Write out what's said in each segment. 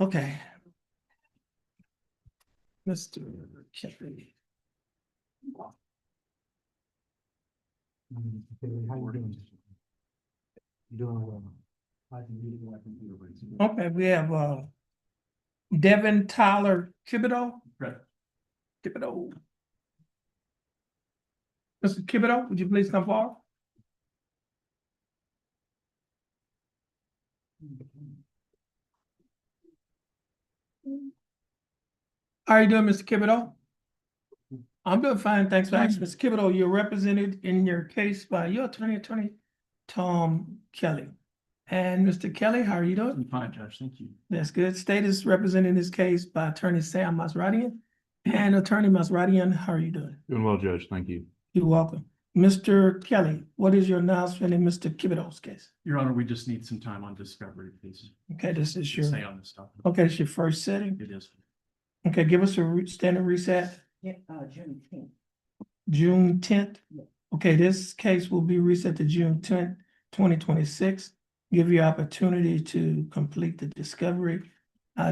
Okay. Mr. Kelly. How you doing? Doing well. Okay, we have Devin Tyler Thibodeau. Correct. Thibodeau. Mr. Thibodeau, would you please come forward? How are you doing, Mr. Thibodeau? I'm doing fine, thanks for asking. Mr. Thibodeau, you're represented in your case by your attorney Tom Kelly. And Mr. Kelly, how are you doing? I'm fine, Judge, thank you. That's good. State is representing this case by attorney Sam Masradian. And attorney Masradian, how are you doing? Doing well, Judge. Thank you. You're welcome. Mr. Kelly, what is your announcement in Mr. Thibodeau's case? Your Honor, we just need some time on discovery, please. Okay, this is your, Say on this stuff. okay, it's your first setting. It is. Okay, give us a standard reset. Yeah, June 10th. June 10th. Yeah. Okay, this case will be reset to June 10th, 2026. Give you opportunity to complete the discovery.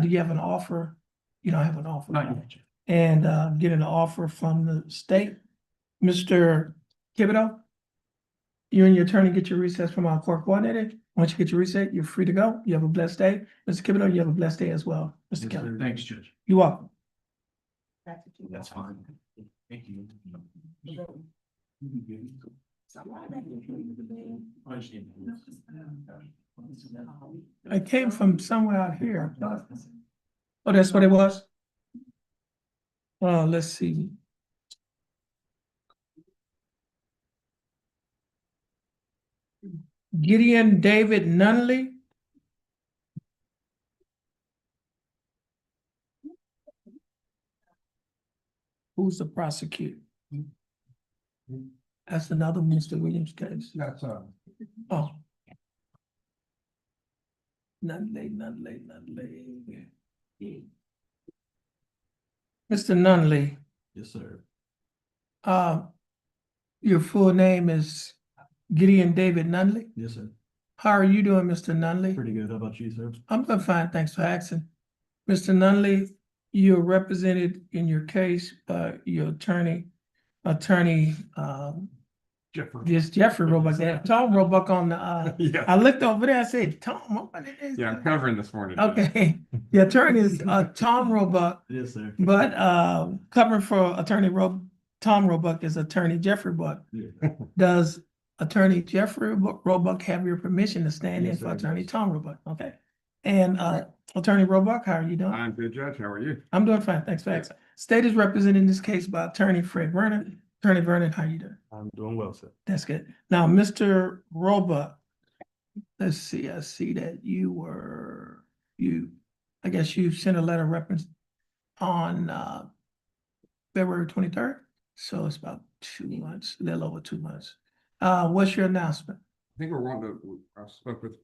Do you have an offer? You don't have an offer. Not yet, Judge. And get an offer from the state. Mr. Thibodeau, you and your attorney get your recess from our court coordinator. Once you get your reset, you're free to go. You have a blessed day. Mr. Thibodeau, you have a blessed day as well. Mr. Yes, Kelly, sir. Thanks, Judge. you're welcome. That's fine. Thank you. I came from somewhere out here. Oh, that's what it was? Let's see. Gideon David Nunley. Who's the prosecutor? That's another Mr. Williams case. That's Oh. Nunley. Mr. Nunley, Yes, sir. your full name is Gideon David Nunley. Yes, sir. How are you doing, Mr. Nunley? Pretty good. How about you, sir? I'm doing fine, thanks for asking. Mr. Nunley, you're represented in your case by your attorney, Jeffrey. just Jeffrey Roebuck, there. Tom Roebuck on the, Yeah. I looked over there, I said, Tom, what is Yeah, I'm covering this morning. Judge. Okay, the attorney is Tom Roebuck, Yes, sir. but covering for Tom Roebuck is attorney Jeffrey Buck. Yeah. Does attorney Jeffrey Roebuck have your permission to stand in Yes, for sir, attorney yes. Tom Roebuck? Okay. And attorney Roebuck, how are you doing? I'm good, Judge. How are you? I'm doing fine, thanks for asking. State is represented in this case by attorney Fred Vernon. Attorney Vernon, how you doing? I'm doing well, sir. That's good. Now, Mr. Roebuck, let's see, I see that I guess you sent a letter of reference on February 23rd. So it's about 2 months, a little over 2 months. What's your announcement? I think I spoke with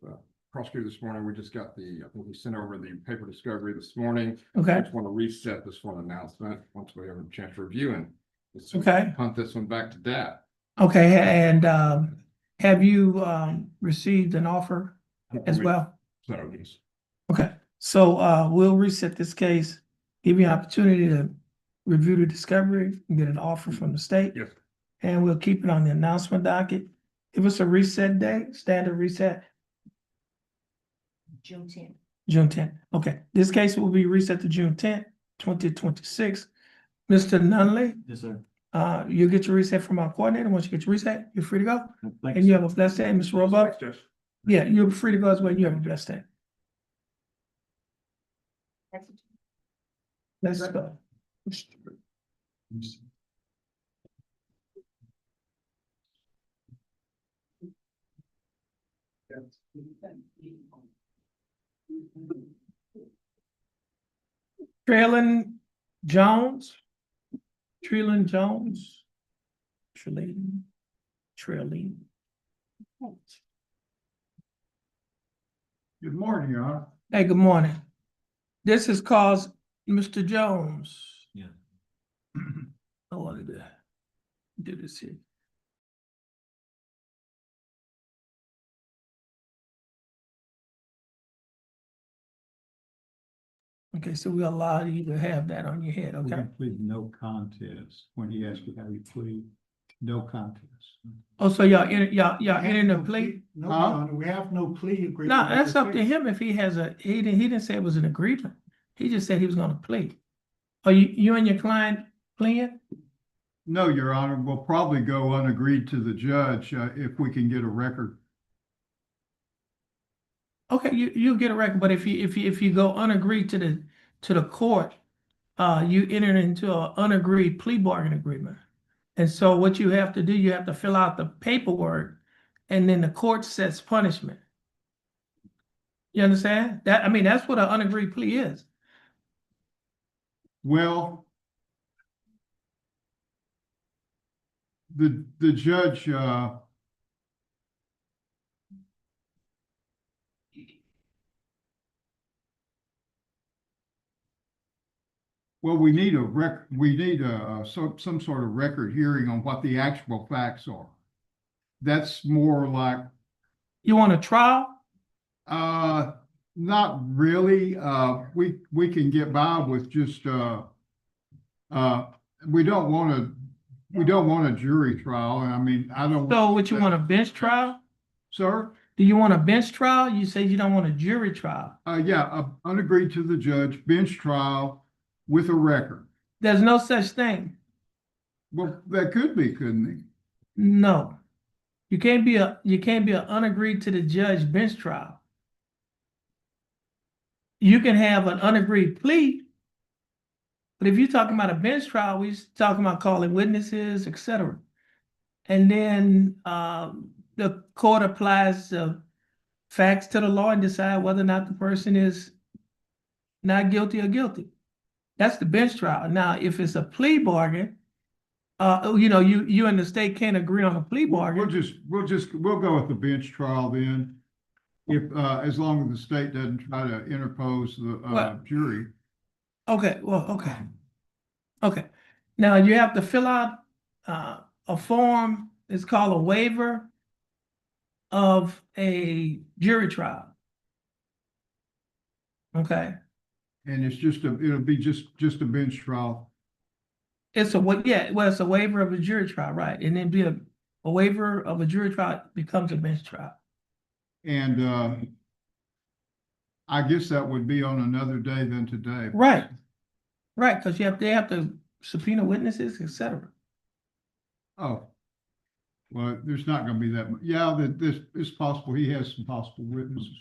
prosecutor this morning. We just got I think we sent over the paper discovery this morning. Okay, I just want to reset this one announcement once we have a chance to review and let's Okay. punt this one back to dad. okay, and have you received an offer as well? So yes. Okay, so we'll reset this case, give you an opportunity to review the discovery and get an offer from the state. Yes. And we'll keep it on the announcement docket. Give us a reset date, standard reset, June 10th. June 10th. Okay, this case will be reset to June 10th, 2026. Mr. Nunley, Yes, sir. you'll get your reset from our coordinator. Once you get your reset, you're free to go. Thank And you have a blessed day, Mr. Roebuck. Thanks, Judge. Yeah, you're free to go as well. You have a blessed day. Let's go. Traylon Jones. Traylon. Good morning, Your Honor. Hey, good morning. This is cause Mr. Jones. Yeah. I wanted to do this here. Okay, so we allow you to have that on your head, We okay? can plead no contest when he asked you how you plead, no contest. Oh, so y'all entering the plea? No, Huh? Your Honor, we have no plea agreement. No, with that's the up to case. him if he has he didn't say it was an agreement. He just said he was gonna plea. Are you and your client pleading? No, Your Honor, we'll probably go unagreed to the judge if we can get a record. Okay, you get a record, but if you go unagreed to the court, you enter into an unagreed plea bargain agreement. And so what you have to do, you have to fill out the paperwork, and then the court sets punishment. You understand? I mean, that's what an unagreed plea is. Well, the judge, well, we need some sort of record hearing on what the actual facts are. That's more like, You want a trial? not really. We can get by with just, we don't want a jury trial. I mean, I don't. So what you want, a bench trial? Sir? Do you want a bench trial? You say you don't want a jury trial. Yeah, unagreed to the judge, bench trial with a record. There's no such thing. Well, that could be, couldn't it? No. You can't be an unagreed to the judge bench trial. You can have an unagreed plea, but if you're talking about a bench trial, we're talking about calling witnesses, etc. And then the court applies the facts to the law and decide whether or not the person is not guilty or guilty. That's the bench trial. Now, if it's a plea bargain, you and the state can't agree on a plea bargain. We'll go with the bench trial then. If, as long as the state doesn't try to interpose the, Well- jury. Okay, well, okay. Okay. Now you have to fill out a form. It's called a waiver of a jury trial. Okay. And it'll be just a bench trial. It's a waiver of a jury trial, right? And then be a waiver of a jury trial becomes a bench trial. And, I guess that would be on another day than today. Right. Right, because they have to subpoena witnesses, etc. Oh. Well, there's not gonna be that much. Yeah, it's possible. He has some possible witnesses.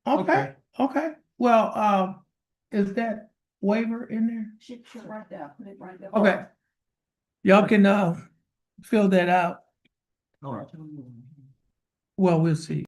Okay, okay. Well, is that waiver in there? Should right there, put it right there. Okay. Y'all can fill that out. All right. Well, we'll see.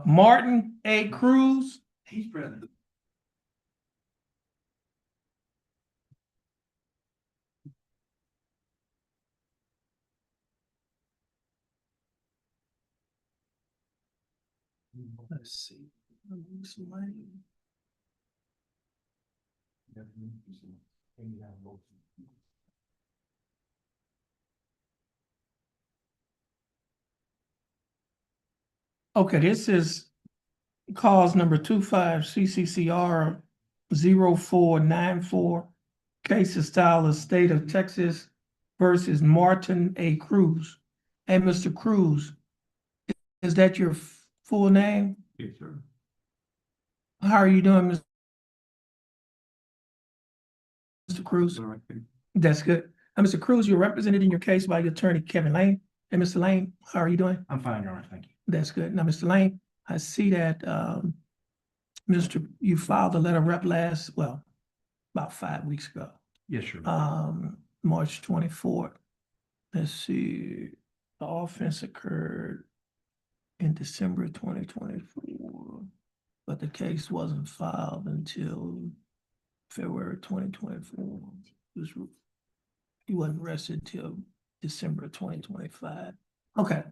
Martin A. Cruz. He's present. Let's see. Okay, this is cause number 25 CCCR 0494. Case is style of state of Texas versus Martin A. Cruz. Hey, Mr. Cruz, is that your full name? Yes, sir. How are you doing, Mr. Cruz? All right, then. That's good. Mr. Cruz, you're represented in your case by your attorney, Kevin Lane. Hey, Mr. Lane, how are you doing? I'm fine, Your Honor, thank you. That's good. Now, Mr. Lane, I see that, you filed a letter of rep about 5 weeks ago, Yes, Your Honor. March 24th. Let's see, the offense occurred in December 2024, but the case wasn't filed until February 2024. He wasn't arrested till December 2025. Okay.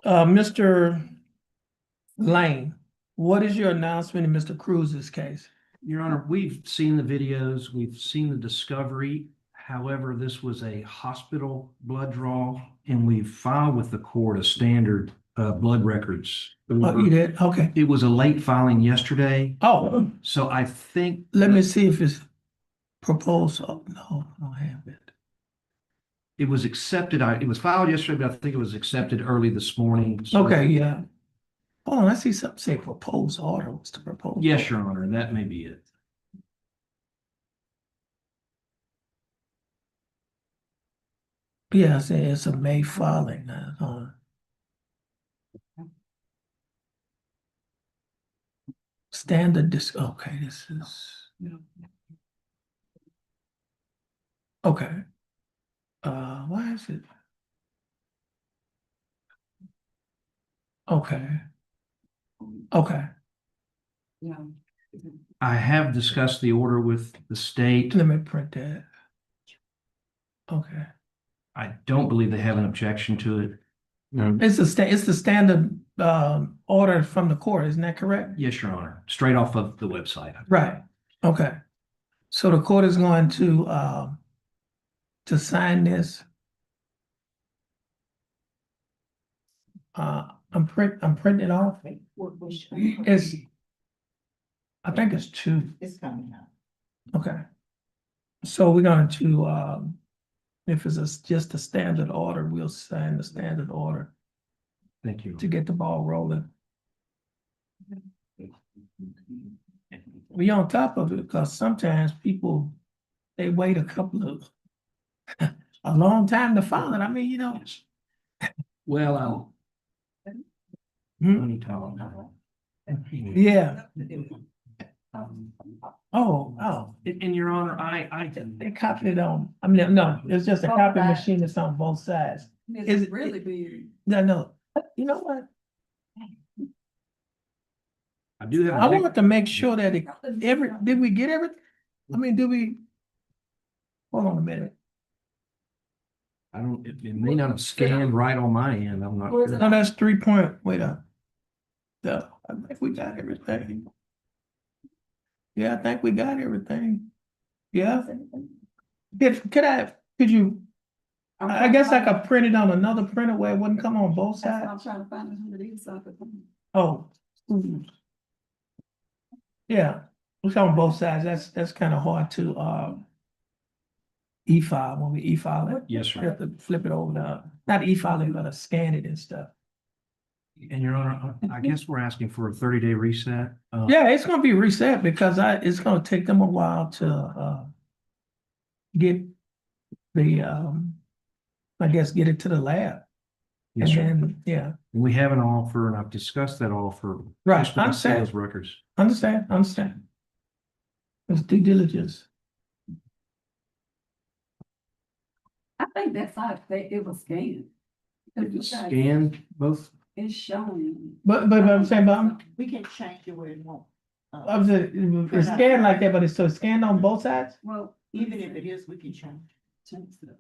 Mr. Lane, what is your announcement in Mr. Cruz's case? Your Honor, we've seen the videos, we've seen the discovery. However, this was a hospital blood draw, and we filed with the court a standard blood records. Oh, you did? Okay. It was a late filing yesterday, Oh, so I think. let me see if it's proposed. Oh, no, I don't have it. It was accepted. It was filed yesterday, but I think it was accepted early this morning. So- Okay, yeah. Hold on, I see something say proposed order. What's the proposed? Yes, Your Honor, that may be it. Yeah, I say it's a May filing. Standard okay, this is. Okay. Why is it? Okay. Okay, Yeah. I have discussed the order with the state. let me print that. Okay, I don't believe they have an objection to it. No. it's the standard, order from the court, isn't that correct? Yes, Your Honor, straight off of the website. Right, okay. So the court is going to sign this. I'm printing it off. It's, I think it's two. It's coming out. Okay. So we're going to, if it's just a standard order, we'll sign the standard order Thank you. to get the ball rolling. We on top of it because sometimes people, they wait a long time to file it. I mean, Well, Hmm? let me tell them. Yeah. Oh, And Your Honor, they copied it on, I mean, no, it's just a copy machine that's on both sides. Is It's it- really big. No, you know what? I do have. I want to make sure that did we get everything? I mean, hold on a minute. I don't, it may not have scanned right on my end. I'm not Where is sure. it? No, that's 3 point, wait up. No, I think we got everything. Yeah, I think we got everything. Yeah, could you, I guess I could print it on another printer where it wouldn't come on both That's what sides. I'm trying to find out who it is. So I could find it. Oh. Yeah, it's on both sides. That's kind of hard to, e-file when we e-file it. Yes, You sir. have to flip it over not e-filing, but scan it and stuff. And Your Honor, I guess we're asking for a 30-day reset. Yeah, it's gonna be reset because it's gonna take them a while to, get the, I guess, get it to the lab. Yes, And sir. then, yeah, We have an offer, and I've discussed that offer. right, just with the understand, sales records. understand. It's due diligence. I think that's how it was scanned. It was scanned both. It's showing. But I'm saying, We can change it where it won't. I'm saying, it's scanned like that, but it's so scanned on both sides? Well, even if it is, we can change it.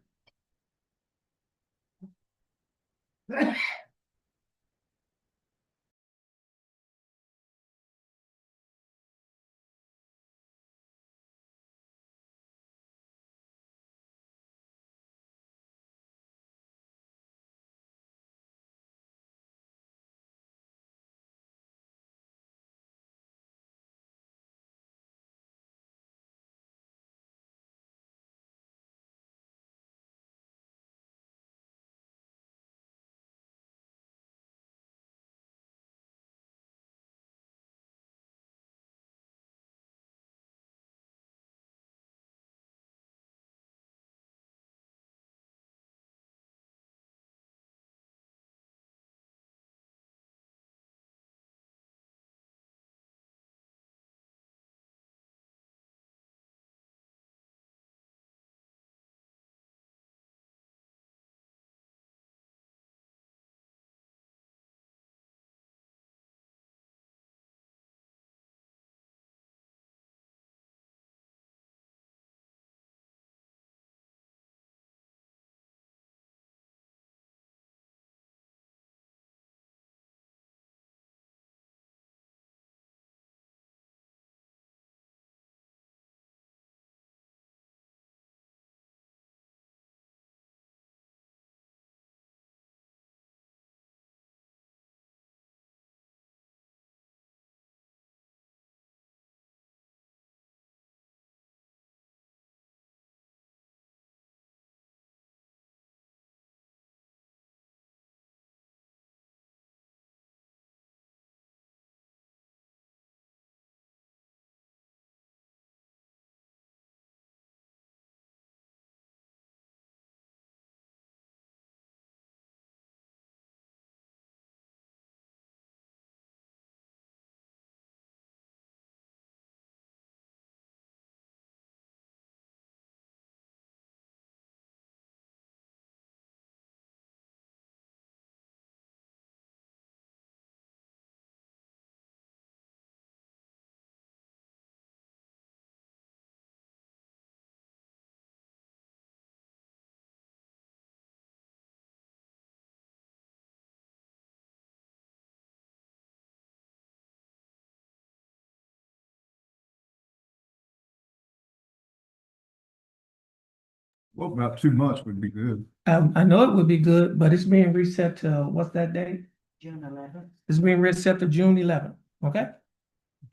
Well, about 2 months would be good. I know it would be good, but it's being reset to, what's that date? June 11th. It's being reset to June 11th, okay?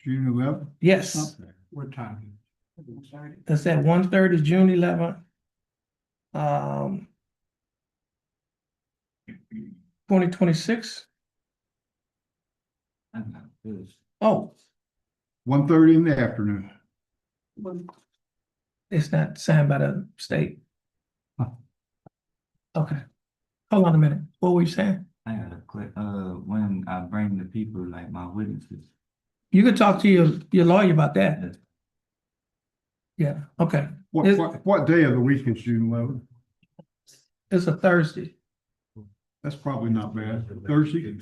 June 11th? Yes, What time? it's at 1:30, June 11th. 2026. Oh, 1:30 in the afternoon. it's not signed by the state. Okay, hold on a minute. What were you saying? I got a quick, when I bring the people, like my witnesses, You could talk to your lawyer about that. Yes. Yeah, okay. What day of the week is June 11th? It's a Thursday. That's probably not bad. Thursday?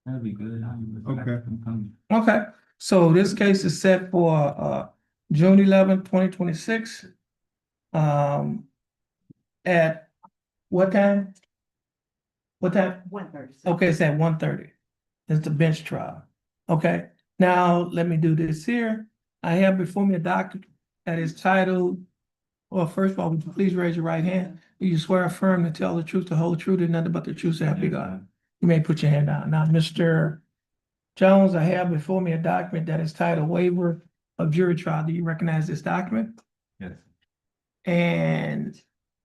that'd be good. Okay. I'm coming. Okay, so this case is set for June 11th, 2026. At what time? What time? 1:30. Okay, it's at 1:30. It's the bench trial. Okay, now let me do this here. I have before me a document that is titled, well, first of all, would you please raise your right hand? Do you swear or affirm to tell the truth, the whole truth, and nothing but the truth, so help you God? You may put your hand down. Now, Mr. Jones, I have before me a document that is titled Waiver of Jury Trial. Do you recognize this document? Yes, And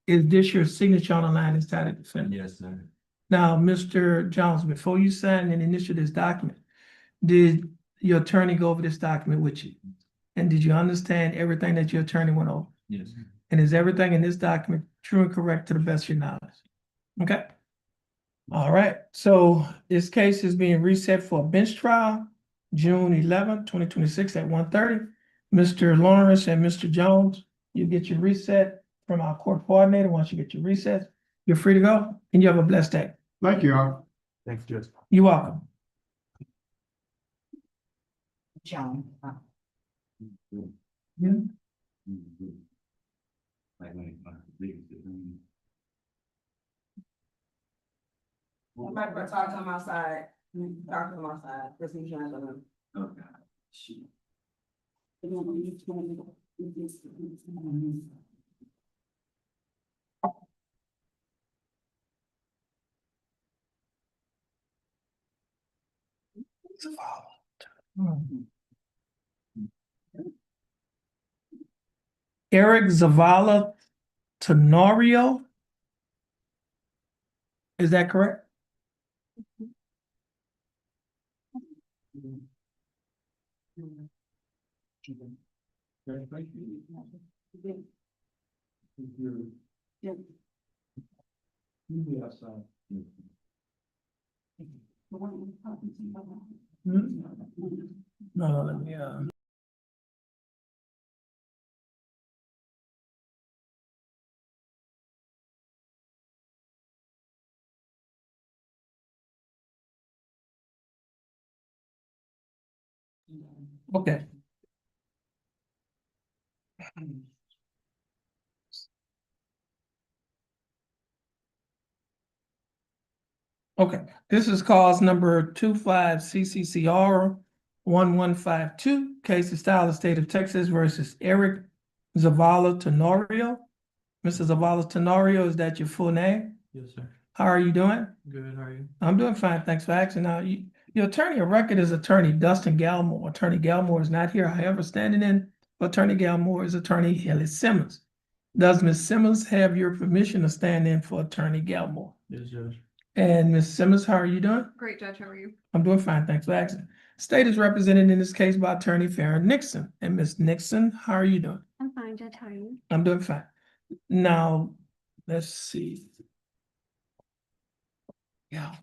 is this your signature on the line that's titled defendant? yes, sir. Now, Mr. Jones, before you sign and initial this document, did your attorney go over this document with you? And did you understand everything that your attorney went over? Yes, And is everything in this document true and correct to the best of your knowledge? Okay. All right, so this case is being reset for a bench trial, June 11th, 2026 at 1:30. Mr. Lawrence and Mr. Jones, you get your reset from our court coordinator. Once you get your reset, you're free to go, and you have a blessed day. Thank you, all. Thanks, Judge. You're welcome. John. Like when my biggest, I'm about to talk to him outside, talk to him outside, because he's trying to. okay, shoot. Eric Zavala Tenorio. Is that correct? No, let me, okay. Okay, this is cause number 25 CCCR 1152, case of style of state of Texas versus Eric Zavala Tenorio. Mr. Zavala Tenorio, is that your full name? Yes, sir. How are you doing? Good, how are you? I'm doing fine, thanks for asking. Now, your attorney of record is Attorney Dustin Galmore. Attorney Galmore is not here, however, standing in for Attorney Galmore is Attorney Haley Simmons. Does Ms. Simmons have your permission to stand in for Attorney Galmore? Yes, Judge. And Ms. Simmons, how are you doing? Great, Judge, how are you? I'm doing fine, thanks for asking. State is represented in this case by Attorney Farron Nixon. And Ms. Nixon, how are you doing? I'm fine, Judge, how are you? I'm doing fine. Now, let's see. Yeah.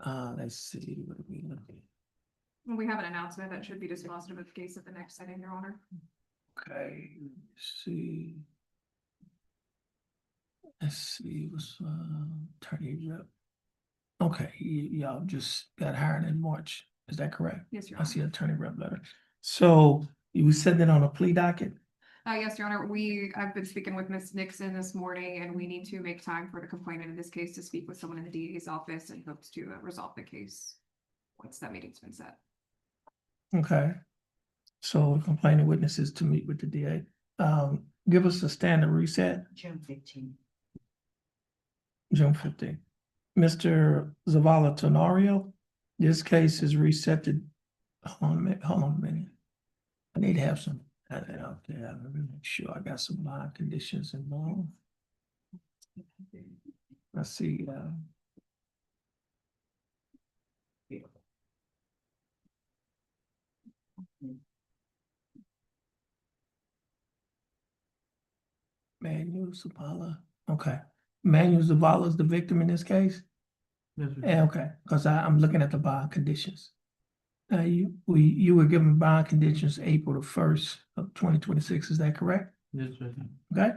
Let's see, what are we looking? We have an announcement that should be dispositive of the case at the next setting, Your Honor. Okay, let's see. Let's see, what's attorney rep? Okay, y'all just got hired in March, is that correct? Yes, Your I Honor. see attorney rep letter. So you sent it on a plea docket? Yes, Your Honor, I've been speaking with Ms. Nixon this morning, and we need to make time for the complainant in this case to speak with someone in the DA's office and hopes to resolve the case once that meeting's been set. Okay. So complaining witnesses to meet with the DA. Give us a standard reset, June 15th. June 15th. Mr. Zavala Tenorio, this case is reset to, hold on a minute. I need to have some, out there. Let me make sure I got some bond conditions involved. Let's see, Manuel Zavala, okay. Manuel Zavala is the victim in this case? Yes, sir. Yeah, okay, because I'm looking at the bond conditions. You were given bond conditions April the 1st of 2026, is that correct? Yes, sir. Okay,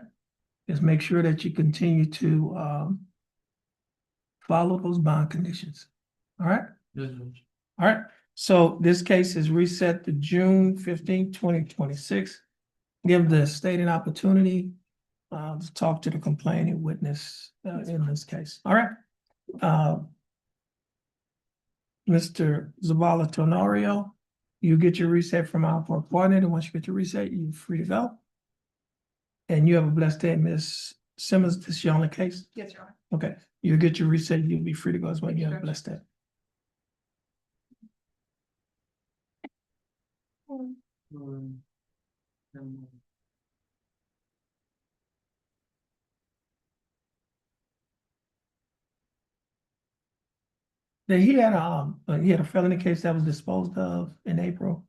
just make sure that you continue to follow those bond conditions. All right, Yes, sir. all right. So this case is reset to June 15th, 2026. Give the state an opportunity to talk to the complaining witness in this case. All right. Mr. Zavala Tenorio, you get your reset from our court coordinator. Once you get your reset, you're free to go. And you have a blessed day, Ms. Simmons. This is your only case? Yes, Your Honor. Okay, you'll get your reset. You'll be free to go as well. You have a blessed day. Now, he had a felony case that was disposed of in April.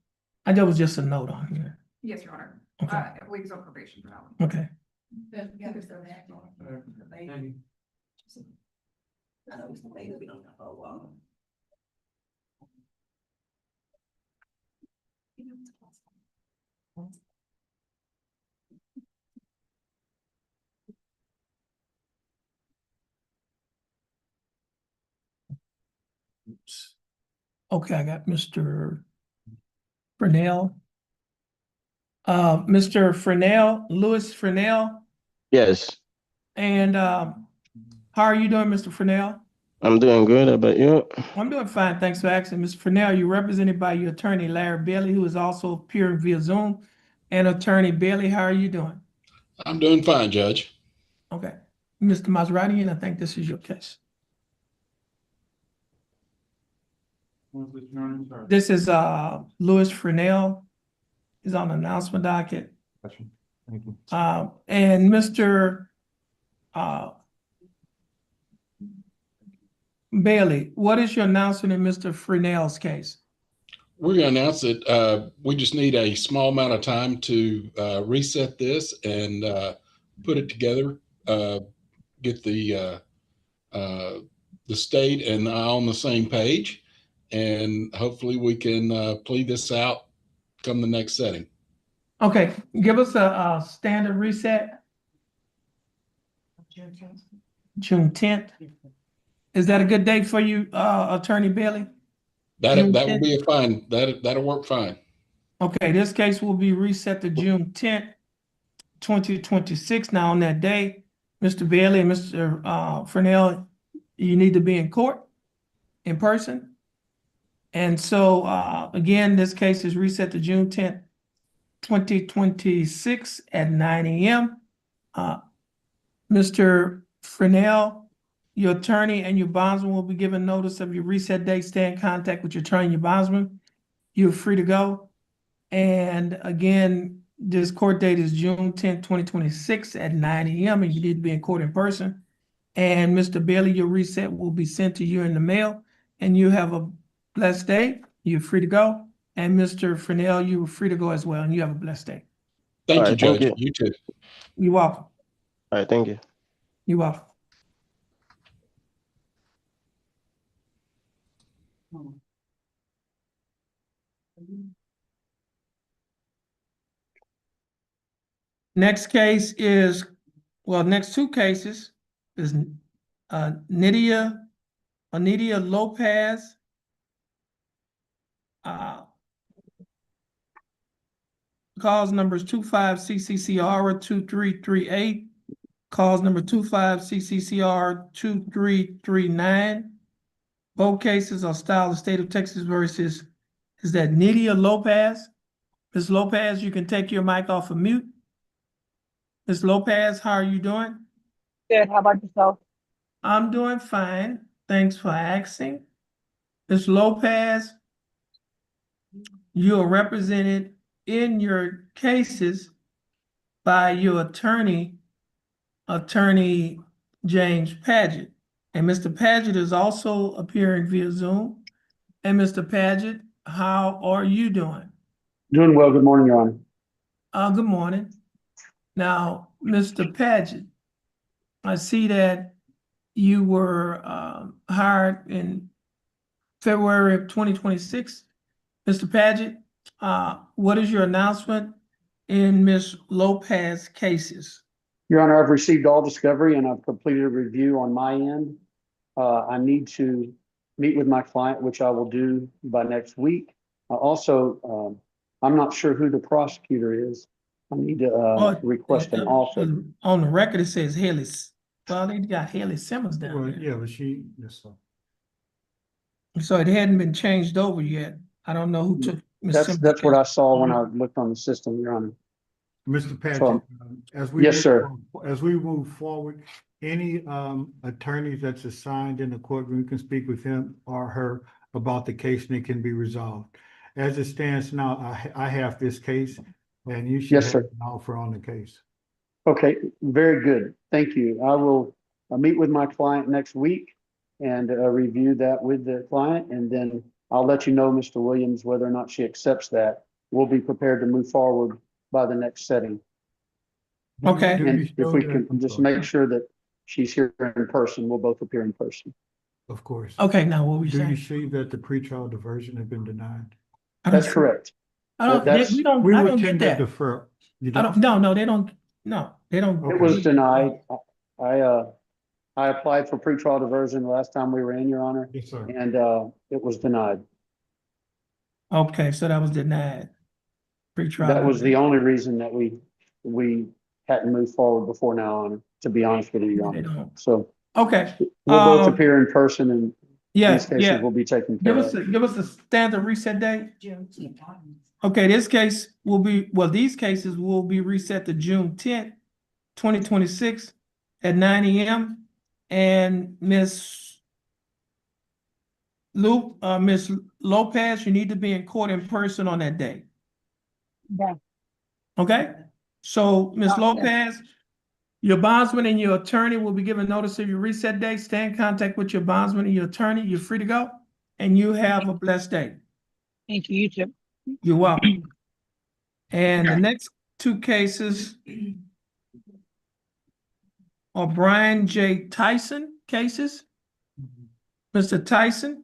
I know it was just a note on here. Yes, Your Honor. Okay. I believe he's on probation for that one. Okay, okay, I got Mr. Fresnel. Mr. Fresnel, Louis Fresnel, Yes, and how are you doing, Mr. Fresnel? I'm doing good. How about you? I'm doing fine, thanks for asking. Mr. Fresnel, you're represented by your attorney, Larry Bailey, who is also appearing via Zoom. And Attorney Bailey, how are you doing? I'm doing fine, Judge. Okay, Mr. Maserati, and I think this is your case. This is Louis Fresnel. He's on the announcement docket. Thank you. And Mr. Bailey, what is your announcement in Mr. Fresnel's case? We're going to announce that we just need a small amount of time to reset this and put it together, get the state and I on the same page, and hopefully we can plead this out come the next setting. Okay, give us a standard reset, June 10th. Is that a good date for you, Attorney Bailey? That June will 10th? be a fine. That'll work fine. Okay, this case will be reset to June 10th, 2026. Now, on that day, Mr. Bailey and Mr. Fresnel, you need to be in court in person. And so, again, this case is reset to June 10th, 2026 at 9 a.m. Mr. Fresnel, your attorney and your bondsman will be given notice of your reset date. Stay in contact with your attorney and your bondsman. You're free to go. And again, this court date is June 10th, 2026 at 9 a.m. and you need to be in court in person. And Mr. Bailey, your reset will be sent to you in the mail and you have a blessed day. You're free to go. And Mr. Fresnel, you're free to go as well and you have a blessed day. Thank All you, right, thank Judge. you. You too. You're welcome. All right, thank you. You're welcome. Next case is, well, next two cases is Anidia Lopez. Cause numbers 25 CCCR 2338, cause number 25 CCCR 2339. Both cases are style the state of Texas versus is that Nydia Lopez. Ms. Lopez, you can take your mic off of mute. Ms. Lopez, how are you doing? Good, how about yourself? I'm doing fine. Thanks for asking. Ms. Lopez, you are represented in your cases by your attorney, Attorney James Paget. And Mr. Paget is also appearing via Zoom. And Mr. Paget, how are you doing? Doing well. Good morning, Your Honor. Good morning. Now, Mr. Paget, I see that you were hired in February of 2026. Mr. Paget, what is your announcement in Ms. Lopez cases? Your Honor, I've received all discovery and I've completed a review on my end. I need to meet with my client, which I will do by next week. Also, I'm not sure who the prosecutor is. I need to request an offer. On the record, it says Haley. Well, they got Haley Simmons down Well, there. yeah, but yes, sir. So it hadn't been changed over yet. I don't know who took Ms. Simmons' That's what case. I saw when I looked on the system, Your Honor. Mr. Paget, So- as we. Yes, sir. As we move forward, any attorneys that's assigned in the courtroom can speak with him or her about the case and it can be resolved. As it stands now, I have this case and you should Yes, have sir. an offer on the case. Okay, very good. Thank you. I will meet with my client next week and review that with the client. And then I'll let you know, Mr. Williams, whether or not she accepts that. We'll be prepared to move forward by the next setting. Okay. Do you And if show we that- can I'm just sorry. make sure that she's here in person, we'll both appear in person. Of course. Okay, now what were you Do you saying? see that the pretrial diversion had been denied? I don't That's see- correct. I don't, That's- we don't, We I would don't get tend to that. defer. You I don't, no, they don't, no, they don't. It was denied. I applied for pretrial diversion the last time we were in, Your Honor, Yes, sir. and it was denied. Okay, so that was denied. Pretrial. That was the only reason that we hadn't moved forward before now, Honor, to be honest with you, Your They Honor. don't. So Okay, we'll both Um, appear in person and yeah, these cases yeah. will be taken care Give of. us a standard reset date. Okay, this case will be, well, these cases will be reset to June 10th, 2026 at 9 AM. And Ms. Ms. Lopez, you need to be in court in person on that day. Yeah. Okay? So, Ms. Okay. Lopez, your bondsman and your attorney will be given notice of your reset date. Stay in contact with your bondsman and your attorney. You're free to go. And you have a blessed day. Thank you, you too. You're welcome. And the next two cases are Brian J. Tyson cases. Mr. Tyson?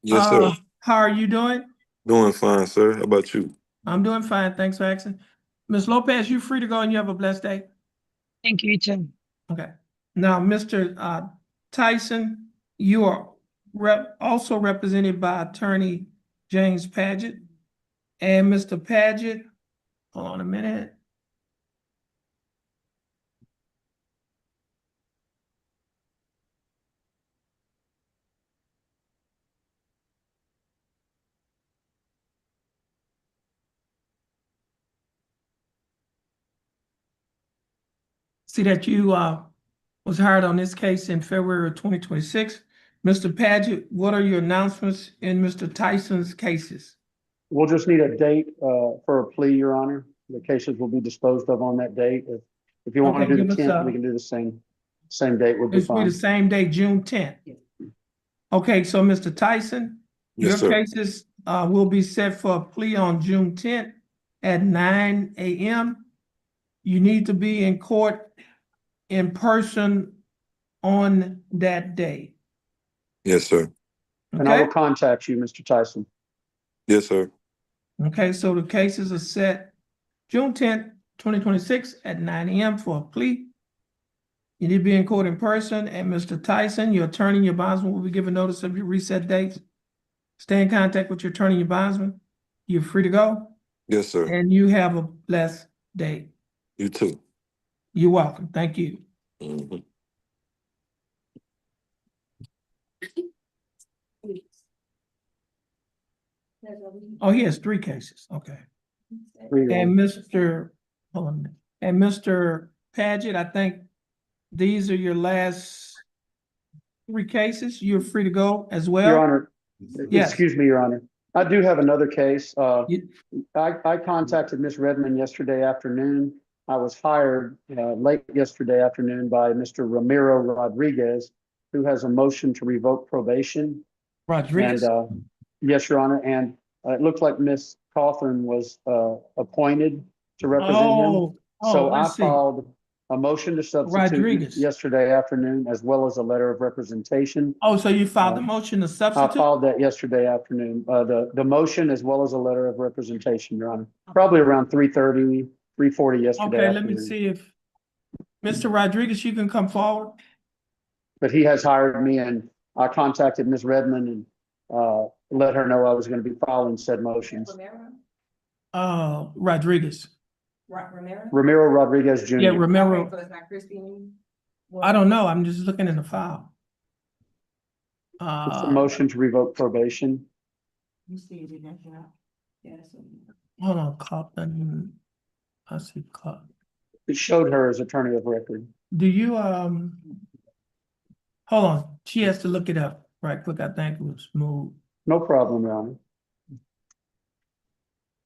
Yes, sir. How are you doing? Doing fine, sir. How about you? I'm doing fine. Thanks for asking. Ms. Lopez, you're free to go and you have a blessed day. Thank you, you too. Okay. Now, Mr. Tyson, you are also represented by Attorney James Paget. And Mr. Paget, hold on a minute. See that you was hired on this case in February of 2026. Mr. Paget, what are your announcements in Mr. Tyson's cases? We'll just need a date for a plea, Your Honor. The cases will be disposed of on that date. If you want to Okay, do give the us, 10th, we can do the same date would be It's be fine. the same day, June 10th. Okay, so Mr. Tyson, Yes, your sir. cases will be set for a plea on June 10th at 9 AM. You need to be in court in person on that day. Yes, sir. And I Okay? will contact you, Mr. Tyson. Yes, sir. Okay, so the cases are set June 10th, 2026 at 9 AM for a plea. You need to be in court in person, and Mr. Tyson, your attorney and your bondsman will be given notice of your reset dates. Stay in contact with your attorney and your bondsman. You're free to go, Yes, sir. and you have a blessed day. You too. You're welcome. Thank you. Mhm. Oh, he has 3 cases, okay. Three, Your Honor. And Mr., hold on a minute. And Mr. Paget, I think these are your last 3 cases. You're free to go as well. Your Honor, Yes. excuse me, Your Honor. I do have another case. You- I contacted Ms. Redmond yesterday afternoon. I was hired late yesterday afternoon by Mr. Ramiro Rodriguez, who has a motion to revoke probation. Rodriguez. And yes, Your Honor, and it looks like Ms. Cawthorn was appointed to represent him. So I let's see. filed a motion to substitute Rodriguez. yesterday afternoon, as well as a letter of representation. Oh, so you filed the motion to I substitute? filed that yesterday afternoon, the motion as well as a letter of representation, Your Honor. Probably around 3:30, 3:40 yesterday Okay, let me afternoon. see if, Mr. Rodriguez, you can come forward. But he has hired me, and I contacted Ms. Redmond and let her know I was going to be filing said motions. Rodriguez. Romero? Ramiro Rodriguez Jr. Yeah, Romero. Okay, so it's not Christine? I don't know. I'm just looking in the file. It's a motion to revoke probation. You see it in that file? Yeah, that's what. Hold on, Cotton. I see Cotton. It showed her as attorney of record. Do you, hold on, she has to look it up right quick. I think it was moved. No problem, Your Honor.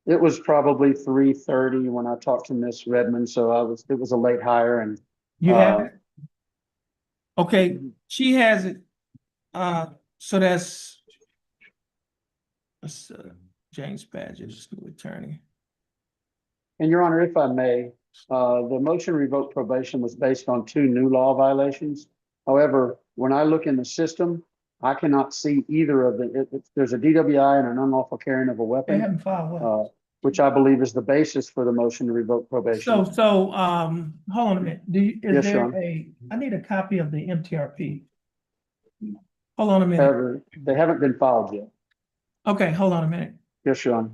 It was probably 3:30 when I talked to Ms. Redmond, so it was a late hire and. You have it? Okay, she has it. So that's James Badger, school attorney. And Your Honor, if I may, the motion to revoke probation was based on 2 new law violations. However, when I look in the system, I cannot see either of them. There's a DWI and an unlawful carrying of a They weapon, haven't filed what? which I believe is the basis for the motion to revoke probation. So, hold on a minute. Is Yes, Your there Honor. I need a copy of the MTRP. Hold on a minute. However, they haven't been filed yet. Okay, hold on a minute. Yes, Your Honor.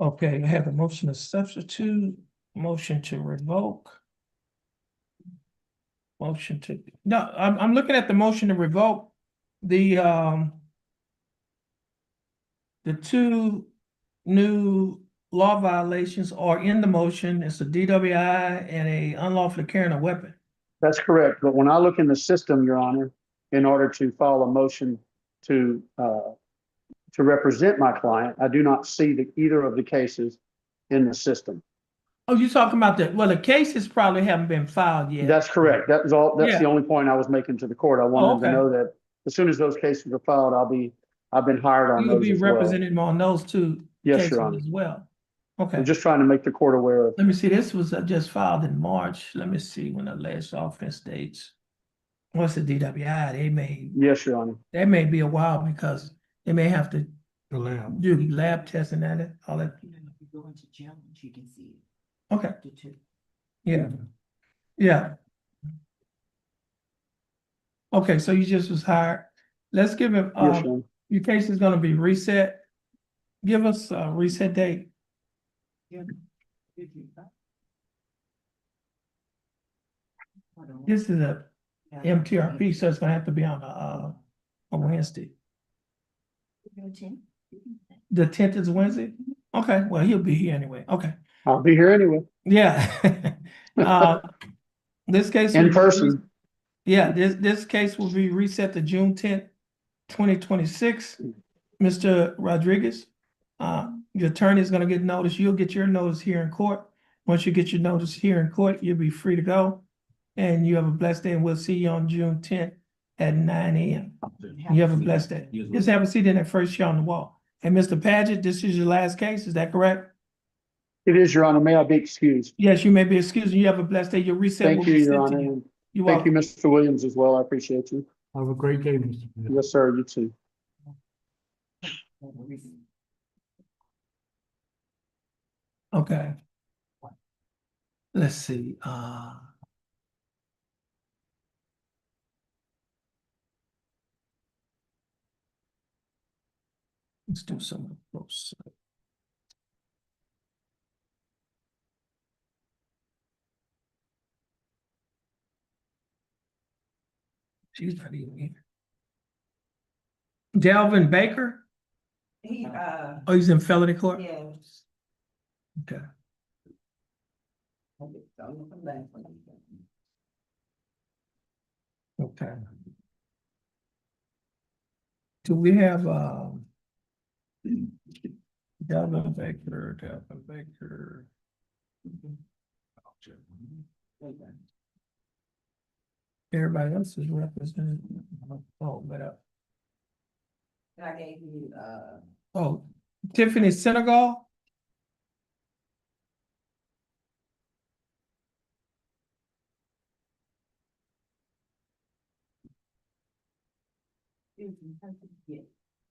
Okay, I have a motion to substitute, motion to revoke. Motion to, no, I'm looking at the motion to revoke. The 2 new law violations are in the motion. It's a DWI and a unlawfully carrying a weapon. That's correct. But when I look in the system, Your Honor, in order to file a motion to represent my client, I do not see either of the cases in the system. Oh, you're talking about the cases probably haven't been filed yet. That's correct. That was all, that's Yeah. the only point I was making to the court. I wanted to okay. know that as soon as those cases are filed, I've been hired on You'll those be as well. representing on those 2 Yes, cases Your Honor. as well. I'm Okay, just trying to make the court aware of. let me see, this was just filed in March. Let me see when the last offense dates. What's the DWI? Yes, Your Honor. That may be a while because they may have to The lab. do lab testing at it, all that. You know, if you go into challenge, you can see Okay, the 2. yeah, yeah. Okay, so you just was hired. Let's give him, Yes, Your Honor. your case is gonna be reset. Give us a reset date. Yeah. This is a MTRP, so it's gonna have to be on a Wednesday. The 10th is Wednesday? Okay, well, he'll be here anyway. Okay, I'll be here anyway, yeah. This case. in will be- person. Yeah, this case will be reset to June 10th, 2026. Mr. Rodriguez, your attorney is gonna get notice. You'll get your notice here in court. Once you get your notice here in court, you'll be free to go. And you have a blessed day, and we'll see you on June 10th at 9 a.m. You have a blessed day. Just have a seat in that first chair on the wall. And Mr. Paget, this is your last case, is that correct? It is, Your Honor. May I be excused? Yes, you may be excused. You have a blessed day. Your reset will Thank you, be Your sent to Honor. you. and You're Thank you, welcome. Mr. Williams, as well. I appreciate you. Have a great day, Mr. President. Yes, sir. You too. Okay. Let's see, let's do some of those. She's not even here. Delvin Baker? He, Oh, he's in felony court? yes. Okay. Okay. Do we have, Delvin Baker. Everybody else is represented. Oh, but, I gave you, oh, Tiffany Senegal?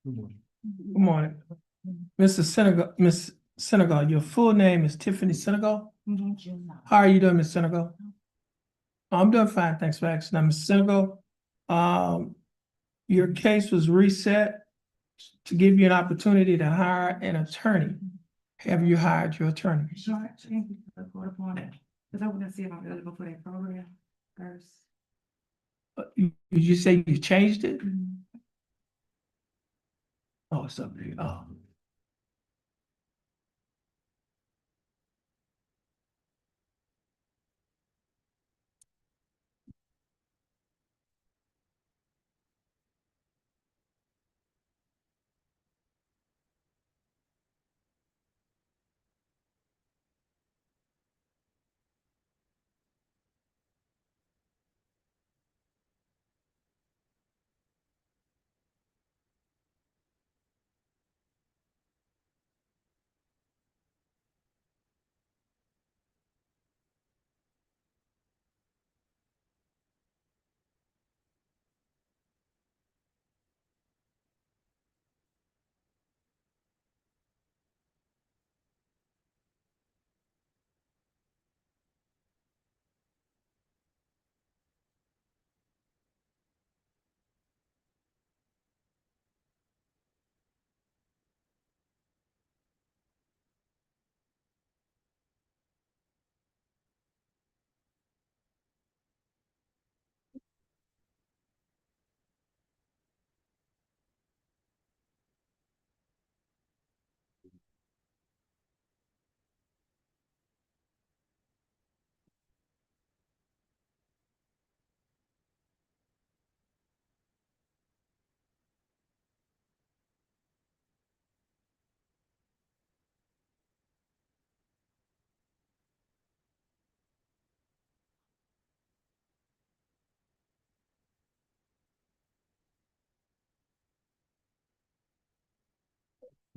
Good morning. Mr. Senegal, Miss Senegal, your full name is Tiffany Senegal? How are you doing, Miss Senegal? I'm doing fine, thanks for asking. Now, Ms. Senegal, your case was reset to give you an opportunity to hire an attorney. Have you hired your attorney? sure, thank you for the report upon it, because I want to see if I'm eligible for that program first. Did you say you changed it? Oh, it's up there. Oh.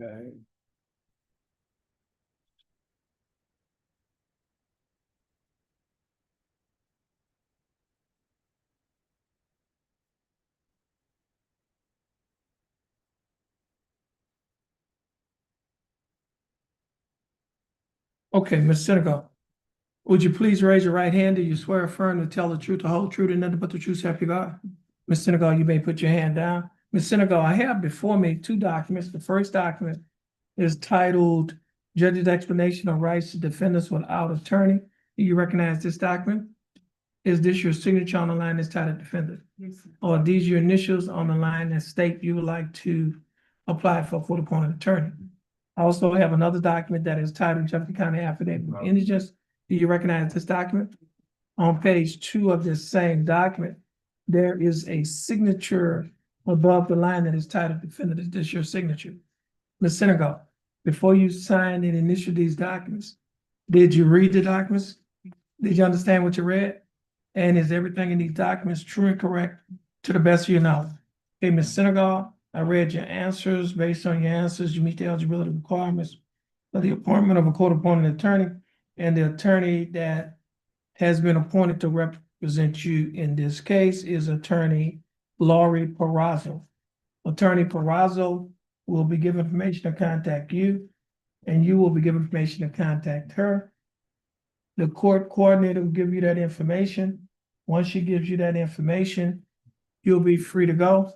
Okay. Okay, Ms. Senegal, would you please raise your right hand? Do you swear or affirm to tell the truth, the whole truth, and nothing but the truth, so help you God? Ms. Senegal, you may put your hand down. Ms. Senegal, I have before me two documents. The first document is titled Judge's Explanation of Rights to Defendants Without Attorney. Do you recognize this document? Is this your signature on the line that's titled defendant? Yes, sir. Or are these your initials on the line that state you would like to apply for a court-appointed attorney. I also have another document that is titled Jefferson County Affidavit of Indigence. Do you recognize this document? On page 2 of this same document, there is a signature above the line that is titled definitive. This is your signature. Ms. Senegal, before you sign and initial these documents, did you read the documents? Did you understand what you read? And is everything in these documents true and correct to the best of your knowledge? Okay, Ms. Senegal, I read your answers. Based on your answers, you meet the eligibility requirements for the appointment of a court-appointed attorney, and the attorney that has been appointed to represent you in this case is Attorney Laurie Perazzo. Attorney Perazzo will be given information to contact you, and you will be given information to contact her. The court coordinator will give you that information. Once she gives you that information, you'll be free to go,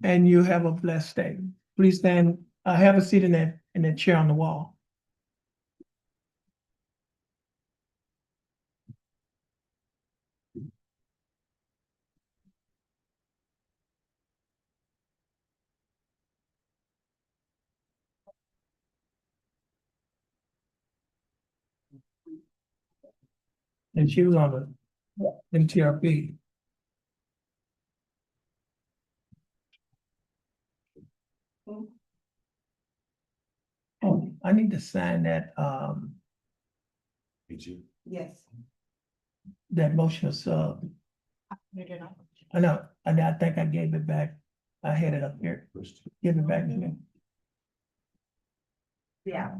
and you have a blessed day. Please stand, have a seat in that chair on the wall. And she was on the MTRP. Oh, I need to sign that, Yes. that motion of sub. I know, I think I gave it back. I had it up here. Give it back to me. Yeah.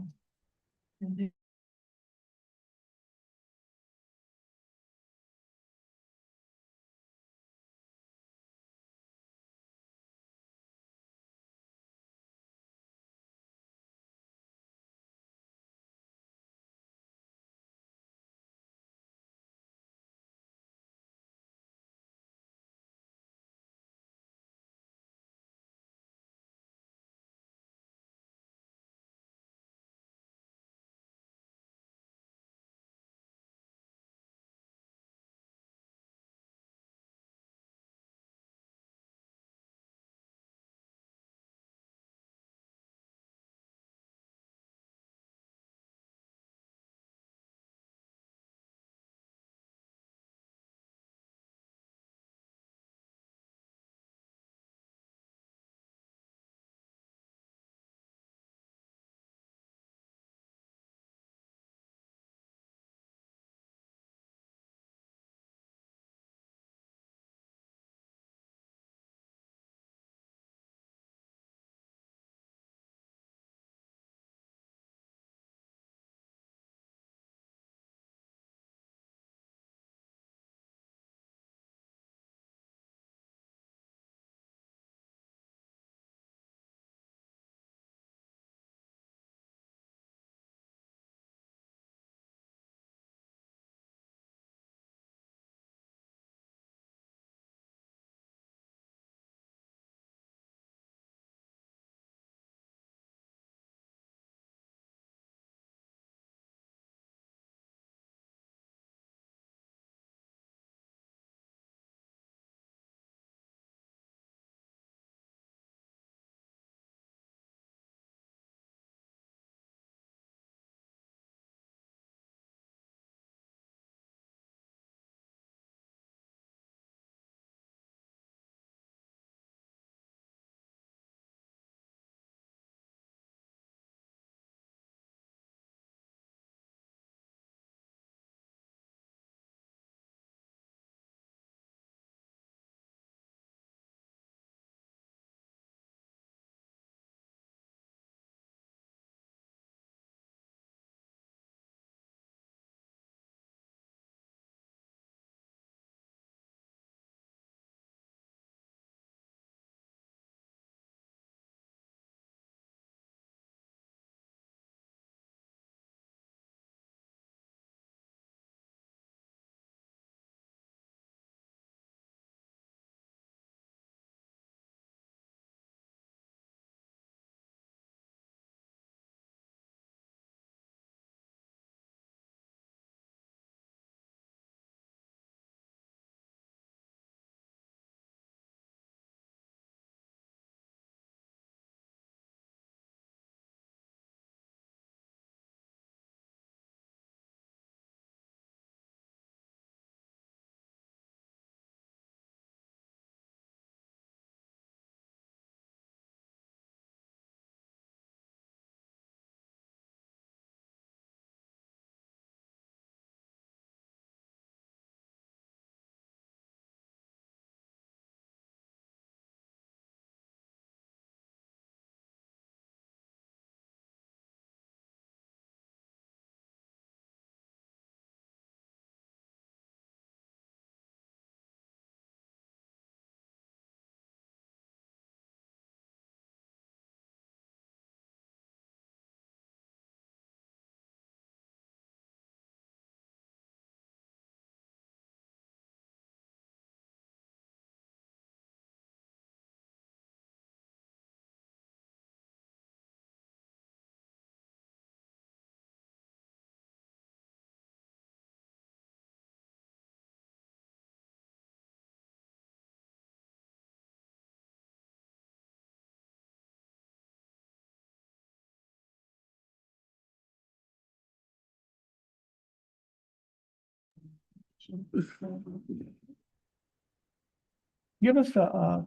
Give us the,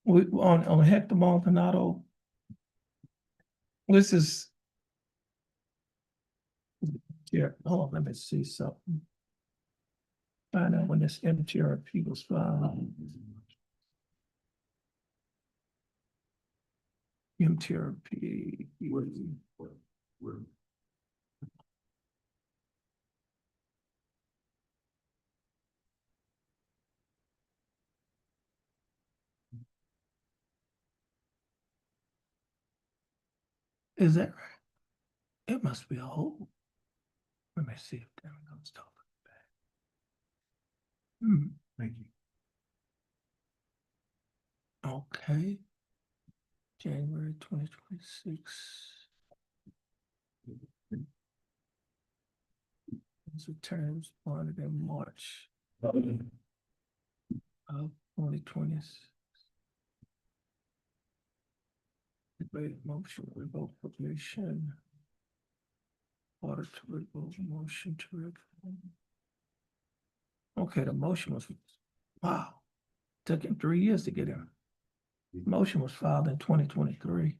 on Hector Maldonado. This is. Here, hold on, let me see something. Find out when this MTRP was filed. MTRP. Is that right? It must be a whole. Let me see if that comes talking back. Thank you. Okay. January 2026. These returns responded in March of 2020. Debate motion, revoke permission. Order to revoke motion to revoke. Okay, the motion was, wow, took him 3 years to get here. Motion was filed in 2023.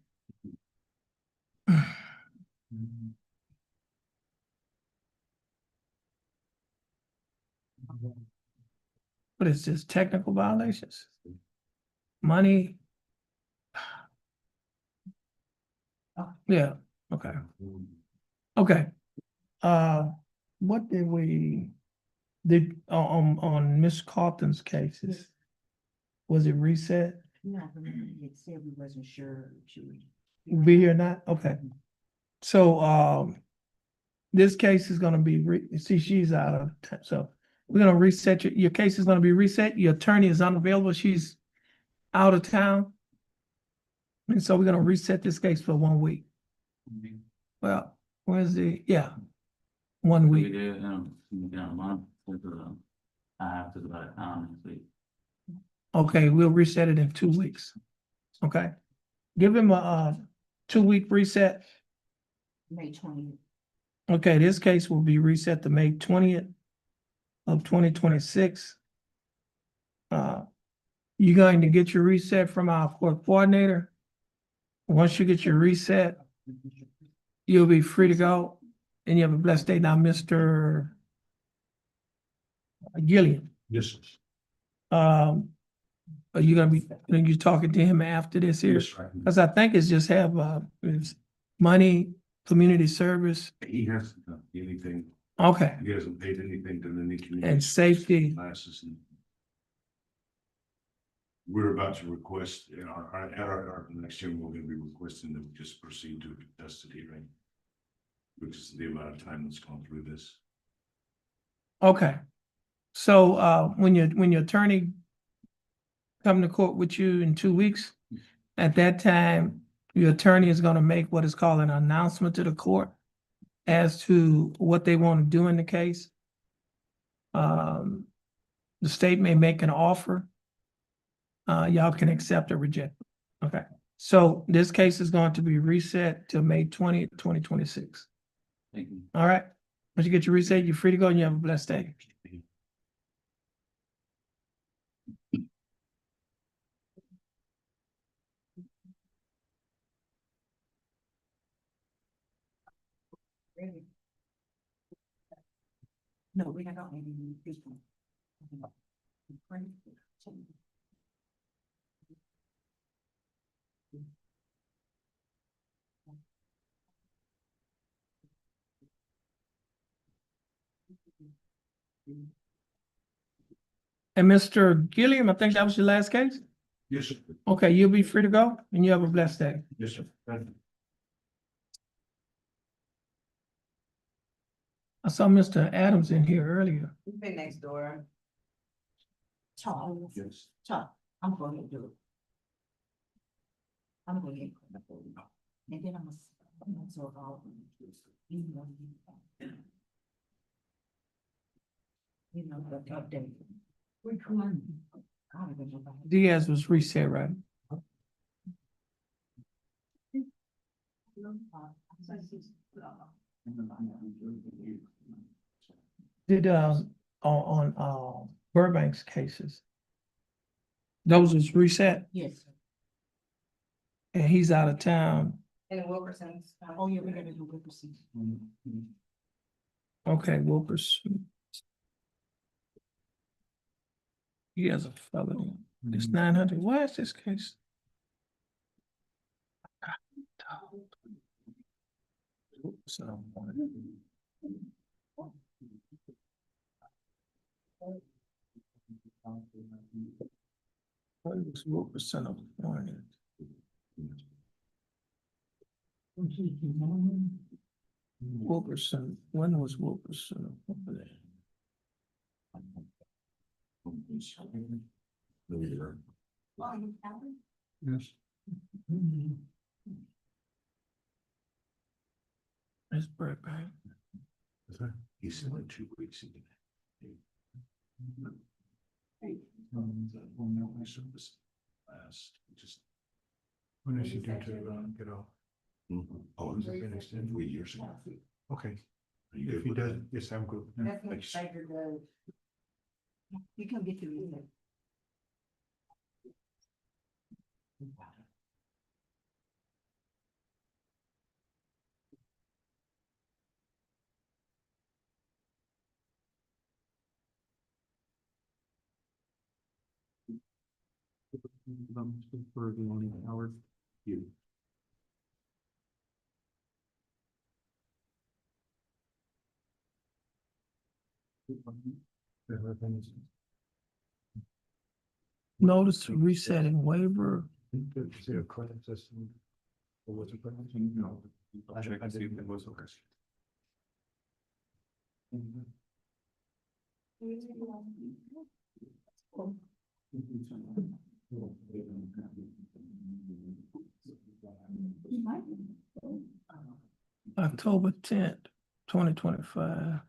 But it's just technical violations. Money. Yeah, okay. Okay. What did we, on Miss Carlton's cases? Was it reset? No, it said we wasn't sure if she would. Be here or not? Okay. So, this case is gonna be, see, she's out of time, so we're gonna reset your case is gonna be reset. Your attorney is unavailable. She's out of town. And so we're gonna reset this case for 1 week. Well, where's the, yeah, 1 week. Okay, we'll reset it in 2 weeks. Okay. Give him a 2 week reset. May 20th. Okay, this case will be reset to May 20th of 2026. You're going to get your reset from our court coordinator. Once you get your reset, you'll be free to go. And you have a blessed day. Now, Mr. Gilliam. Yes. Are you gonna be, are you talking to him after this here? Yes, right. Because I think it's just have it's money, community service. He hasn't done anything. Okay, He hasn't paid anything to any community. and safety. Classes and we're about to request, at our next hearing, we're gonna be requesting that we just proceed to a contested hearing, which is the amount of time that's gone through this. Okay. So when your attorney come to court with you in 2 weeks, at that time, your attorney is gonna make what is called an announcement to the court as to what they want to do in the case. The state may make an offer. Y'all can accept or reject. Okay, so this case is going to be reset till May 20th, 2026. Thank you. All right, once you get your reset, you're free to go and you have a blessed day. No, we don't have any people. And Mr. Gilliam, I think that was your last case? Yes, sir. Okay, you'll be free to go and you have a blessed day. Yes, sir. Thank you. I saw Mr. Adams in here earlier. We've been next door. Talk, Yes. talk, I'm going to do it. I'm going to. And then I'm gonna sort all. You know, the update. Which one? I don't even know about it. Diaz was reset, right? Did on Burbank's cases. Those is reset Yes. and he's out of town. And Wilkerson's. Oh, yeah, we gotta do Wilkerson. Okay, Wilkerson. He has a felony. It's 900. Why is this case? What was Wilkerson appointed? Wilkerson, when was Wilkerson appointed? Yes. It's Burbank. He said in 2 weeks. Last, just. When is she due to get off? Oh, it's been extended 3 years ago. Okay, Are you if good he with does, that? yes, I'm good. That's what Thanks. Steiger does. You can get to it. Howard. You. Notice resetting waiver. Is it a credit system? Or was it credit? No. I didn't see if it was okay. October 10th, 2025.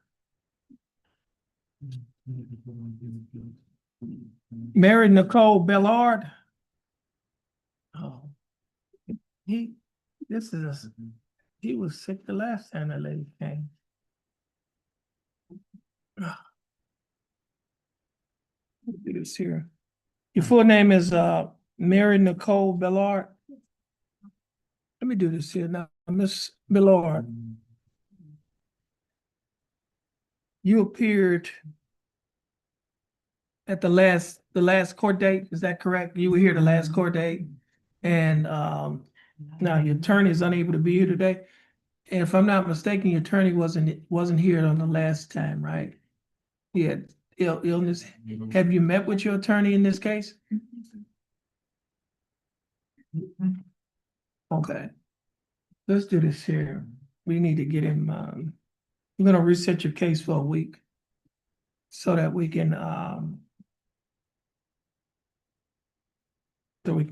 Mary Nicole Bellard. Oh. He was sick the last time that lady came. Do this here. Your full name is Mary Nicole Bellard. Let me do this here now, Miss Bellard. You appeared at the last court date, is that correct? You were here the last court date, and now your attorney is unable to be here today. And if I'm not mistaken, your attorney wasn't here on the last time, right? He had illness. Have you met with your attorney in this case? Okay. Let's do this here. We need to get him, we're gonna reset your case for a week so that we can,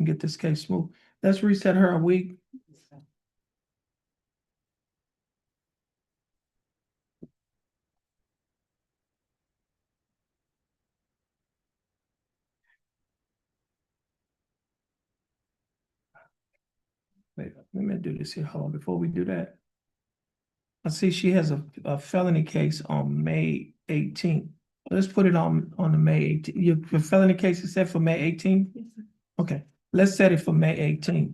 get this case smooth. Let's reset her a week. Wait, let me do this here. Hold on, before we do that. I see she has a felony case on May 18th. Let's put it on the May 18th. Your felony case is set for May 18th? Okay, let's set it for May 18th.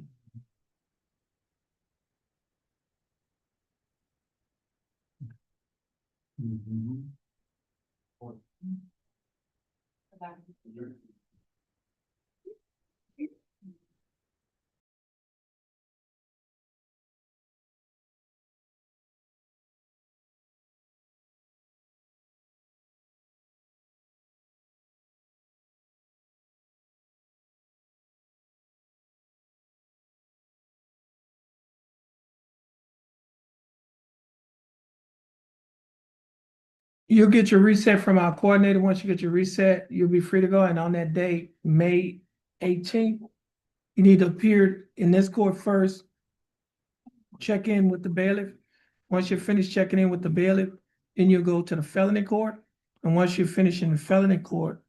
You'll get your reset from our coordinator. Once you get your reset, you'll be free to go. And on that date, May 18th, you need to appear in this court first. Check in with the bailiff. Once you're finished checking in with the bailiff, then you'll go to the felony court. And once you're finished in the felony court,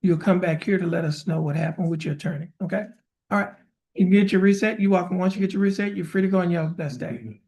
you'll come back here to let us know what happened with your attorney, okay? All right, you get your reset, you're welcome. Once you get your reset, you're free to go and you have the best day.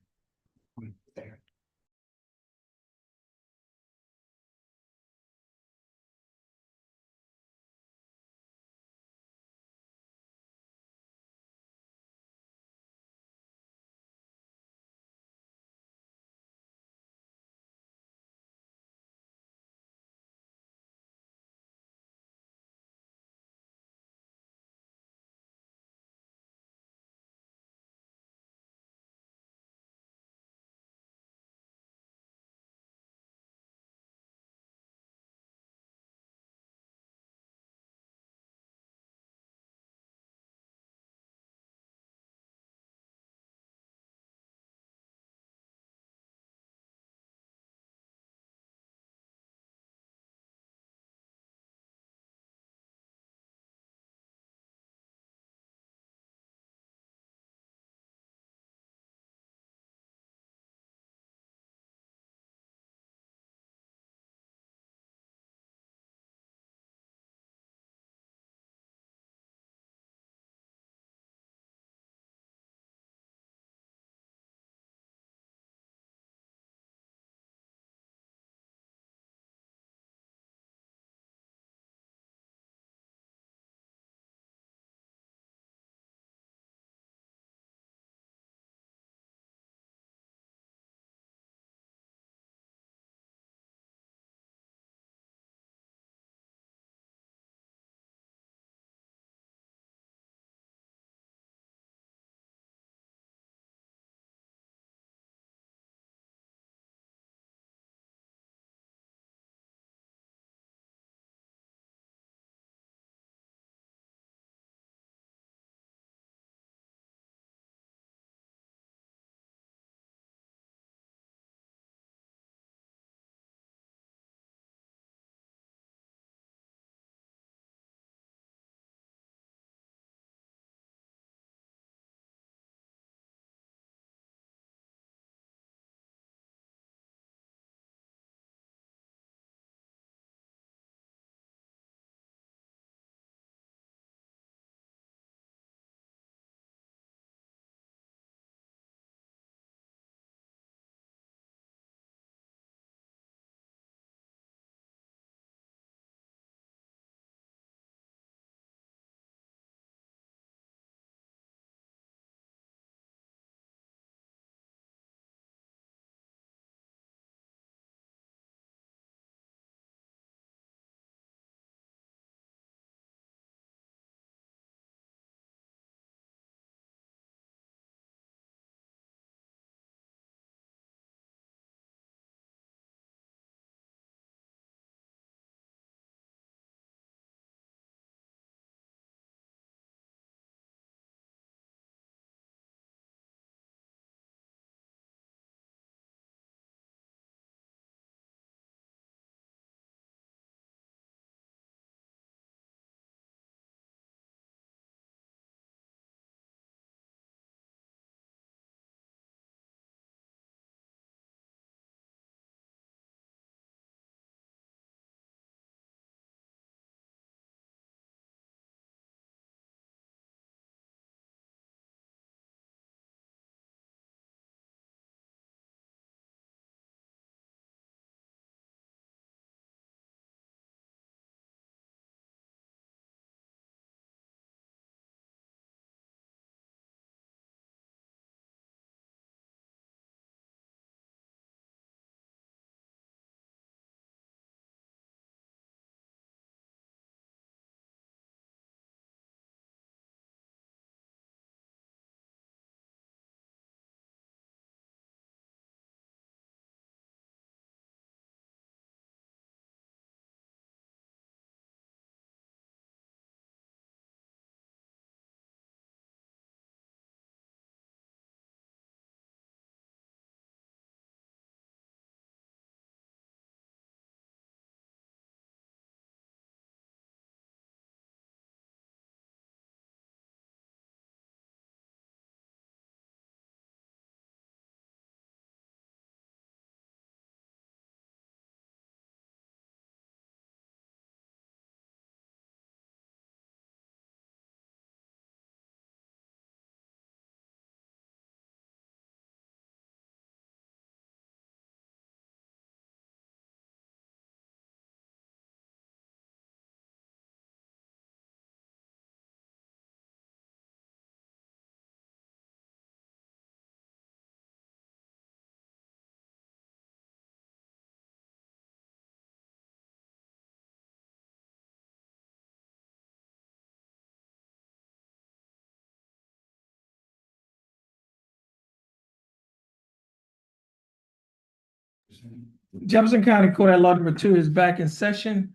Jefferson County Court at Law number 2 is back in session.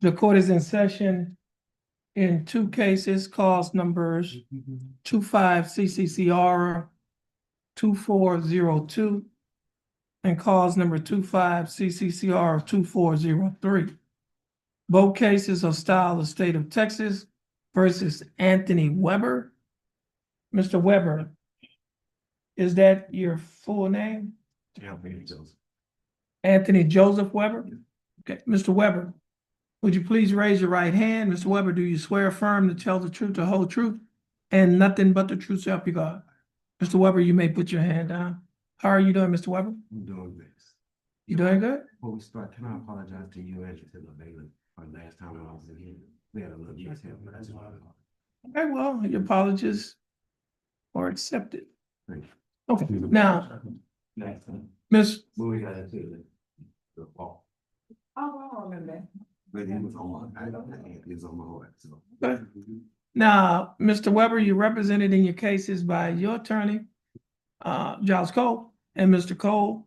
The court is in session in 2 cases, cause numbers 25 CCCR 2402 and cause number 25 CCCR 2403. Both cases are styled the state of Texas versus Anthony Weber. Mr. Weber, is that your full name? Anthony Joseph Weber? Okay, Mr. Weber, would you please raise your right hand? Mr. Weber, do you swear affirm to tell the truth, the whole truth, and nothing but the truth so help you God? Mr. Weber, you may put your hand down. How are you doing, Mr. Weber? I'm doing this. You doing good? Before we start, can I apologize to you and to the bailiff for last time I was in here? We had a little mishap, but that's why. Okay, well, your apologies are accepted. Thank you. Okay, now, Next time, Miss, what we got into the fall. Oh, I remember. But it was on my, it was on my heart, so. okay. Now, Mr. Weber, you're represented in your cases by your attorney, Giles Cole, and Mr. Cole.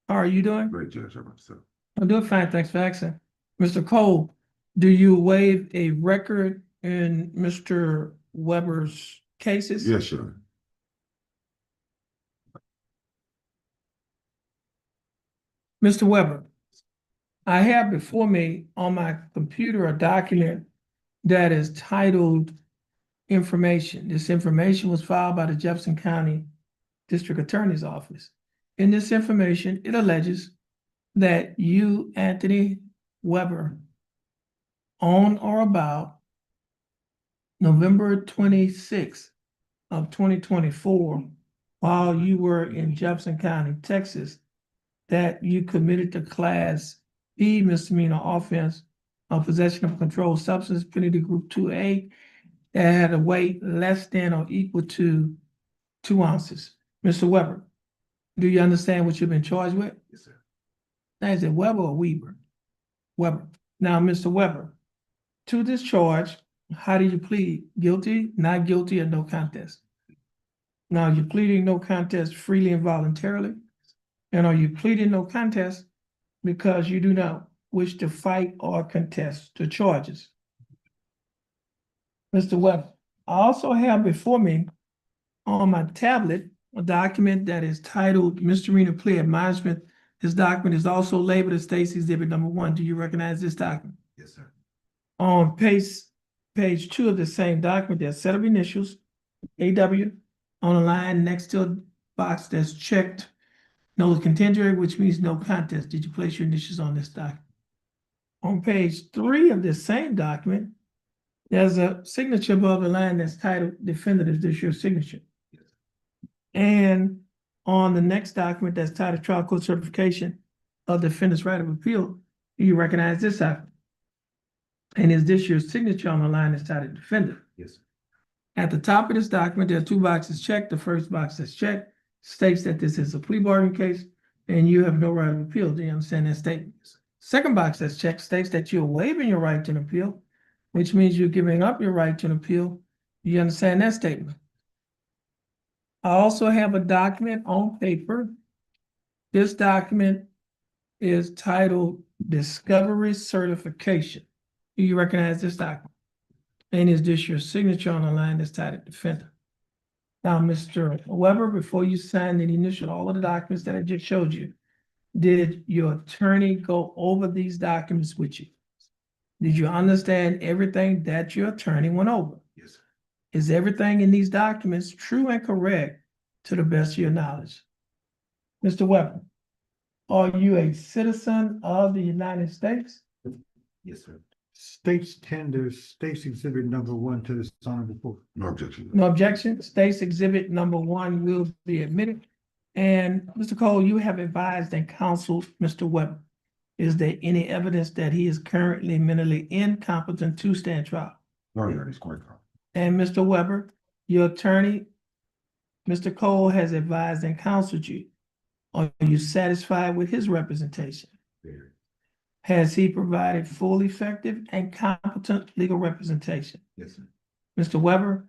How are you doing? Great, Judge, how about yourself? I'm doing fine, thanks for asking. Mr. Cole, do you waive a record in Mr. Weber's cases? Yes, sir. Mr. Weber, I have before me on my computer a document that is titled information. This information was filed by the Jefferson County District Attorney's Office. In this information, it alleges that you, Anthony Weber, on or about November 26th of 2024, while you were in Jefferson County, Texas, that you committed the Class B misdemeanor offense of possession of a controlled substance, penalty group 2A, that had a weight less than or equal to 2 ounces. Mr. Weber, do you understand what you've been charged with? Yes, sir. Now, is it Weber or Weber? Weber. Now, Mr. Weber, to this charge, how do you plead? Guilty, not guilty, or no contest? Now, you're pleading no contest freely and voluntarily? And are you pleading no contest because you do not wish to fight or contest the charges? Mr. Weber, I also have before me on my tablet a document that is titled Misdemeanor Plea Admonishment. This document is also labeled as State's Exhibit number 1. Do you recognize this document? Yes, sir. On page 2 of the same document, there's a set of initials, AW, on a line next to a box that's checked no contingent, which means no contest. Did you place your initials on this document? On page 3 of this same document, there's a signature above the line that's titled Defendant. Is this your signature? Yes. And on the next document that's titled Trial Court Certification of Defendant's Right of Appeal, do you recognize this document? And is this your signature on the line that's titled Defendant? Yes, sir. At the top of this document, there are 2 boxes checked. The first box that's checked states that this is a plea bargain case and you have no right of appeal. Do you understand that statement? Second box that's checked states that you're waiving your right to an appeal, which means you're giving up your right to an appeal. Do you understand that statement? I also have a document on paper. This document is titled Discovery Certification. Do you recognize this document? And is this your signature on the line that's titled Defendant? Now, Mr. Weber, before you signed and initialed all of the documents that I just showed you, did your attorney go over these documents with you? Did you understand everything that your attorney went over? Yes, sir. Is everything in these documents true and correct to the best of your knowledge? Mr. Weber, are you a citizen of the United States? Yes, sir. State's tenders, State's Exhibit number 1 to this honorable court. No objection. No objection. State's Exhibit number 1 will be admitted. And Mr. Cole, you have advised and counseled Mr. Weber. Is there any evidence that he is currently mentally incompetent to stand trial? No, Your Honor, it's quite correct. And Mr. Weber, your attorney, Mr. Cole, has advised and counseled you. Are you satisfied with his representation? Very. Has he provided full, effective, and competent legal representation? Yes, sir. Mr. Weber,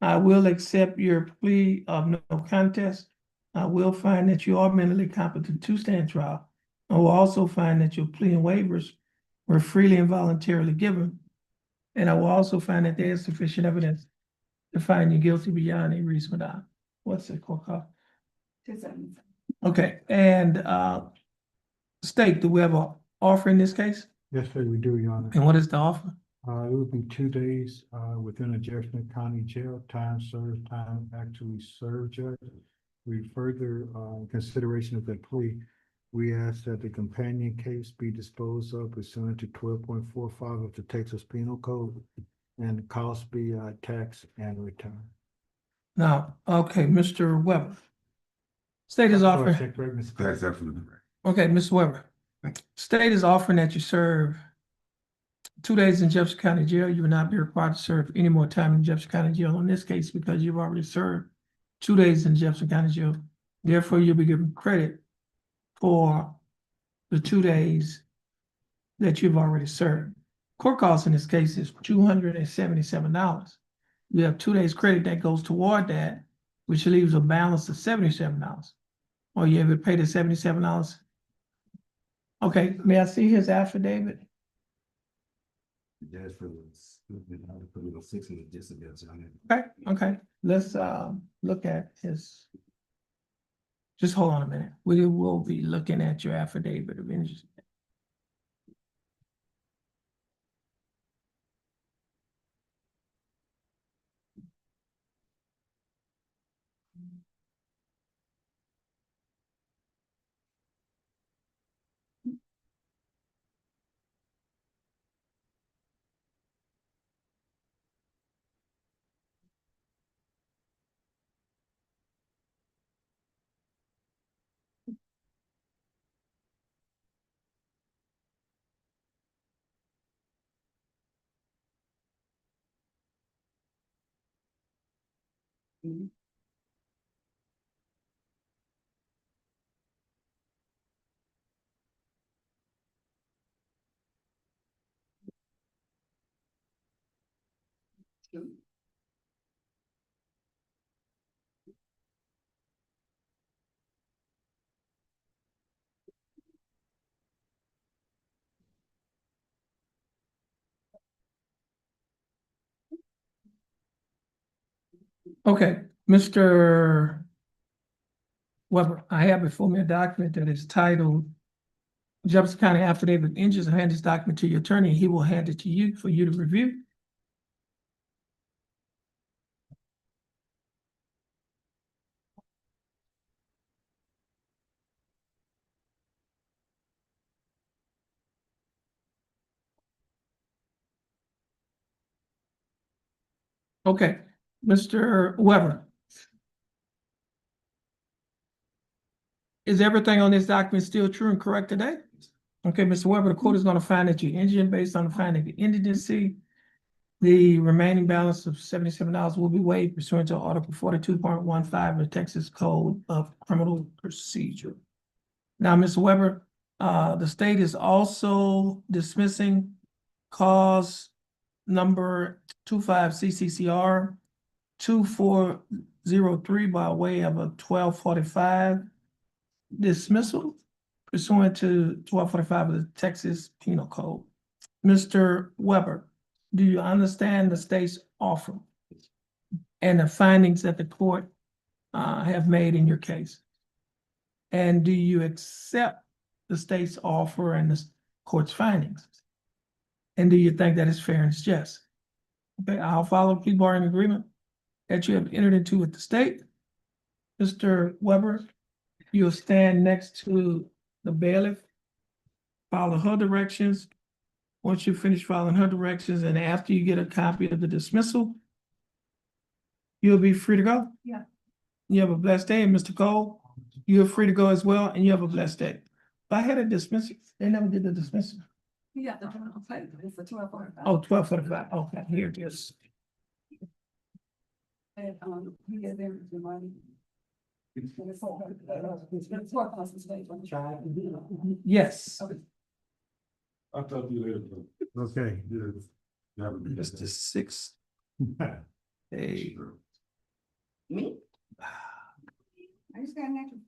I will accept your plea of no contest I will find that you are mentally competent to stand trial. I will also find that your plea and waivers were freely and voluntarily given. And I will also find that there is sufficient evidence to find you guilty beyond a reasonable doubt. What's the court call? 277. Okay, and State, do we have an offer in this case? Yes, sir, we do, Your Honor. And what is the offer? It would be 2 days, within a Jefferson County jail, time served, time actually served, Judge. We further, consideration of the plea, we ask that the companion case be disposed of pursuant to 12.45 of the Texas Penal Code and the cost be, tax and return. Now, okay, Mr. Weber. State is offering, Check, right, Mr. That's definitely correct. okay, Mr. Weber. State is offering that you serve 2 days in Jefferson County Jail. You will not be required to serve any more time in Jefferson County Jail in this case because you've already served 2 days in Jefferson County Jail. Therefore, you'll be given credit for the 2 days that you've already served. Court cost in this case is $277. You have 2 days credit that goes toward that, which leaves a balance of $77. Are you able to pay the $77? Okay, may I see his affidavit? Just for put a little 6 in the decibels on it. Okay, let's look at his. Just hold on a minute. We will be looking at your affidavit of interest. Okay, Mr. Weber, I have before me a document that is titled Jefferson County Affidavit of Interest. I'll hand this document to your attorney, and he will hand it to you for you to review. Okay, Mr. Weber. Is everything on this document still true and correct today? Okay, Mr. Weber, the court is going to find that you're indigent based on the finding of indigency. The remaining balance of $77 will be waived pursuant to Article 42.15 of the Texas Code of Criminal Procedure. Now, Mr. Weber, the state is also dismissing cause number 25 CCCR 2403 by way of a 1245 dismissal pursuant to 1245 of the Texas Penal Code. Mr. Weber, do you understand the state's offer and the findings that the court have made in your case? And do you accept the state's offer and the court's findings? And do you think that is fair and it's just? Okay, I'll follow the plea bargaining agreement that you have entered into with the state. Mr. Weber, you'll stand next to the bailiff, follow her directions. Once you finish following her directions and after you get a copy of the dismissal, you'll be free to go. Yeah. You have a blessed day, and Mr. Cole, you're free to go as well, and you have a blessed day. If I had a dismissal, they never did the dismissal. You got the final paper, it's a 1245. Oh, 1245, okay, here it is. And, you get there with your money. And it's four thousand state. Yes. I'll talk to you later. Okay. It's the 6th day. Me? I just got an extra.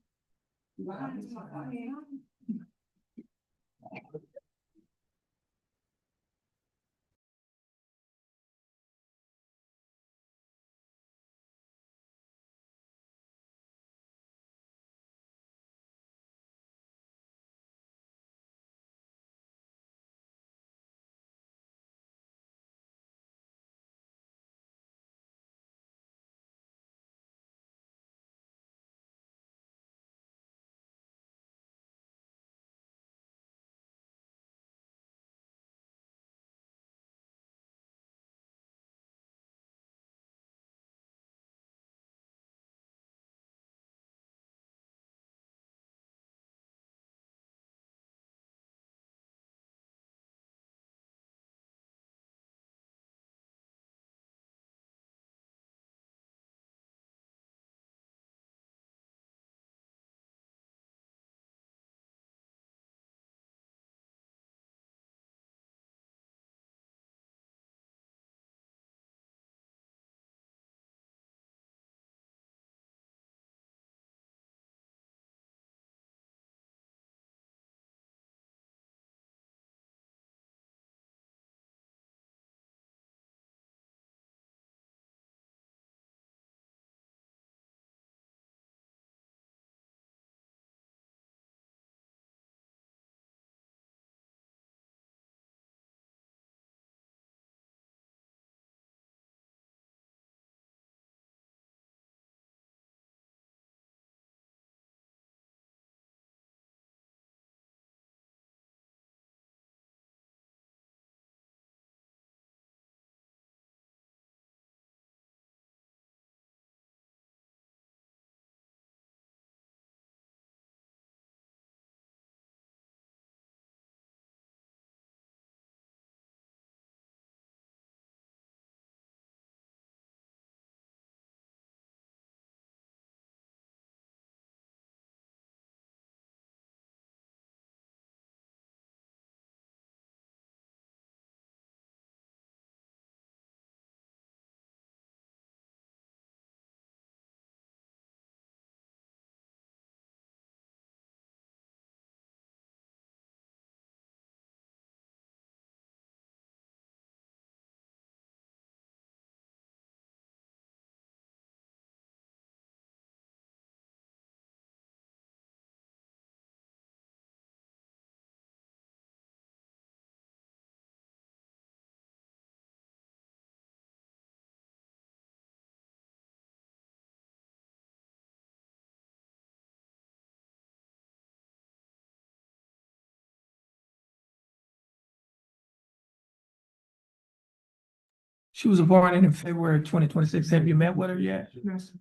She was born in February 2026. Have you met with her yet? Yes.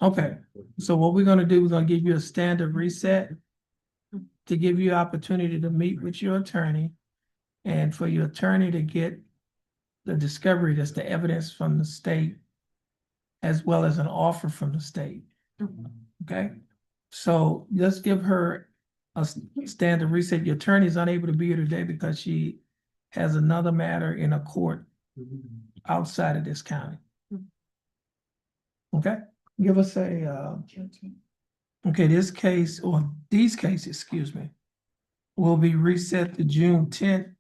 Okay, so what we're gonna do, we're gonna give you a standard reset to give you opportunity to meet with your attorney and for your attorney to get the discovery, that's the evidence from the state as well as an offer from the state. Okay, so let's give her a standard reset. Your attorney is unable to be here today because she has another matter in a court outside of this county. Okay, give us a, okay, this case, or these cases, excuse me, will be reset to June 10th,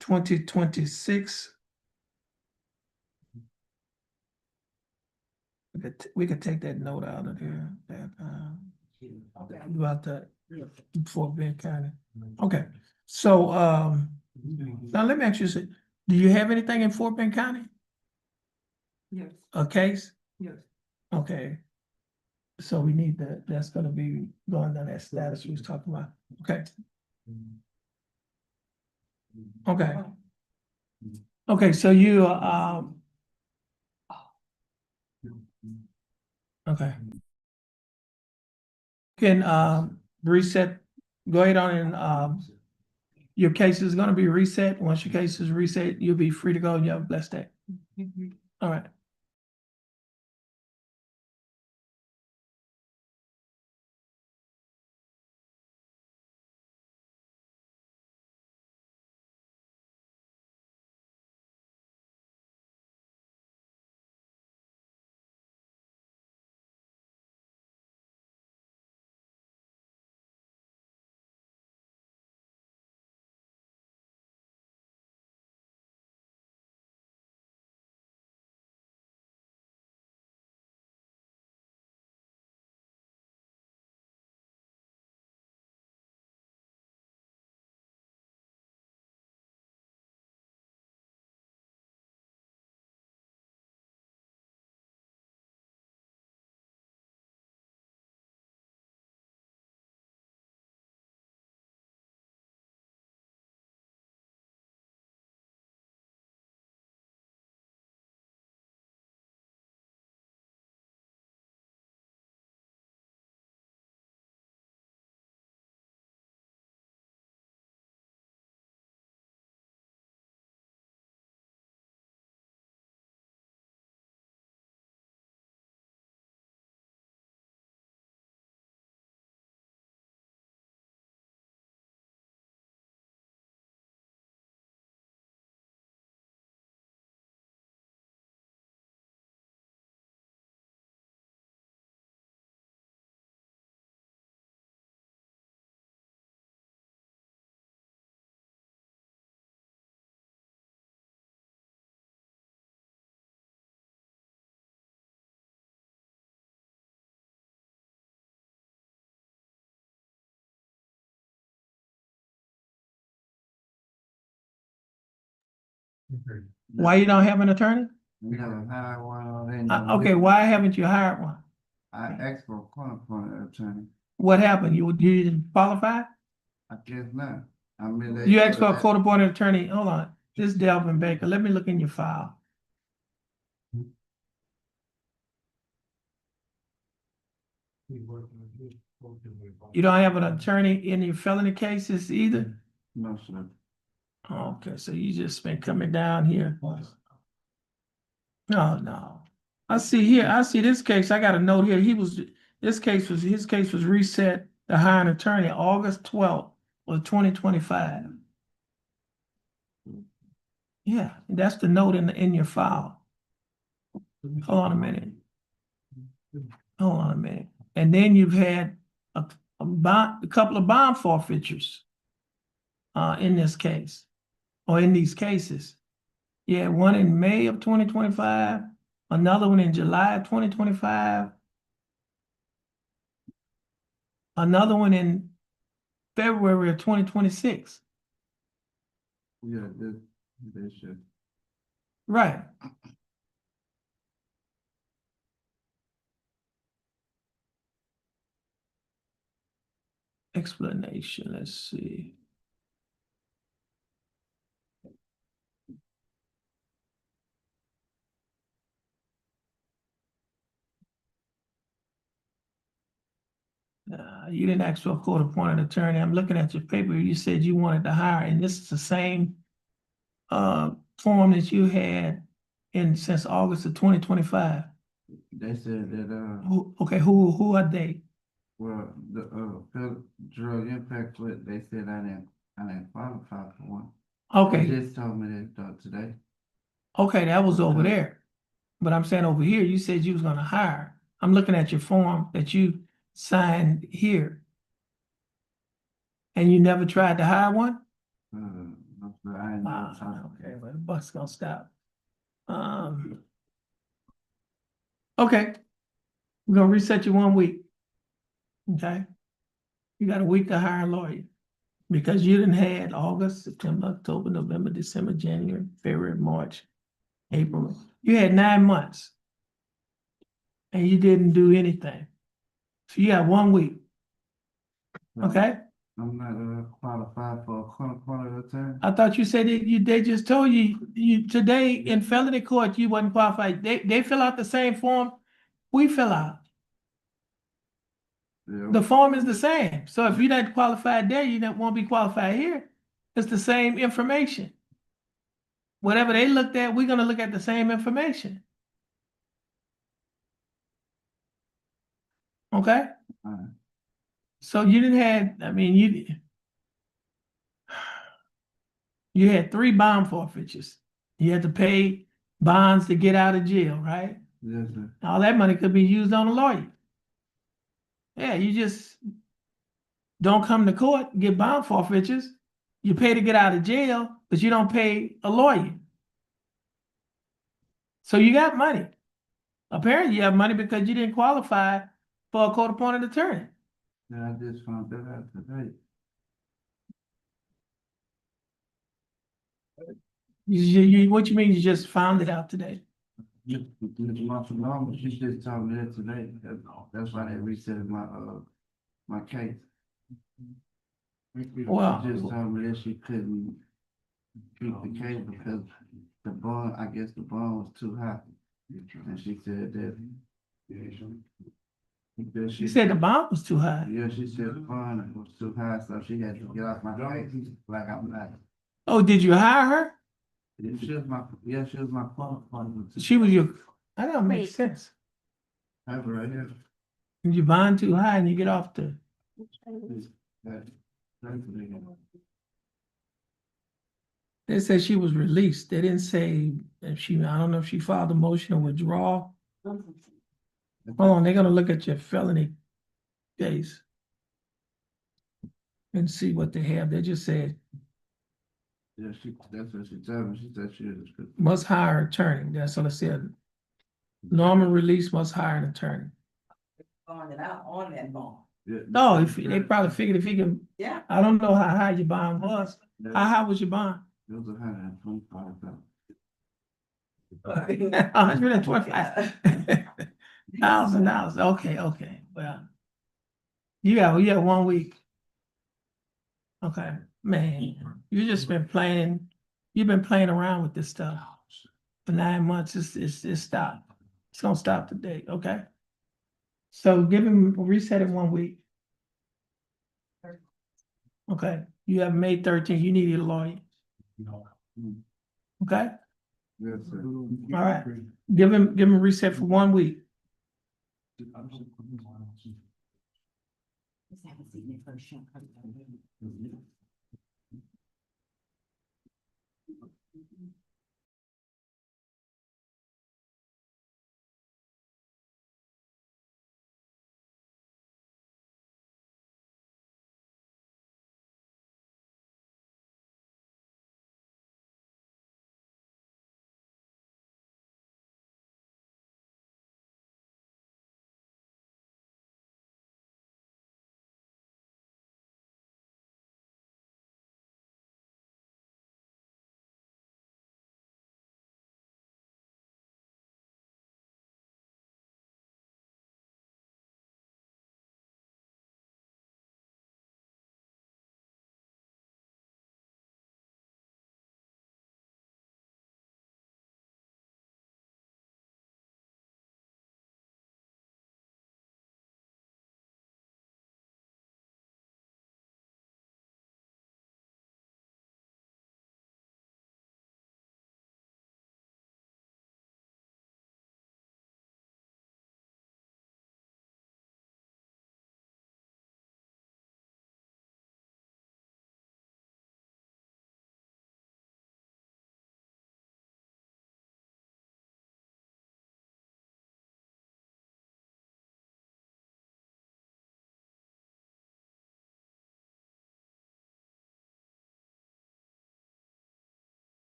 2026. We could take that note out of there, that, about the Fort Bend County. Okay, so, now let me ask you, this. Do you have anything in Fort Bend County? Yes, A case? yes. Okay. So we need that, that's gonna be going down that status we was talking about, okay? Okay. Okay, so you, okay. Can, reset, go ahead on and, your case is gonna be reset. Once your case is reset, you'll be free to go and you have a blessed day. All right. Why you don't have an attorney? We never hired one already. Okay, why haven't you hired one? I asked for a court-appointed attorney. What happened? You didn't qualify? I guess not. I mean, You asked for a court appointed attorney. Hold on. This is Delvin Baker. Let me look in your file. You don't have an attorney in your felony cases either? No, sir. Okay, so you just been coming down here. No, no. I see here, I see this case. I got a note here. His case was reset to hire an attorney August 12th of 2025. Yeah, that's the note in your file. Hold on a minute. Hold on a minute. And then you've had a couple of bond forfeitures in this case, or in these cases. Yeah, one in May of 2025, another one in July of 2025, another one in February of 2026. Yeah, they should. Right. Explanation, let's see. You didn't ask for a court-appointed attorney. I'm looking at your paper. You said you wanted to hire, and this is the same form that you had since August of 2025. They said that, Who are they? well, the drug impact, they said I didn't qualify for one. Okay. They just told me that today. Okay, that was over there. But I'm saying over here, you said you was gonna hire. I'm looking at your form that you signed here. And you never tried to hire one? No, sir, I ain't Okay, well, the bus gonna stop. Okay, we're gonna reset you 1 week. Okay? You got a week to hire a lawyer. Because you didn't had August, September, October, November, December, January, February, March, April. You had 9 months. And you didn't do anything. So you got 1 week. Okay? I'm not qualified for a court-appointed attorney. I thought you said they just told you today in felony court you wasn't qualified. They fill out the same form we fill out. Yeah. The form is the same. So if you're not qualified there, you won't be qualified here. It's the same information. Whatever they looked at, we're gonna look at the same information. Okay? Alright. So you didn't have, I mean, you had 3 bond forfeitures. You had to pay bonds to get out of jail, right? Yes, sir. All that money could be used on a lawyer. Yeah, you just don't come to court, get bond forfeitures. You pay to get out of jail, but you don't pay a lawyer. So you got money. Apparently you have money because you didn't qualify for a court-appointed attorney. Yeah, I just found that out today. What you mean you just found it out today? This month alone, she just told me that today. That's why they reset my case. Wow. She just told me that she couldn't treat the case because the bond, I guess the bond was too high. And she said that. She said the bond was too high. Yeah, she said the bond was too high, so she had to get off my case like I'm not. Oh, did you hire her? She was my partner. She was your, that don't make sense. Have her right here. You bond too high and you get off the. They said she was released. They didn't say if I don't know if she filed a motion to withdraw. Hold on, they're gonna look at your felony case and see what they have. They just said Yeah, that's what she told me. She said she was. must hire an attorney. That's what I said. Normal release must hire an attorney. On that bond. Yeah. No, if they probably figured if he can, Yeah. I don't know how high your bond was. How high was your bond? It was $125,000. $125,000. Okay, well. You got 1 week. Okay, man, you've been playing around with this stuff for 9 months. It's stopped. It's gonna stop today, okay? So give him, reset in 1 week. Okay, you have May 13th. You need a lawyer. Okay, Yes, sir. all right. Give him reset for 1 week.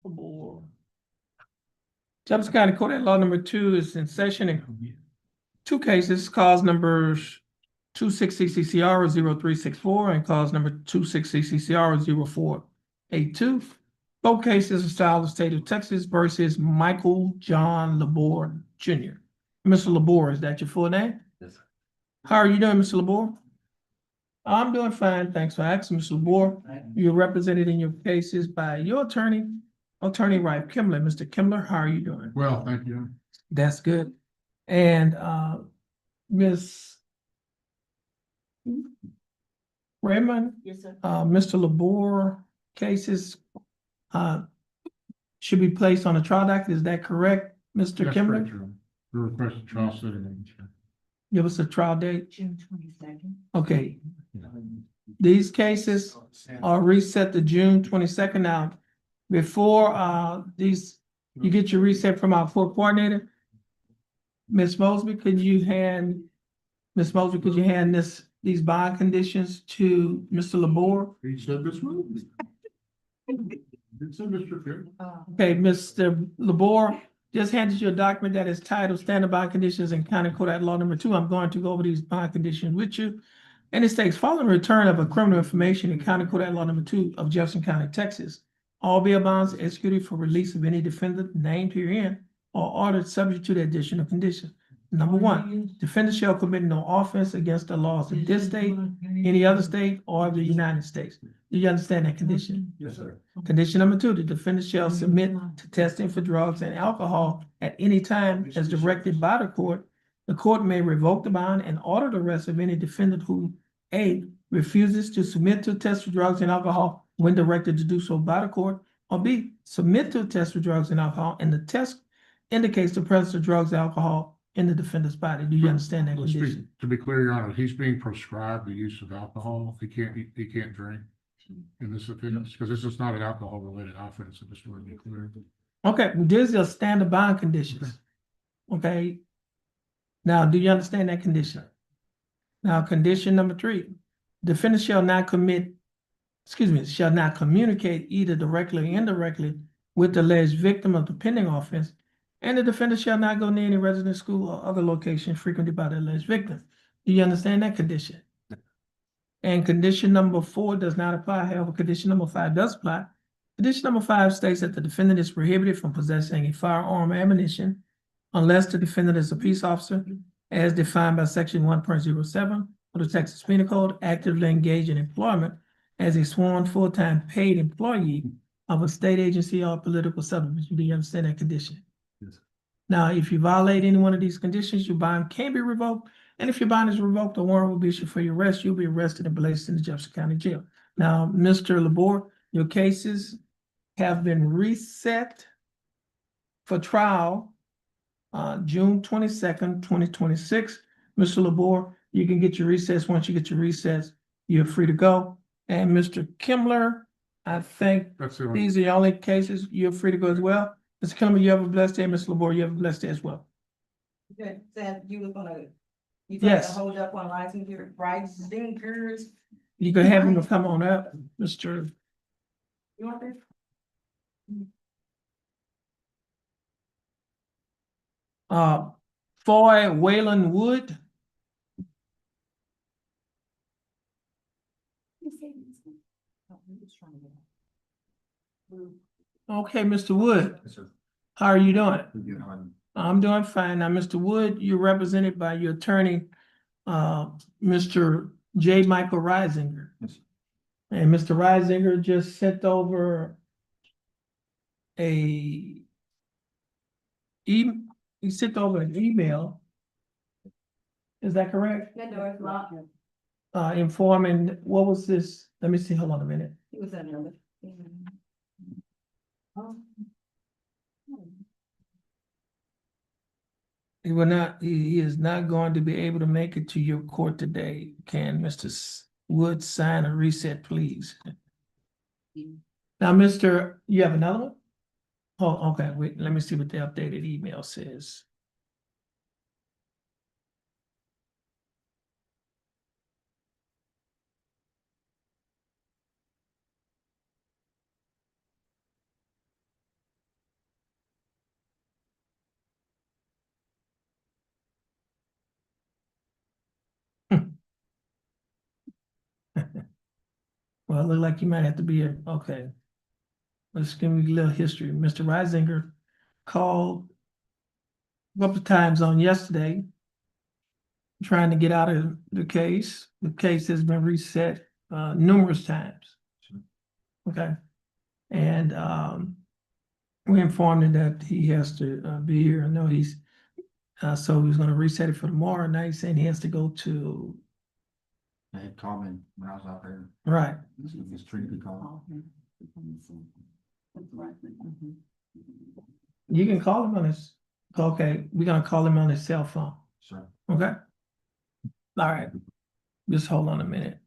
Labor. Jefferson County Court at Law number 2 is in session in two cases, cause numbers 26 CCR 0364 and cause number 26 CCR 0482. Both cases are styled the state of Texas versus Michael John Labor Jr. Mr. Labor, is that your full name? Yes, sir. How are you doing, Mr. Labor? I'm doing fine. Thanks for asking, Mr. Labor. You're represented in your cases by your attorney, Attorney Wright Kimler. Mr. Kimler, how are you doing? Well, thank you. That's good. And Ms. Raymond, Yes, sir. Mr. Labor cases should be placed on a trial docket. Is that correct, Mr. That's Kimler? correct, Your Honor. We requested trial setting. Give us a trial date. June 22nd. Okay. These cases are reset to June 22nd. Now, before you get your reset from our court coordinator, Ms. Mosby, could you hand these bond conditions to Mr. Labor? He said this one. It's in Mr. Chair. Okay, Mr. Labor, just handed you a document that is titled Standard Bond Conditions in County Court at Law number 2. I'm going to go over these bond conditions with you. And it states, following return of a criminal information in County Court at Law number 2 of Jefferson County, Texas, all bail bonds executed for release of any defendant named herein are ordered subject to the additional conditions. Number 1, defendant shall commit no offense against the laws of this state, any other state, or the United States. Do you understand that condition? Yes, sir. Condition number 2, the defendant shall submit to testing for drugs and alcohol at any time as directed by the court. The court may revoke the bond and order the arrest of any defendant who, A, refuses to submit to a test for drugs and alcohol when directed to do so by the court, or B, submit to a test for drugs and alcohol and the test indicates the presence of drugs and alcohol in the defendant's body. Do you understand that Let's condition? to be clear, Your Honor, he's being prescribed the use of alcohol. He can't drink in this offense, because this is not an alcohol-related offense, I just want to be clear. Okay, these are standard bond conditions. Okay. Now, do you understand that condition? Now, condition number 3, defendant shall not communicate either directly or indirectly with the alleged victim of the pending offense, and the defendant shall not go near any residence, school, or other location frequented by the alleged victim. Do you understand that condition? And condition number 4 does not apply. However, condition number 5 does apply. Condition number 5 states that the defendant is prohibited from possessing a firearm or ammunition unless the defendant is a peace officer as defined by section 1.07 of the Texas Penal Code, actively engaged in employment as a sworn full-time paid employee of a state agency or political subdivision. Do you understand that condition? Yes. Now, if you violate any one of these conditions, your bond can be revoked. And if your bond is revoked, a warrant will be issued for your arrest. You'll be arrested and placed in the Jefferson County Jail. Now, Mr. Labor, your cases have been reset for trial June 22nd, 2026. Mr. Labor, you can get your recess. Once you get your recess, you're free to go. And Mr. Kimler, I think That's the these are the only cases. You're free to go as well. Mr. Kimler, you have a blessed day. Mr. Labor, you have a blessed day as well. Good, said you were gonna, Yes. hold up on licensure, rights, thinkers. You can have him to come on up, Mr. You want this? Foy Wayland Wood. Okay, Mr. Wood, Yes, sir. how are you doing? Good, how are you? I'm doing fine. Now, Mr. Wood, you're represented by your attorney, Mr. J. Michael Reisinger. Yes, sir. And Mr. Reisinger just sent over he sent over an email. Is that correct? That door is locked. Informing, what was this? Let me see, hold on a minute. It was another. He is not going to be able to make it to your court today. Can Mr. Wood sign a reset, please? Now, you have another one? Oh, okay, wait, let me see what the updated email says. Well, it looked like you might have to be okay. Let's give me a little history. Mr. Reisinger called a couple of times on yesterday, trying to get out of the case. The case has been reset numerous times. Okay. And we informed him that he has to be here. I know he's so he's gonna reset it for tomorrow. Now he's saying he has to go to They had called me when I was out there. right. It's Trinity call. You can call him on his, okay, we're gonna call him on his cell phone. Sure. Okay. All right. Just hold on a minute.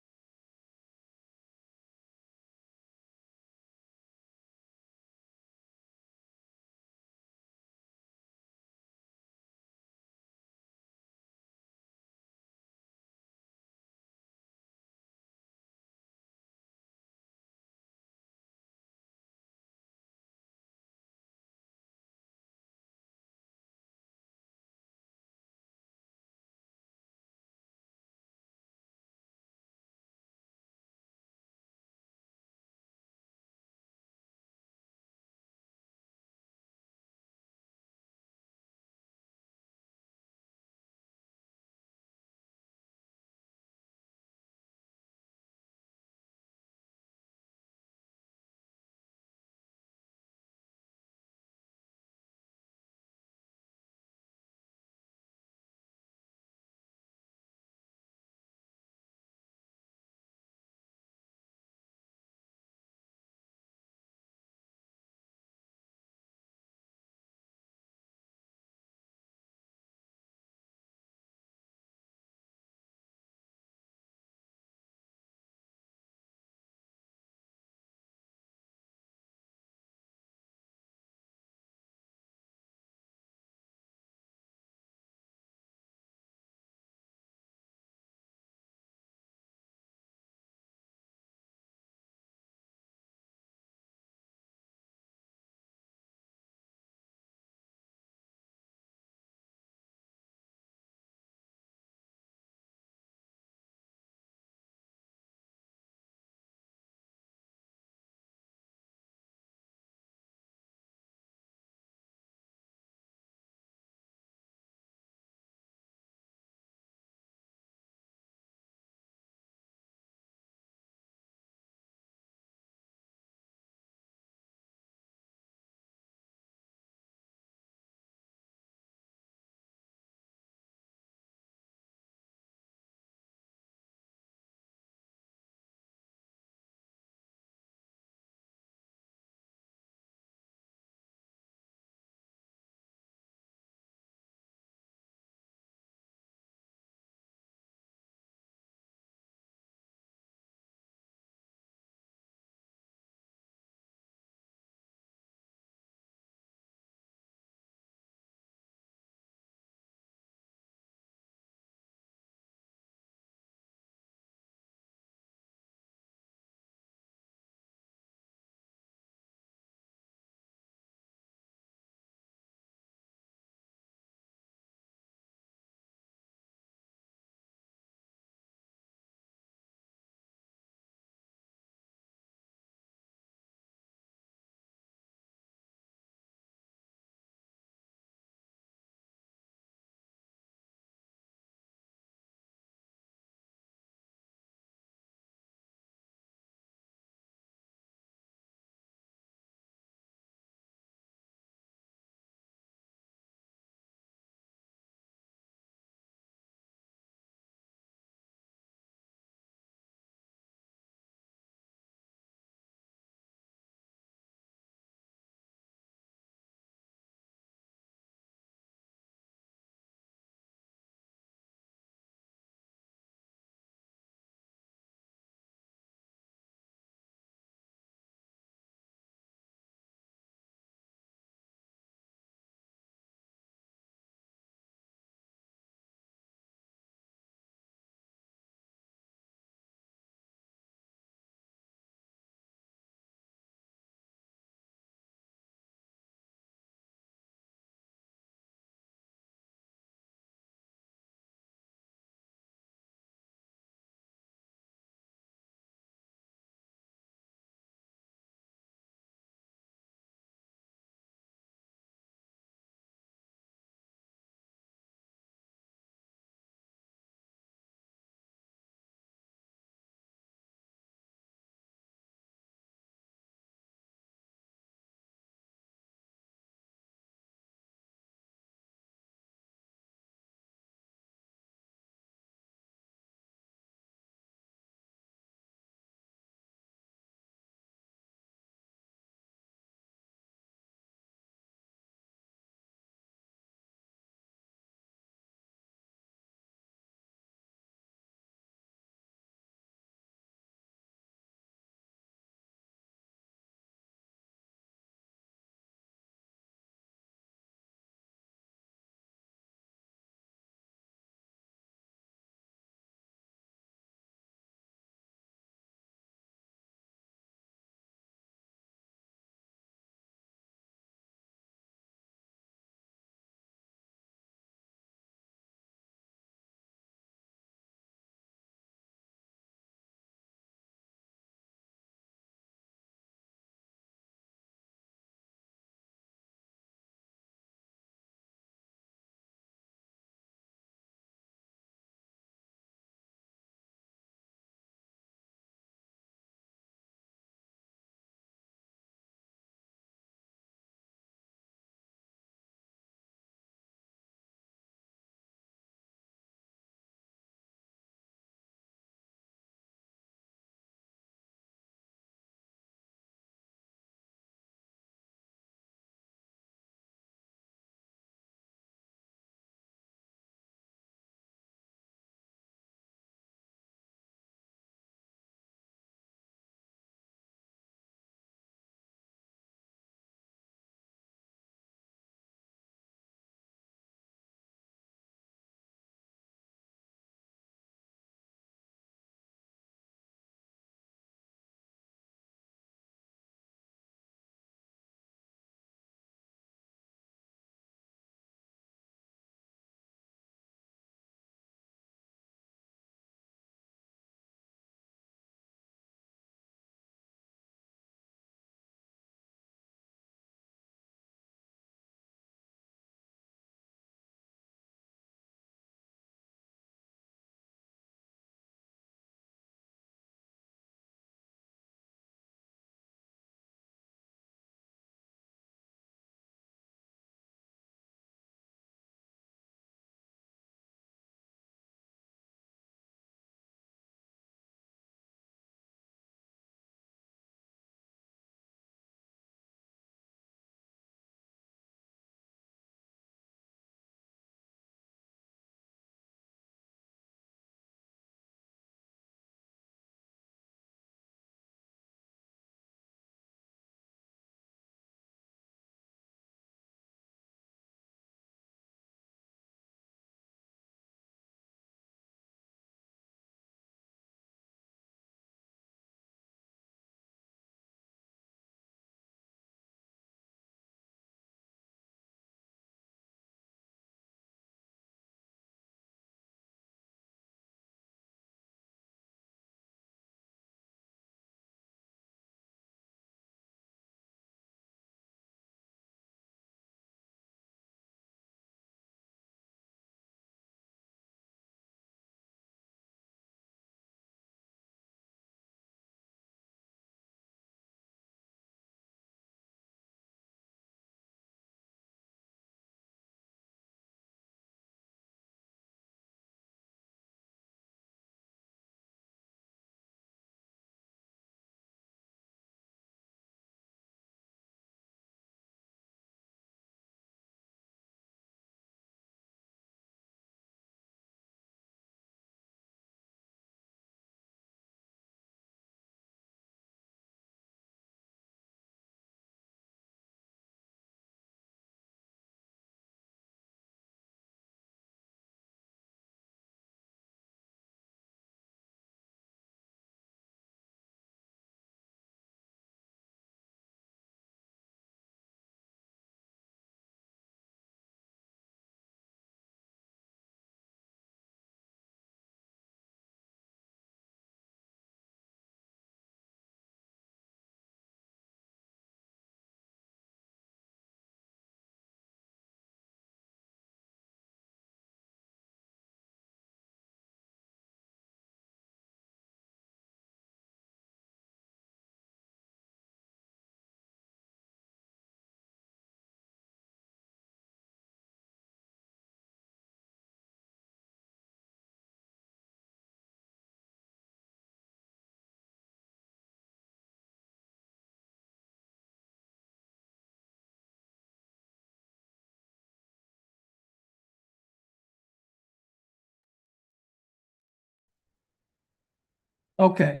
Okay.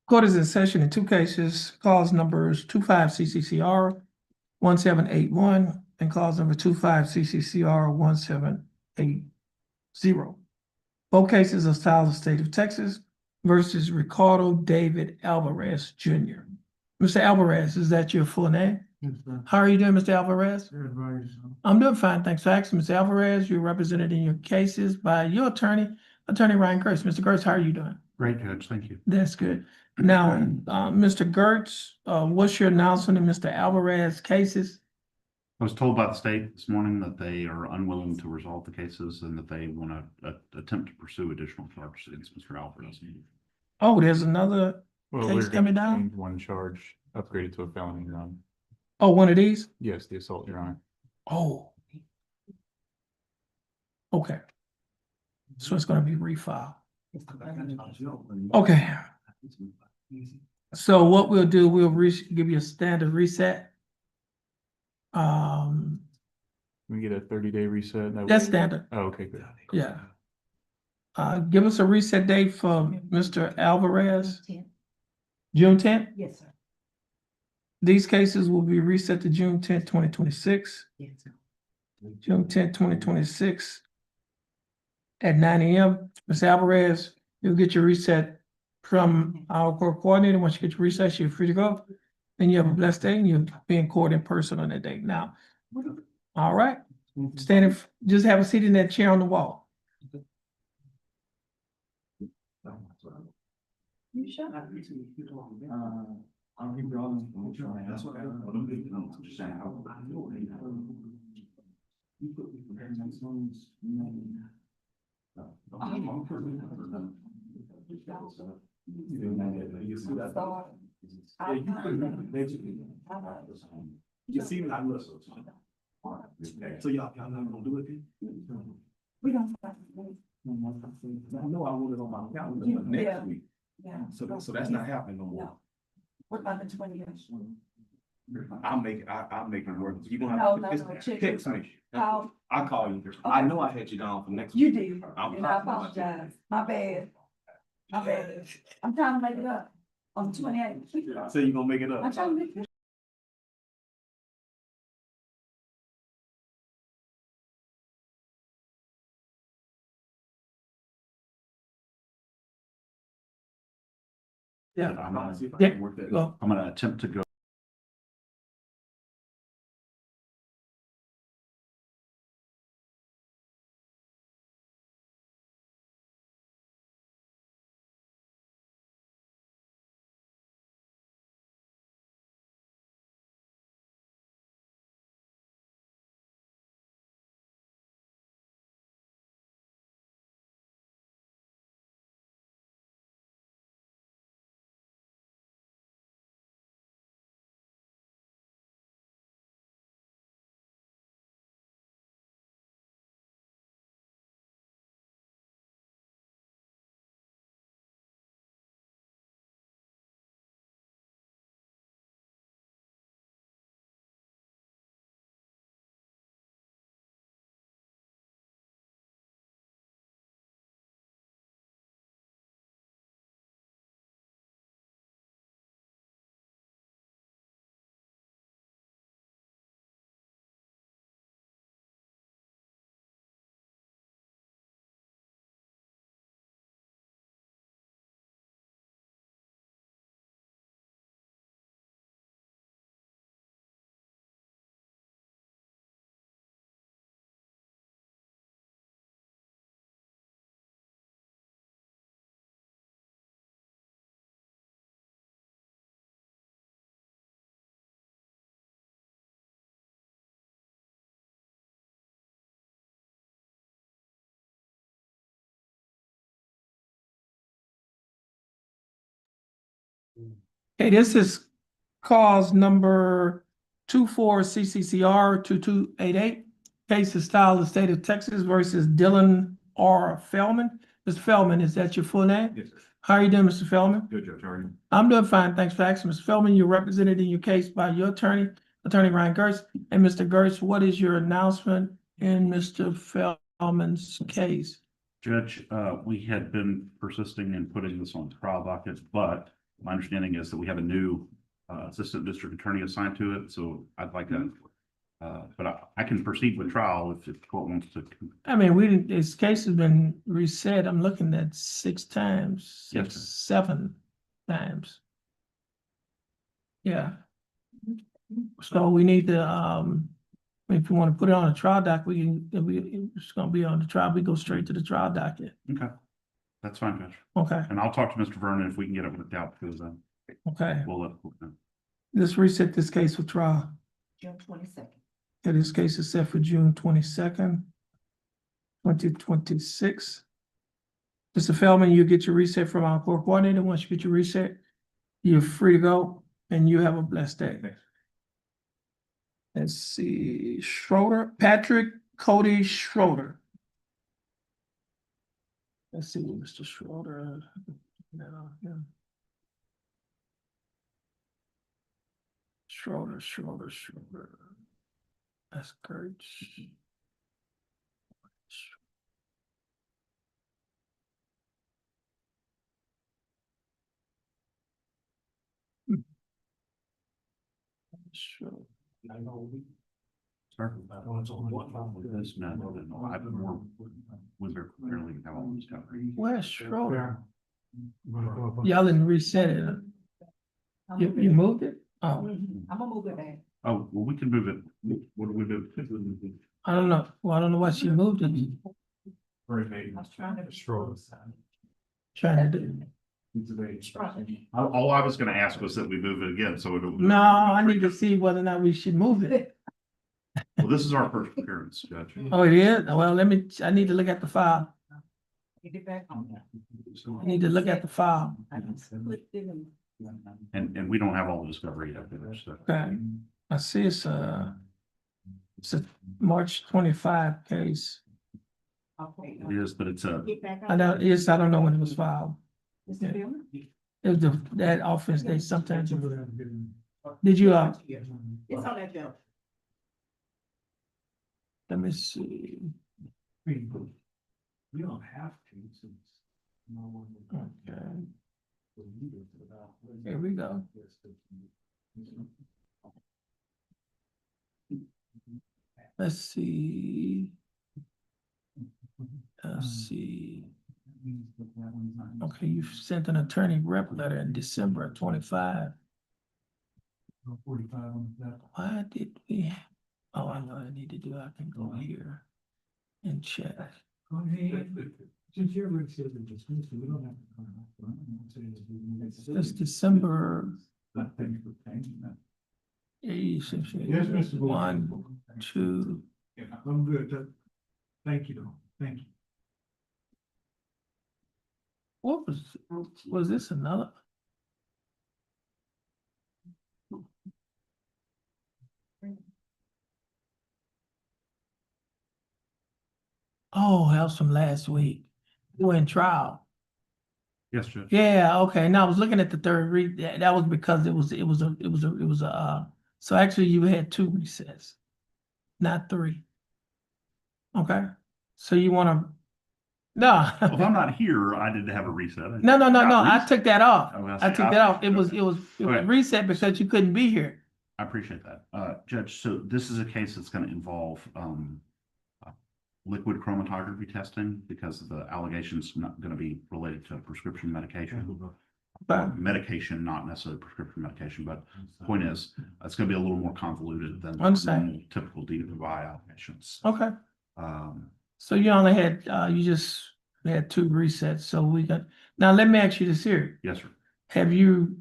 Court is in session in two cases, cause numbers 25 CCCR 1781 and cause number 25 CCCR 1780. Both cases are styled the state of Texas versus Ricardo David Alvarez Jr. Mr. Alvarez, is that your full name? Yes, sir. How are you doing, Mr. Alvarez? Good, how are you, sir? I'm doing fine, thanks for asking. Mr. Alvarez, you're represented in your cases by your attorney, Attorney Ryan Gertz. Mr. Gertz, how are you doing? Great, Judge, thank you. That's good. Now, Mr. Gertz, what's your announcement in Mr. Alvarez cases? I was told by the state this morning that they are unwilling to resolve the cases and that they want to attempt to pursue additional charges against Mr. Alvarez. Oh, there's another case coming down? One charge upgraded to a felony, Your Honor. Oh, one of these? Yes, the assault, Your Honor. Oh. Okay. So it's gonna be refiled. Okay. So what we'll do, we'll give you a standard reset. We get a 30-day reset. That's standard. Oh, okay, good. Yeah. Give us a reset date for Mr. Alvarez. June 10th? Yes, sir. These cases will be reset to June 10th, 2026. Yes, sir. June 10th, 2026 at 9 a.m. Ms. Alvarez, you'll get your reset from our court coordinator. Once you get your reset, you're free to go. And you have a blessed day and you'll be in court in person on that day. Now, all right, just have a seat in that chair on the wall. You sure? You see me, I listen. So y'all not gonna do it then? We don't. I know I wrote it on my calendar for Yeah. next week, Yeah. so that's not happening no more. No. What about the 20th? I'll make it work. You gonna No, have no, to check. text me. Call. I'll call you. I know I had you down for next You week. did, I'm- and I apologize. My bad. My bad. I'm trying to make it up on the 28th. So you gonna make it I'm up? trying to make it. Yeah. I'm gonna see if I Yeah. can work that. Well, I'm going to attempt to go. okay, this is cause number 24 CCCR 2288. Case is styled the state of Texas versus Dylan R. Feldman. Mr. Feldman, is that your full name? Yes, sir. How are you doing, Mr. Feldman? Good, Judge. How are you? I'm doing fine, thanks for asking. Mr. Feldman, you're represented in your case by your attorney, Attorney Ryan Gertz. And Mr. Gertz, what is your announcement in Mr. Feldman's case? Judge, we had been persisting in putting this on trial docket, but my understanding is that we have a new assistant district attorney assigned to it, so I'd like to, but I can proceed with trial if the court wants to. I mean, we didn't, this case has been reset. I'm looking at 6 times, Yes, six, sir. 7 times. Yeah. So we need to, if you want to put it on a trial doc, we can, if it's gonna be on the trial, we go straight to the trial docket. Okay, that's fine, Judge. Okay, And I'll talk to Mr. Vernon if we can get it worked out, because okay. we'll let the court know. Let's reset this case for trial. June 22nd. Okay, this case is set for June 22nd, 2026. Mr. Feldman, you get your reset from our court coordinator. Once you get your reset, you're free to go and you have a blessed day. Let's see, Schroeder, Patrick Cody Schroeder. Let's see, Mr. Schroeder. Yeah. Schroeder. That's Kurt. Sure. Sir? This, no, I've more, was there clearly have all this stuff. Where's Schroeder? Y'all didn't reset it. You moved it? Oh, I'm gonna move it back. Oh, well, we can move it. What do we do? I don't know. Well, I don't know why she moved it. I was trying to. Trying to do. All I was gonna ask was that we move it again, so it'll. No, I need to see whether or not we should move it. Well, this is our first appearance, Judge. Oh, it is? Well, I need to look at the file. Get it back on there. I need to look at the file. I can split it in. And we don't have all the discovery yet, so. Okay, I see it's a March 25 case. Okay. It is, but it's a, Get back I on. know, I don't know when it was filed. Mr. Billman? It was that office, they sometimes. Did you, It's on that bill. let me see. We don't have to since. Okay, here we go. Let's see. Okay, you sent an attorney rep letter in December of 25. Why did we? Oh, I know what I need to do. I can go here and check. Since you're already said it dismissed, we don't have to. It's December. Thanks for changing that. Yes, Mr. Boyd. 1, 2. Yeah, I'm good. Thank you, though. Thank you. What was this another? Oh, that was from last week. We're in trial. yes, Judge. Yeah, okay. Now I was looking at the third read. That was because it was so actually you had 2 resets, not 3. Okay. So you wanna no. Well, if I'm not here, I did have a reset. No. I Reset. took that off. Oh, well, I see, took that off. It was Okay. reset because you couldn't be here. I appreciate that. Judge, so this is a case that's gonna involve, liquid chromatography testing because the allegation's not gonna be related to prescription medication. Okay. Medication, not necessarily prescription medication, but the point is, it's gonna be a little more convoluted than Understand. normal typical DUI allegations. Okay. Um, So you only had you just had 2 resets. So we got now let me ask you this here. yes, sir. Have you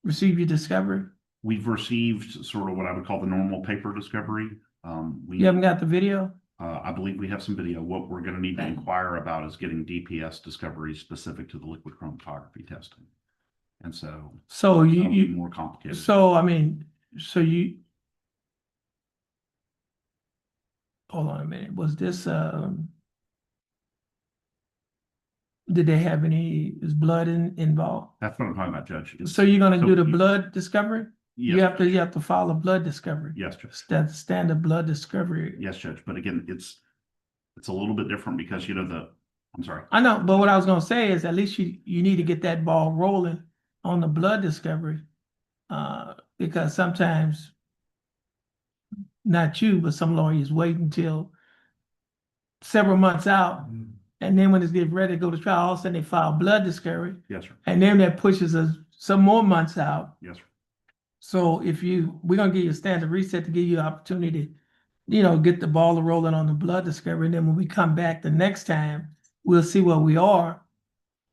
received your discovery? We've received sort of what I would call the normal paper discovery. You haven't got the video? I believe we have some video. What we're gonna need to inquire about is getting DPS discoveries specific to the liquid chromatography testing. And so. So that'll be you more complicated. so I mean, so you hold on a minute. Was this did they have is blood involved? That's what I'm talking about, Judge. So you're gonna So do the you- blood discovery? Yes, You have to file a blood discovery. Yes, Judge. That's standard blood discovery. Yes, Judge. But again, it's a little bit different because, you know, I'm sorry. I know, but what I was gonna say is at least you need to get that ball rolling on the blood discovery. Because sometimes, not you, but some lawyers wait until several months out. And then when it's getting ready to go to trial, all of a sudden they file blood discovery. Yes, sir. And then that pushes us some more months out. Yes, sir. So we're gonna give you a standard reset to give you an opportunity, get the ball rolling on the blood discovery. And then when we come back the next time, we'll see where we are.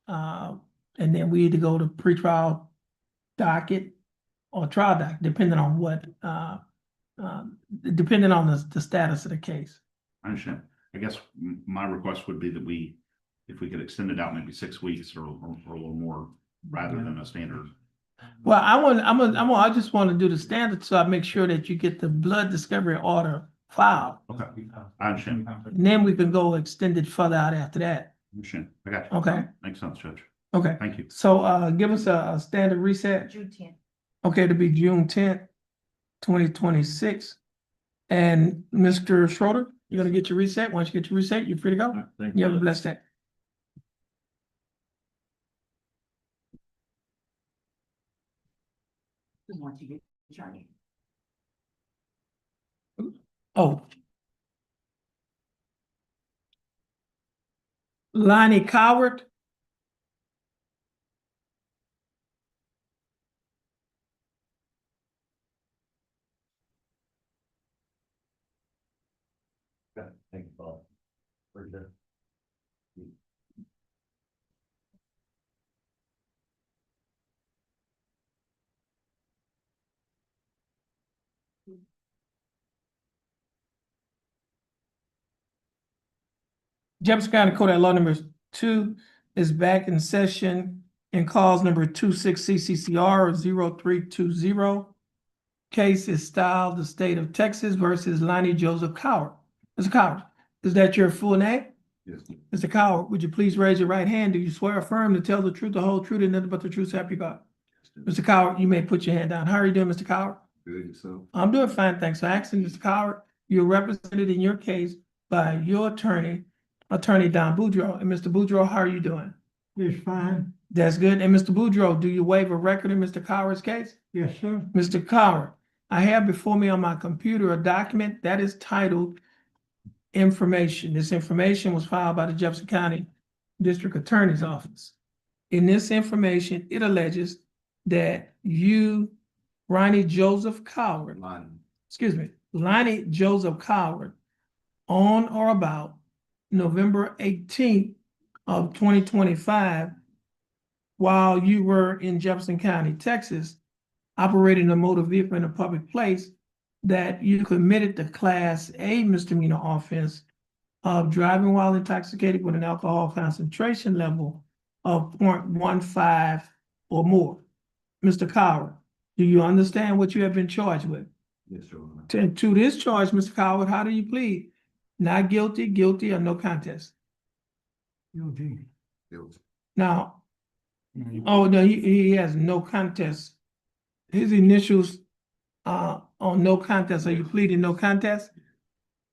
And then we either go to pretrial docket or trial docket, depending on depending on the status of the case. I understand. I guess my request would be that if we could extend it out maybe 6 weeks or a little more rather than a standard. Well, I just want to do the standard so I make sure that you get the blood discovery order filed. Okay, I understand. And then we can go extend it further out after that. I understand. I got you. Okay. Makes sense, Judge. Okay. Thank you. So give us a standard reset. June 10th. Okay, it'll be June 10th, 2026. And Mr. Schroeder, you're gonna get your reset. Once you get your reset, you're free to go. Thank You have a blessed day. Once you get Charlie. Oh. Lonnie Coward. Thank you, Bob. Very good. Jefferson County Court at Law number 2 is back in session in cause number 26 CCCR 0320. Case is styled the state of Texas versus Lonnie Joseph Coward. Mr. Coward, is that your full name? Yes. Mr. Coward, would you please raise your right hand? Do you swear or affirm to tell the truth, the whole truth, and nothing but the truth, so help you God? Mr. Coward, you may put your hand down. How are you doing, Mr. Coward? Good, so. I'm doing fine, thanks. So actually, Mr. Coward, you're represented in your case by your attorney, Attorney Don Boudreaux. And Mr. Boudreaux, how are you doing? It's fine. That's good. And Mr. Boudreaux, do you waive a record in Mr. Coward's case? Yes, sir. Mr. Coward, I have before me on my computer a document that is titled Information. This information was filed by the Jefferson County District Attorney's Office. In this information, it alleges that you, Lonnie Joseph Coward, Lonnie Joseph Coward, on or about November 18th of 2025, while you were in Jefferson County, Texas, operating a motor vehicle in a public place, that you committed the Class A misdemeanor offense of driving while intoxicated with an alcohol concentration level of 0.15 or more. Mr. Coward, do you understand what you have been charged with? Yes, sir. To this charge, Mr. Coward, how do you plead? Not guilty, guilty, or no contest? Guilty. Guilty. Now, oh, no, he has no contest. His initials on no contest. Are you pleading no contest?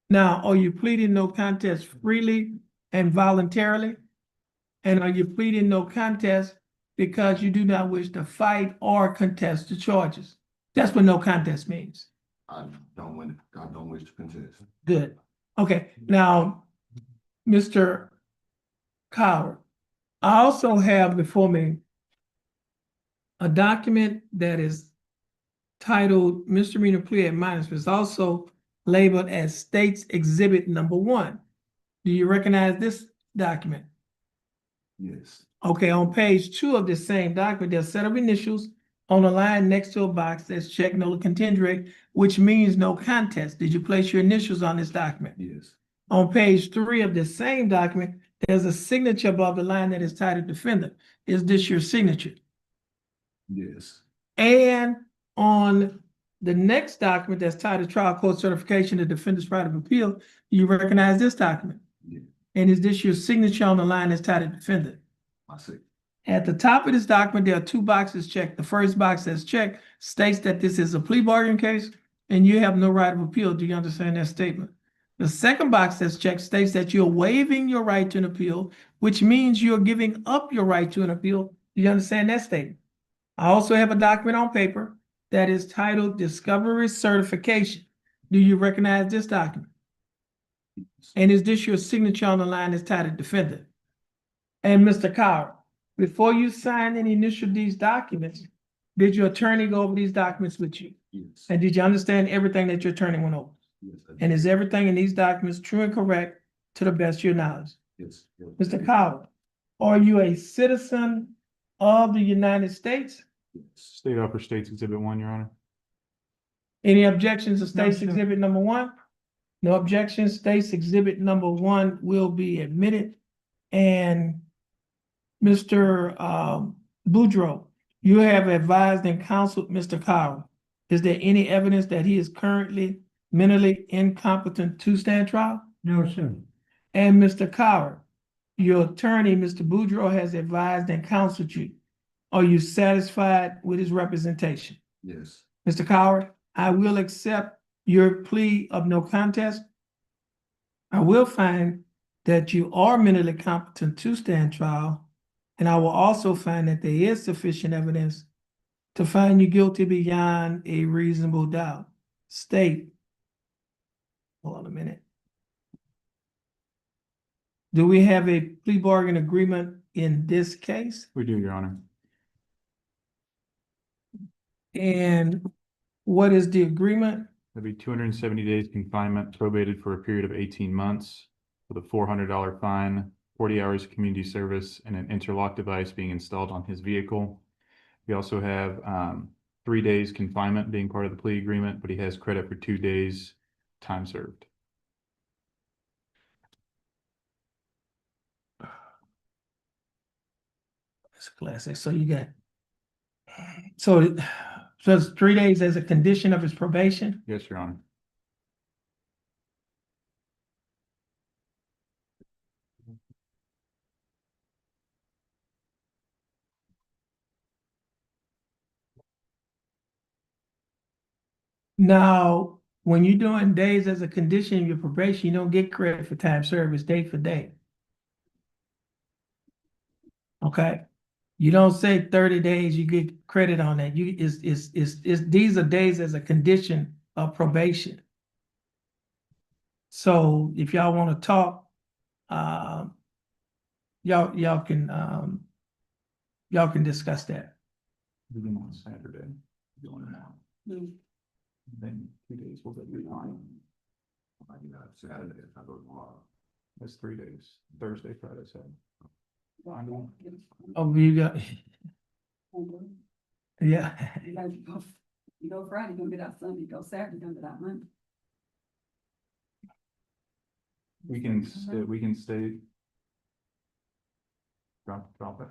Now, are you pleading no contest freely and voluntarily? And are you pleading no contest because you do not wish to fight or contest the charges? That's what no contest means. I don't wish to contest. Good. Okay, now, Mr. Coward, I also have before me a document that is titled Misdemeanor Plea Admonishment. It's also labeled as State's Exhibit Number 1. Do you recognize this document? Yes. Okay, on page 2 of this same document, there's a set of initials on a line next to a box that's checked no contendere, which means no contest. Did you place your initials on this document? Yes. On page 3 of this same document, there's a signature above the line that is titled Defendant. Is this your signature? Yes. And on the next document that's titled Trial Court Certification of Defendant's Right of Appeal, you recognize this document? Yeah. And is this your signature on the line that's titled Defendant? I see. At the top of this document, there are 2 boxes checked. The first box that's checked states that this is a plea bargain case and you have no right of appeal. Do you understand that statement? The second box that's checked states that you're waiving your right to an appeal, which means you're giving up your right to an appeal. You understand that statement? I also have a document on paper that is titled Discovery Certification. Do you recognize this document? And is this your signature on the line that's titled Defendant? And Mr. Coward, before you sign and initial these documents, did your attorney go over these documents with you? Yes. And did you understand everything that your attorney went over? Yes, I And did. is everything in these documents true and correct to the best of your knowledge? Yes. Mr. Coward, are you a citizen of the United States? State Upper States Exhibit 1, Your Honor. Any objections to No, State's sir. Exhibit number 1? No objections. State's Exhibit number 1 will be admitted. And Mr. Boudreaux, you have advised and counseled Mr. Coward. Is there any evidence that he is currently mentally incompetent to stand trial? No, sir. And Mr. Coward, your attorney, Mr. Boudreaux, has advised and counseled you. Are you satisfied with his representation? Yes. Mr. Coward, I will accept your plea of no contest. I will find that you are mentally competent to stand trial, and I will also find that there is sufficient evidence to find you guilty beyond a reasonable doubt. State. Hold on a minute. Do we have a plea bargain agreement in this case? We do, Your Honor. And what is the agreement? That'd be 270 days confinement probated for a period of 18 months with a $400 fine, 40 hours of community service, and an interlock device being installed on his vehicle. We also have 3 days confinement being part of the plea agreement, but he has credit for 2 days time served. That's classic. So you got, so it's 3 days as a condition of his probation? Yes, Your Honor. Now, when you're doing days as a condition of your probation, you don't get credit for time served, it's day for day. Okay? You don't say 30 days, you get credit on that. These are days as a condition of probation. So if y'all want to talk, y'all can discuss that. Begin on Saturday. Going now. Then 2 days will be fine. I can have Saturday if I go tomorrow. That's 3 days. Thursday, Friday, Saturday. Oh, you got, yeah. You go Friday, you're gonna get out Sunday, you go Saturday, you're gonna get out Monday. We can stay. Drop it.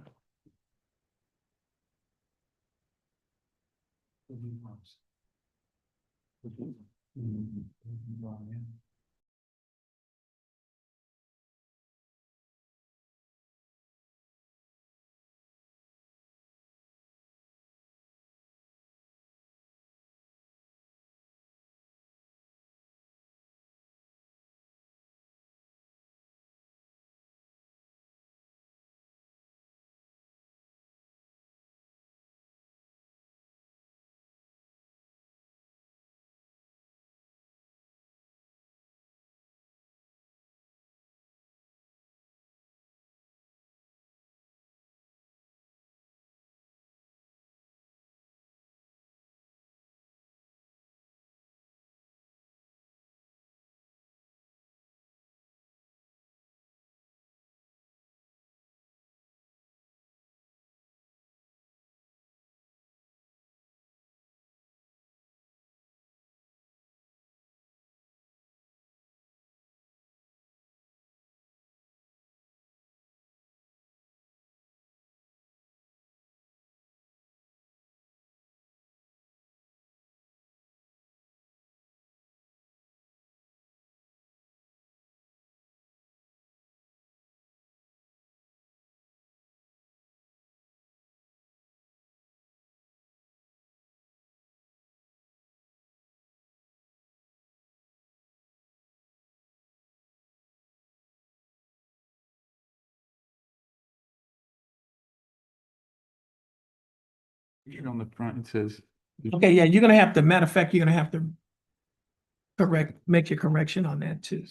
Here on the front, it says. Okay, yeah, you're gonna have to, matter of fact, you're gonna have to make your correction on that too.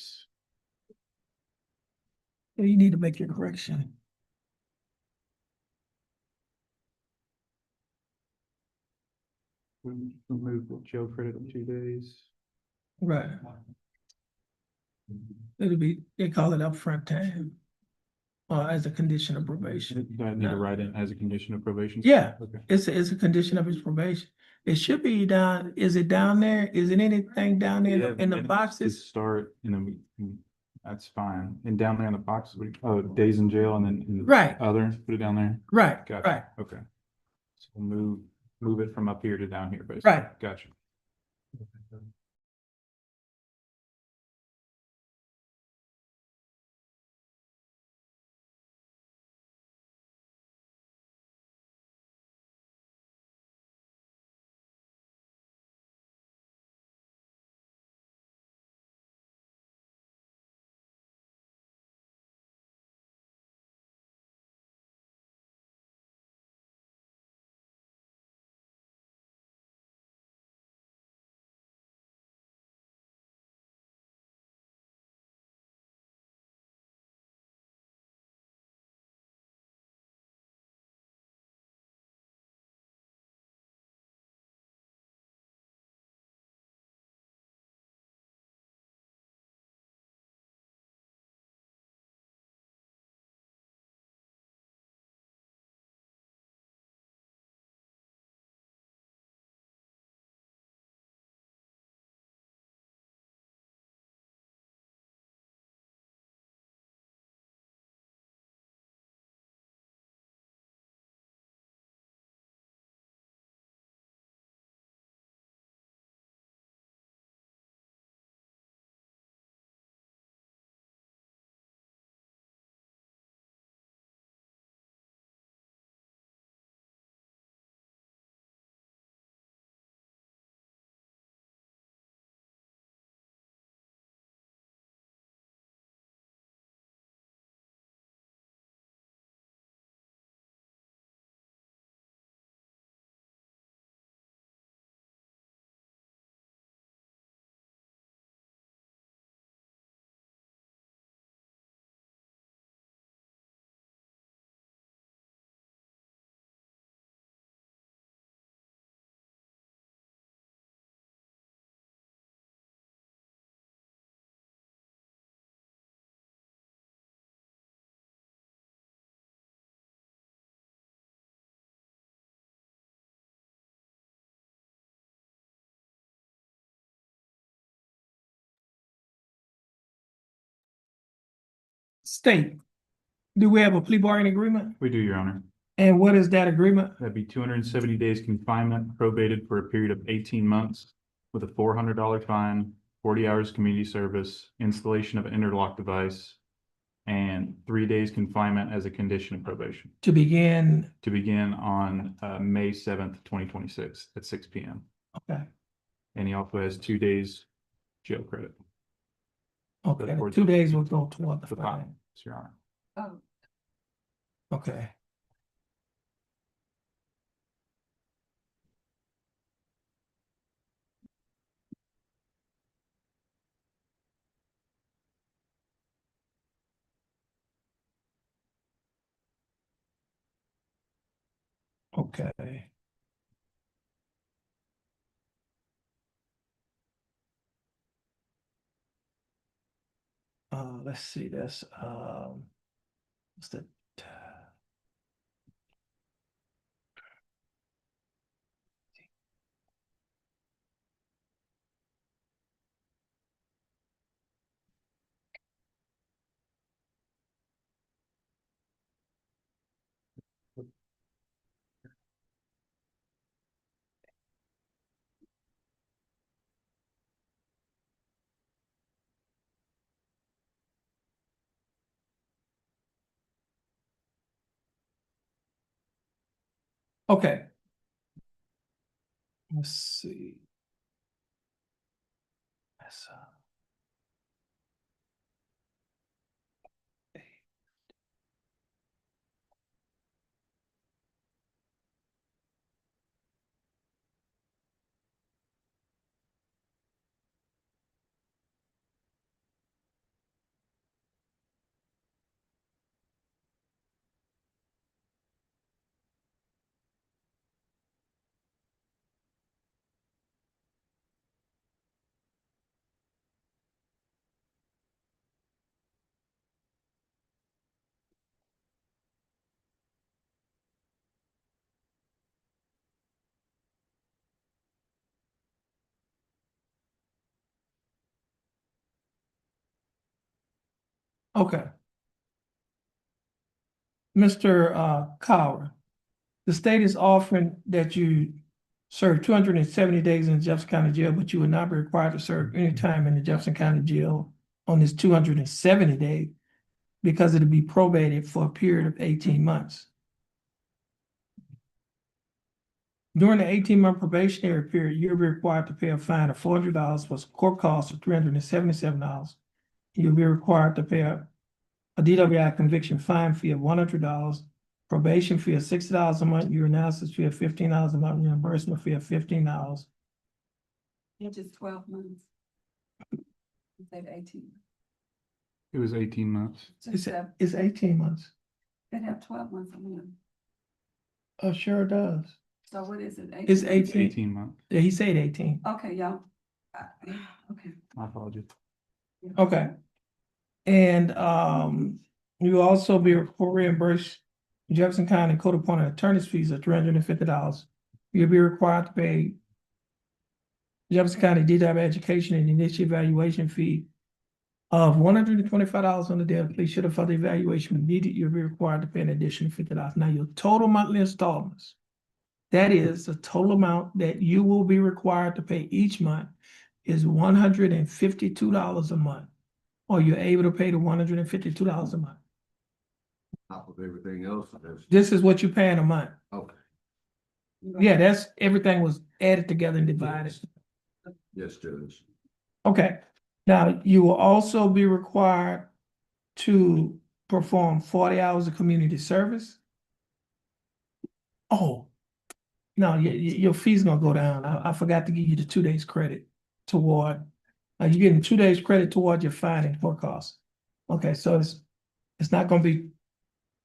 Yeah, you need to make your correction. Remove the jail credit of 2 days. Right. It'll be, they call it upfront time. As a condition of probation. Do I need to write in as a condition of probation? Yeah, Okay. it's a condition of his probation. It should be down, is it down there? Is it anything down there in the To boxes? start, that's fine. And down there in the box, days in jail and then in the Right. other, put it down there. Right, right. Gotcha. Okay. So we'll move it from up here to down here, basically. Right. Gotcha. State, do we have a plea bargaining agreement? We do, Your Honor. And what is that agreement? That'd be 270 days confinement probated for a period of 18 months with a $400 fine, 40 hours community service, installation of an interlock device, and 3 days confinement as a condition of probation To begin, to begin on May 7th, 2026 at 6 p.m. okay, And he also has 2 days jail credit. okay, towards 2 days will go toward the The fine. fine, Your Honor. Oh, Okay. Okay. Let's see this, what's the? Okay. Let's see. That's, Okay. Mr. Coward, the state is offering that you serve 270 days in Jefferson County Jail, but you will not be required to serve any time in the Jefferson County Jail on this 270 day because it'll be probated for a period of 18 months. During the 18-month probationary period, you'll be required to pay a fine of $400 plus court costs of $377. You'll be required to pay a DWI conviction fine fee of $100, probation fee of $60 a month, urinalysis fee of $15 a month, reimbursement fee of $15. It's just 12 months. Instead of 18. It was 18 months. It's 18 months. They have 12 months on them. Oh, sure does. So what is it? It's 18? 18. 18 months. Yeah, he said 18. Okay, y'all. Okay. My apologies. Okay. And you will also be reimbursed Jefferson County Court appointed attorney's fees of $350. You'll be required to pay Jefferson County DW education and initial evaluation fee of $125 on the day of the police. Should a further evaluation be needed, you'll be required to pay an additional $50. Now, your total monthly installments, that is the total amount that you will be required to pay each month, is $152 a month. Or you're able to pay the $152 a month. Top of everything else. This is what you're paying a month. Okay, Yeah, that's, everything was added together and divided. yes, Judge. Okay, now you will also be required to perform 40 hours of community service. Oh, no, your fee's gonna go down. I forgot to give you the 2 days credit toward, you're getting 2 days credit toward your fine and court costs. Okay, so it's not gonna be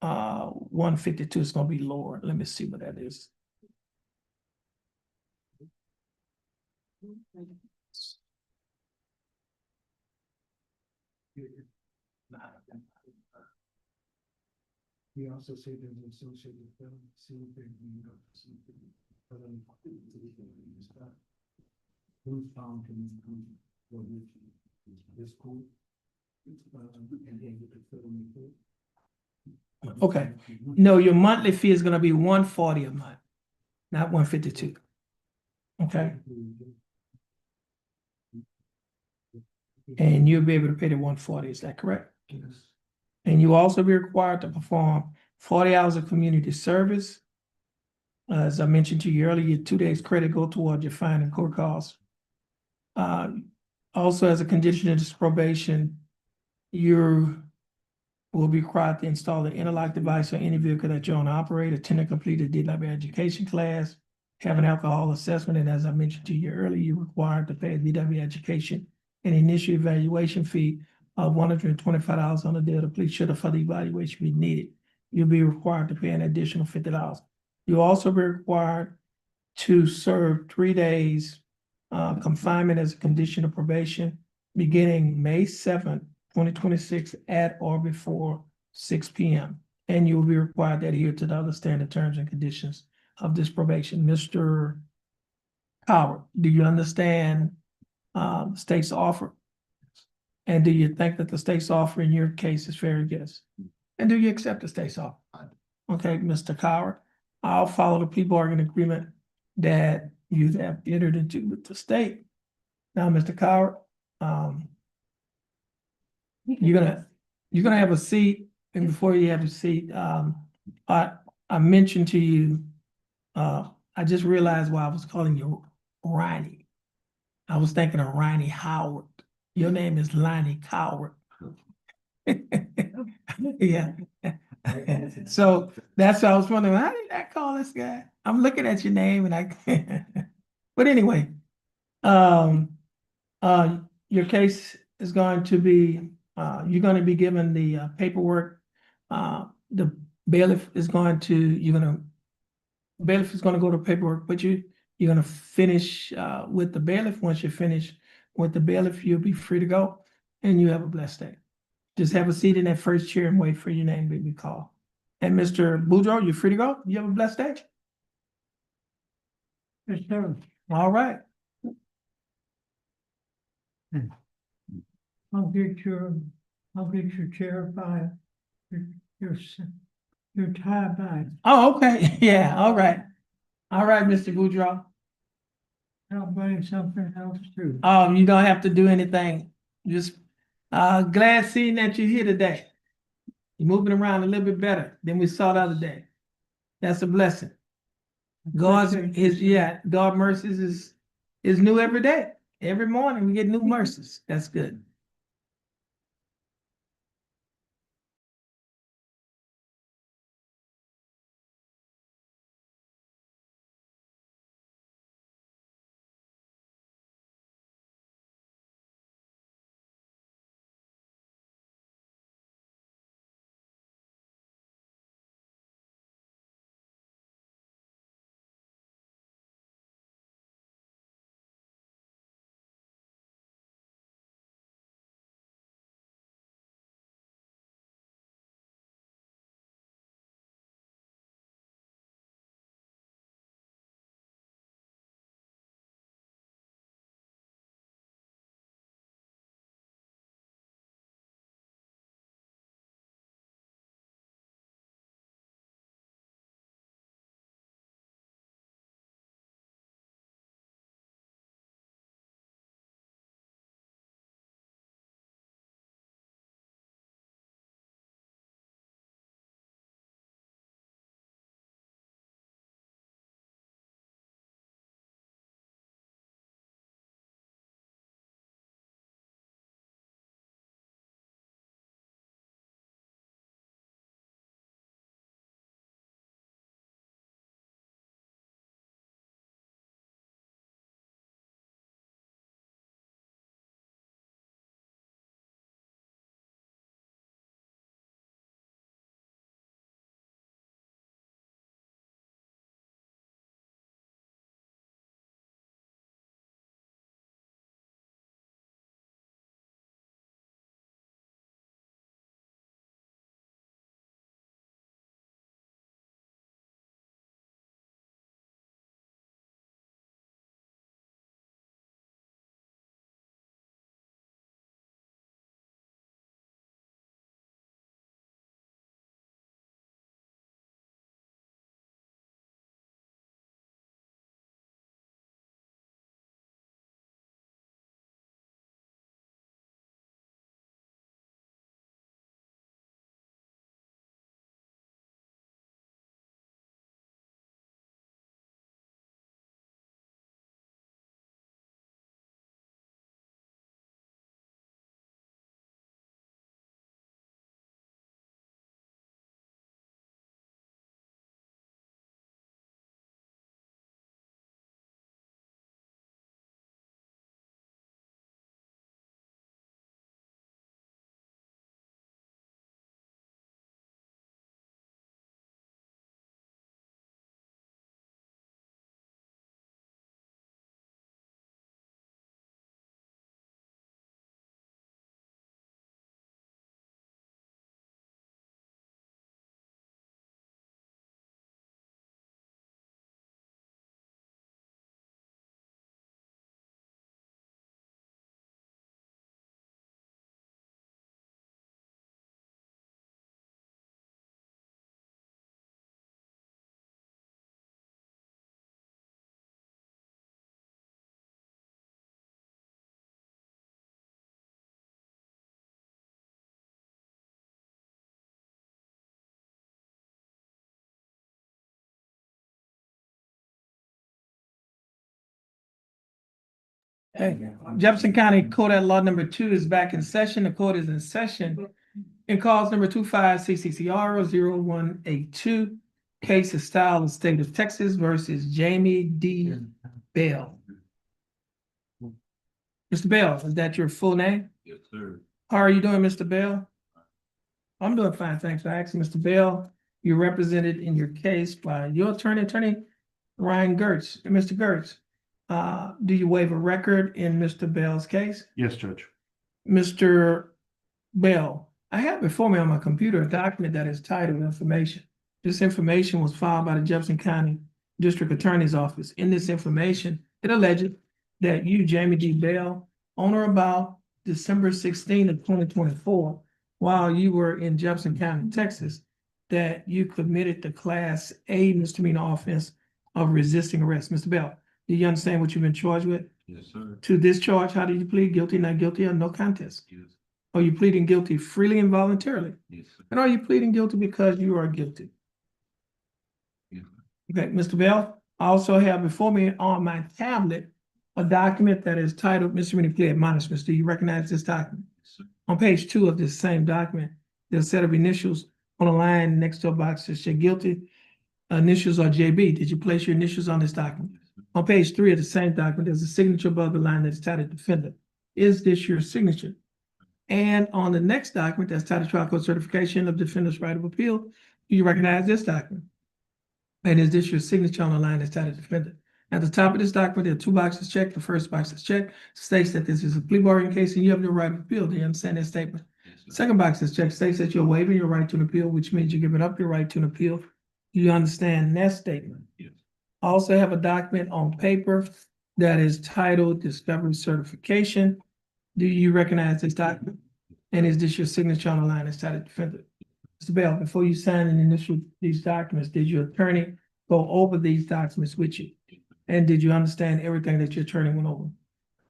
152, it's gonna be lower. Let me see what that is. We also say there's an associated felon, same thing. Who's found in this court? And then you could fill in the court. Okay, no, your monthly fee is gonna be 140 a month, not 152. Okay, and you'll be able to pay the 140, is that correct? Yes. And you also be required to perform 40 hours of community service. As I mentioned to you earlier, your 2 days credit go toward your fine and court costs. Also, as a condition of this probation, you will be required to install an interlock device on any vehicle that you own or operate, attend and complete a DWI education class, have an alcohol assessment, and as I mentioned to you earlier, you're required to pay a DWI education and initial evaluation fee of $125 on the day of the police. Should a further evaluation be needed, you'll be required to pay an additional $50. You'll also be required to serve 3 days confinement as a condition of probation beginning May 7th, 2026 at or before 6 p.m. And you will be required to adhere to the other standard terms and conditions of this probation. Mr. Howard, do you understand the state's offer? And do you think that the state's offer in your case is fair? Yes. And do you accept the state's offer? Okay, Mr. Coward, I'll follow the plea bargain agreement that you have entered into with the state. Now, Mr. Coward, you're gonna have a seat, and before you have a seat, I mentioned to you, I just realized why I was calling you Ronnie. I was thinking of Ronnie Howard. Your name is Lonnie Coward. Yeah. So that's why I was wondering, how did I call this guy? I'm looking at your name and I, but anyway, your case is going to be, you're going to be given the paperwork. The bailiff is going to, bailiff is going to go to paperwork, but you're going to finish with the bailiff. Once you finish with the bailiff, you'll be free to go and you have a blessed day. Just have a seat in that first chair and wait for your name to be called. And Mr. Boudreaux, you're free to go. You have a blessed day. Yes, sir. All right. I'll get your I'll get your chair by, your, your tie by. Oh, okay, yeah, all right. All right, Mr. Boudreaux. I'll bring something else too. You don't have to do anything. Just, glad seeing that you're here today. You're moving around a little bit better than we saw the other day. That's a blessing. God's, God mercies is new every day. Every morning we get new mercies. That's good. Hey, Jefferson County Court at Law number 2 is back in session. The court is in session. In cause number 25 CCCR 0182. Case is styled in state of Texas versus Jamie D. Bell. Mr. Bell, is that your full name? Yes, sir. How are you doing, Mr. Bell? I'm doing fine, thanks for asking, Mr. Bell. You're represented in your case by your attorney Ryan Gertz. And Mr. Gertz, do you waive a record in Mr. Bell's case? Yes, Judge. Mr. Bell, I have before me on my computer a document that is titled information. This information was filed by the Jefferson County District Attorney's Office. In this information, it alleged that you, Jamie D. Bell, on or about December 16 of 2024, while you were in Jefferson County, Texas, that you committed the Class A misdemeanor offense of resisting arrest. Mr. Bell, do you understand what you've been charged with? Yes, sir. To this charge, how did you plead? Guilty, not guilty, or no contest? Yes. Are you pleading guilty freely and voluntarily? Yes, sir. And are you pleading guilty because you are guilty? Yes. Okay, Mr. Bell, I also have before me on my tablet a document that is titled Misdemeanor Plea Admonishments. Do you recognize this document? Yes, sir. On page 2 of this same document, there's a set of initials on a line next to a box that says guilty. Initials are JB. Did you place your initials on this document? On page 3 of the same document, there's a signature above the line that's titled defendant. Is this your signature? And on the next document that's titled trial court certification of defendant's right of appeal, do you recognize this document? And is this your signature on the line that's titled defendant? At the top of this document, there are 2 boxes checked. The first box is checked, states that this is a plea bargain case and you have the right of appeal. Do you understand that statement? Yes, sir. Second box is checked, states that you're waiving your right to an appeal, which means you're giving up your right to an appeal. Do you understand that statement? Yes. I also have a document on paper that is titled Discovery Certification. Do you recognize this document? And is this your signature on the line that's titled defendant? Mr. Bell, before you sign and initial these documents, did your attorney go over these documents with you? And did you understand everything that your attorney went over?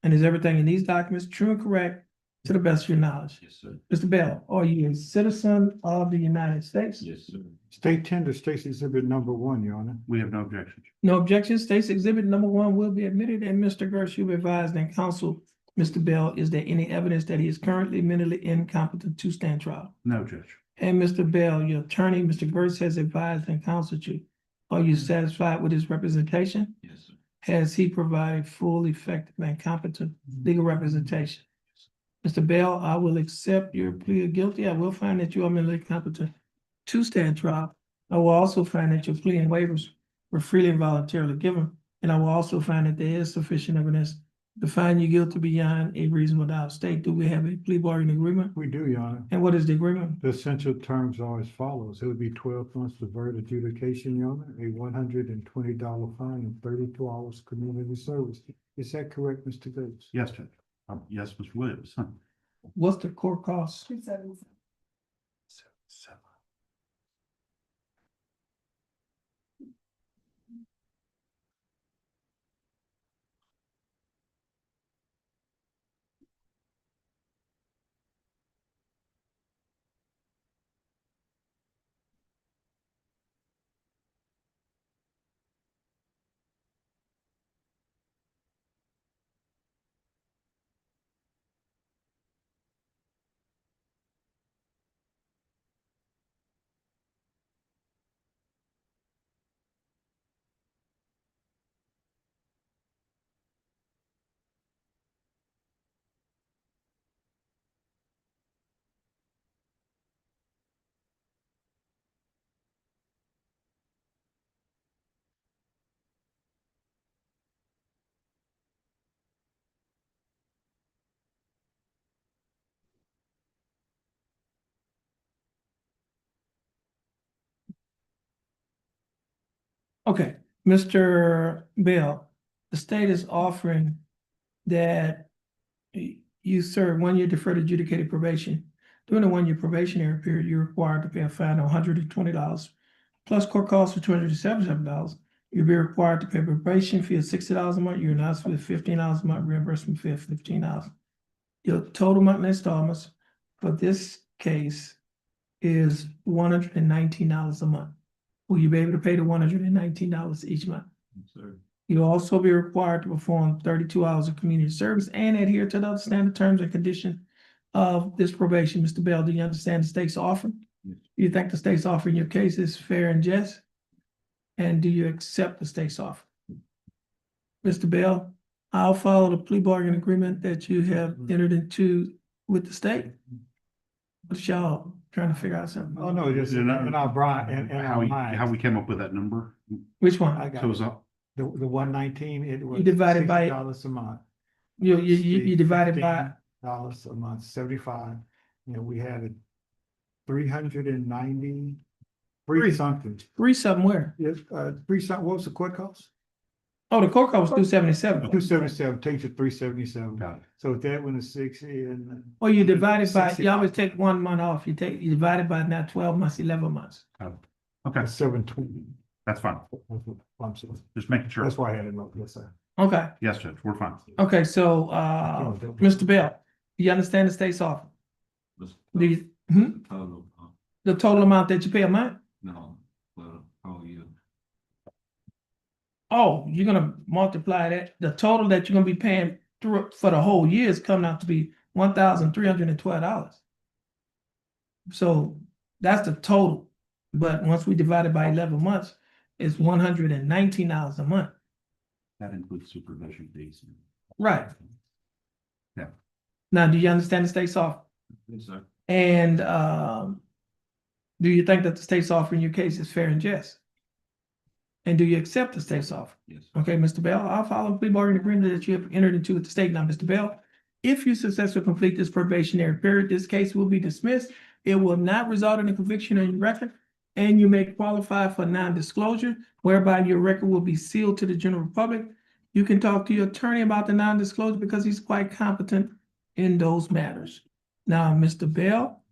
And is everything in these documents true and correct to the best of your knowledge? Yes, sir. Mr. Bell, are you a citizen of the United States? Yes, sir. State tender, State's Exhibit number 1, Your Honor. We have no objections. No objection. State's exhibit number 1 will be admitted. And Mr. Gersh, you've advised and counsel, Mr. Bell, is there any evidence that he is currently mentally incompetent to stand trial? No, Judge. And Mr. Bell, your attorney, Mr. Gersh, has advised and counseled you. Are you satisfied with his representation? Yes, sir. Has he provided full, effective, and competent legal representation? Mr. Bell, I will accept your plea of guilty. I will find that you are mentally competent to stand trial. I will also find that your plea and waivers were freely and voluntarily given. And I will also find that there is sufficient evidence to find you guilty beyond a reasonable doubt. State, do we have a plea bargain agreement? We do, Your Honor. And what is the agreement? The essential terms are as follows. It would be 12 months deferred adjudication, Your Honor, a $120 fine and 32 hours community service. Is that correct, Mr. Gates? Yes, Judge. Yes, Mr. Williams. What's the court cost? 277. Okay, Mr. Bell, the state is offering that you serve 1 year deferred adjudicated probation. During the 1 year probationary period, you're required to pay a fine of $120 plus court costs of $277. You'll be required to pay a probation fee of $60 a month, you're fee of $15 a month, reimbursement fee of $15. Your total monthly installments for this case is $119 a month. Will you be able to pay the $119 each month? Yes, sir. You'll also be required to perform 32 hours of community service and adhere to the other standard terms and conditions of this probation. Mr. Bell, do you understand the state's offer? Yes. Do you think the state's offer in your case is fair and just? And do you accept the state's offer? Mr. Bell, I'll follow the plea bargain agreement that you have entered into with the state. But y'all trying to figure out something. Oh, no, just in our bribe, in How our we, minds. how we came up with that number? Which one? I got So it was it. up. The 119, it was You divided by- $60 a month. You divided by, $15 a month, 75. We had it 390, Three. something. three somewhere. Yes, 3 something. What was the court cost? Oh, the court cost was 277. 277, take to 377. Got it. So if that one is 60 and. Or you divide it by, 60. you always take 1 month off. You divide it by now 12 months, 11 months. Okay, 720. that's fine. I'm sorry. Just making sure. That's why I had it up, yes, sir. Okay, Yes, Judge, we're fine. okay, so, Mr. Bell, you understand the state's offer? Do you, the total amount that you pay a month? No, well, oh, yeah. Oh, you're gonna multiply that, the total that you're gonna be paying through for the whole year is coming out to be $1,312. So that's the total, but once we divide it by 11 months, it's $119 a month. That includes supervision fees. Right. Yeah. Now, do you understand the state's offer? Yes, sir. And do you think that the state's offer in your case is fair and just? And do you accept the state's offer? Yes. Okay, Mr. Bell, I'll follow the plea bargaining agreement that you have entered into with the state. Now, Mr. Bell, if you successfully complete this probationary period, this case will be dismissed. It will not result in a conviction on your record, and you may qualify for non-disclosure, whereby your record will be sealed to the general public. You can talk to your attorney about the non-disclosure because he's quite competent in those matters. Now, Mr. Bell,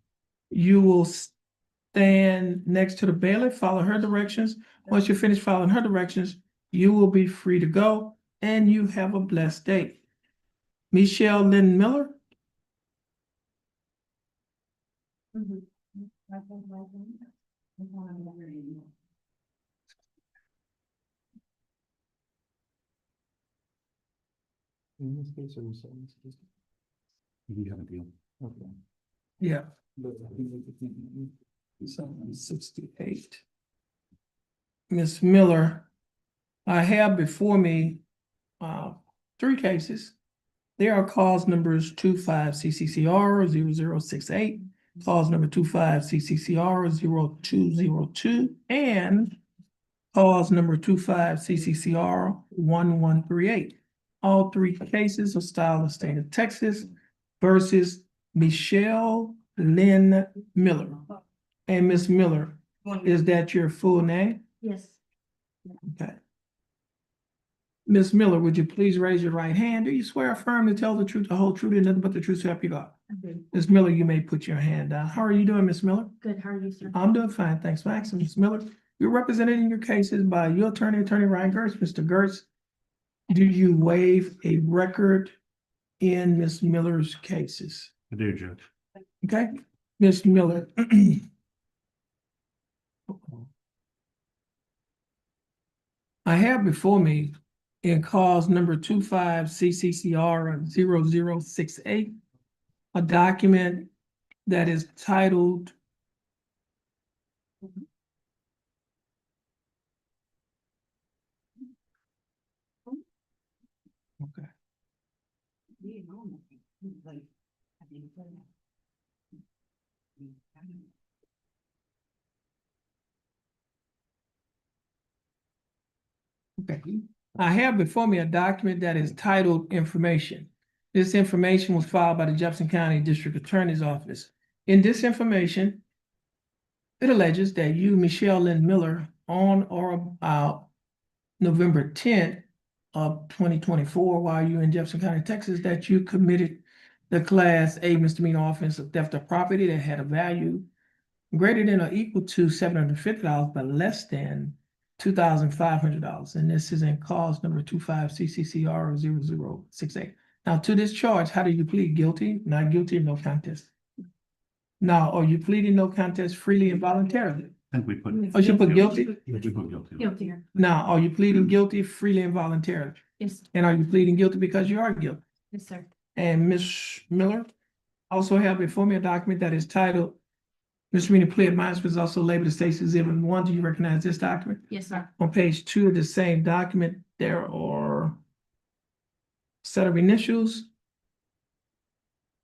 you will stand next to the bailiff, follow her directions. Once you finish following her directions, you will be free to go, and you have a blessed day. Michelle Lynn Miller. In this case, or we said in this case? You have a deal. Okay. Yeah. 68. Ms. Miller, I have before me 3 cases. There are cause numbers 25-CCCR-0068, cause number 25-CCCR-0202, and cause number 25-CCCR-1138. All 3 cases are styled in the state of Texas versus Michelle Lynn Miller. And Ms. Miller, is that your full name? Yes. Okay. Ms. Miller, would you please raise your right hand? Do you swear or affirm to tell the truth, the whole truth, and nothing but the truth to help you God? Ms. Miller, you may put your hand down. How are you doing, Ms. Miller? Good, how are you, sir? I'm doing fine, thanks for asking, Ms. Miller. You're represented in your cases by your attorney, Attorney Ryan Gertz. Mr. Gertz, do you waive a record in Ms. Miller's cases? I do, Judge. Okay, Ms. Miller. I have before me in cause number 25-CCCR-0068, a document that is titled okay. Okay, I have before me a document that is titled information. This information was filed by the Jefferson County District Attorney's Office. In this information, it alleges that you, Michelle Lynn Miller, on or about November 10th of 2024, while you in Jefferson County, Texas, that you committed the Class A misdemeanor offense of theft of property that had a value greater than or equal to $750, but less than $2,500. And this is in cause number 25-CCCR-0068. Now, to this charge, how do you plead? Guilty, not guilty, no contest? Now, are you pleading no contest freely and voluntarily? I think we put. Oh, you put guilty? We put guilty. Guilty. Now, are you pleading guilty freely and voluntarily? Yes, And are you pleading guilty because you are guilty? yes, sir. And Ms. Miller, also have before me a document that is titled Misdemeanor Plea of Minors, was also labeled as State's Exhibit 1. Do you recognize this document? Yes, sir. On page 2 of the same document, there are a set of initials.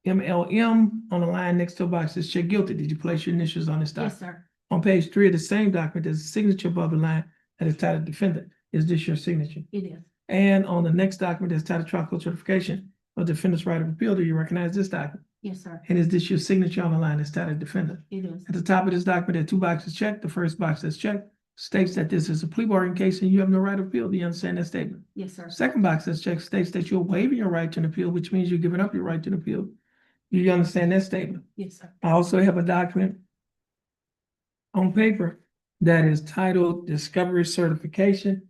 MLM on the line next to a box that says check guilty. Did you place your initials on this document? Yes, sir. On page 3 of the same document, there's a signature above the line that is titled defendant. Is this your signature? It is. And on the next document, there's titled trial court certification of defendant's right of appeal. Do you recognize this document? Yes, sir. And is this your signature on the line that's titled defendant? It is. At the top of this document, there are 2 boxes checked. The first box that's checked states that this is a plea bargain case and you have no right to appeal. Do you understand that statement? Yes, sir. Second box says check states that you're waiving your right to an appeal, which means you're giving up your right to an appeal. Do you understand that statement? Yes, sir. I also have a document on paper that is titled Discovery Certification.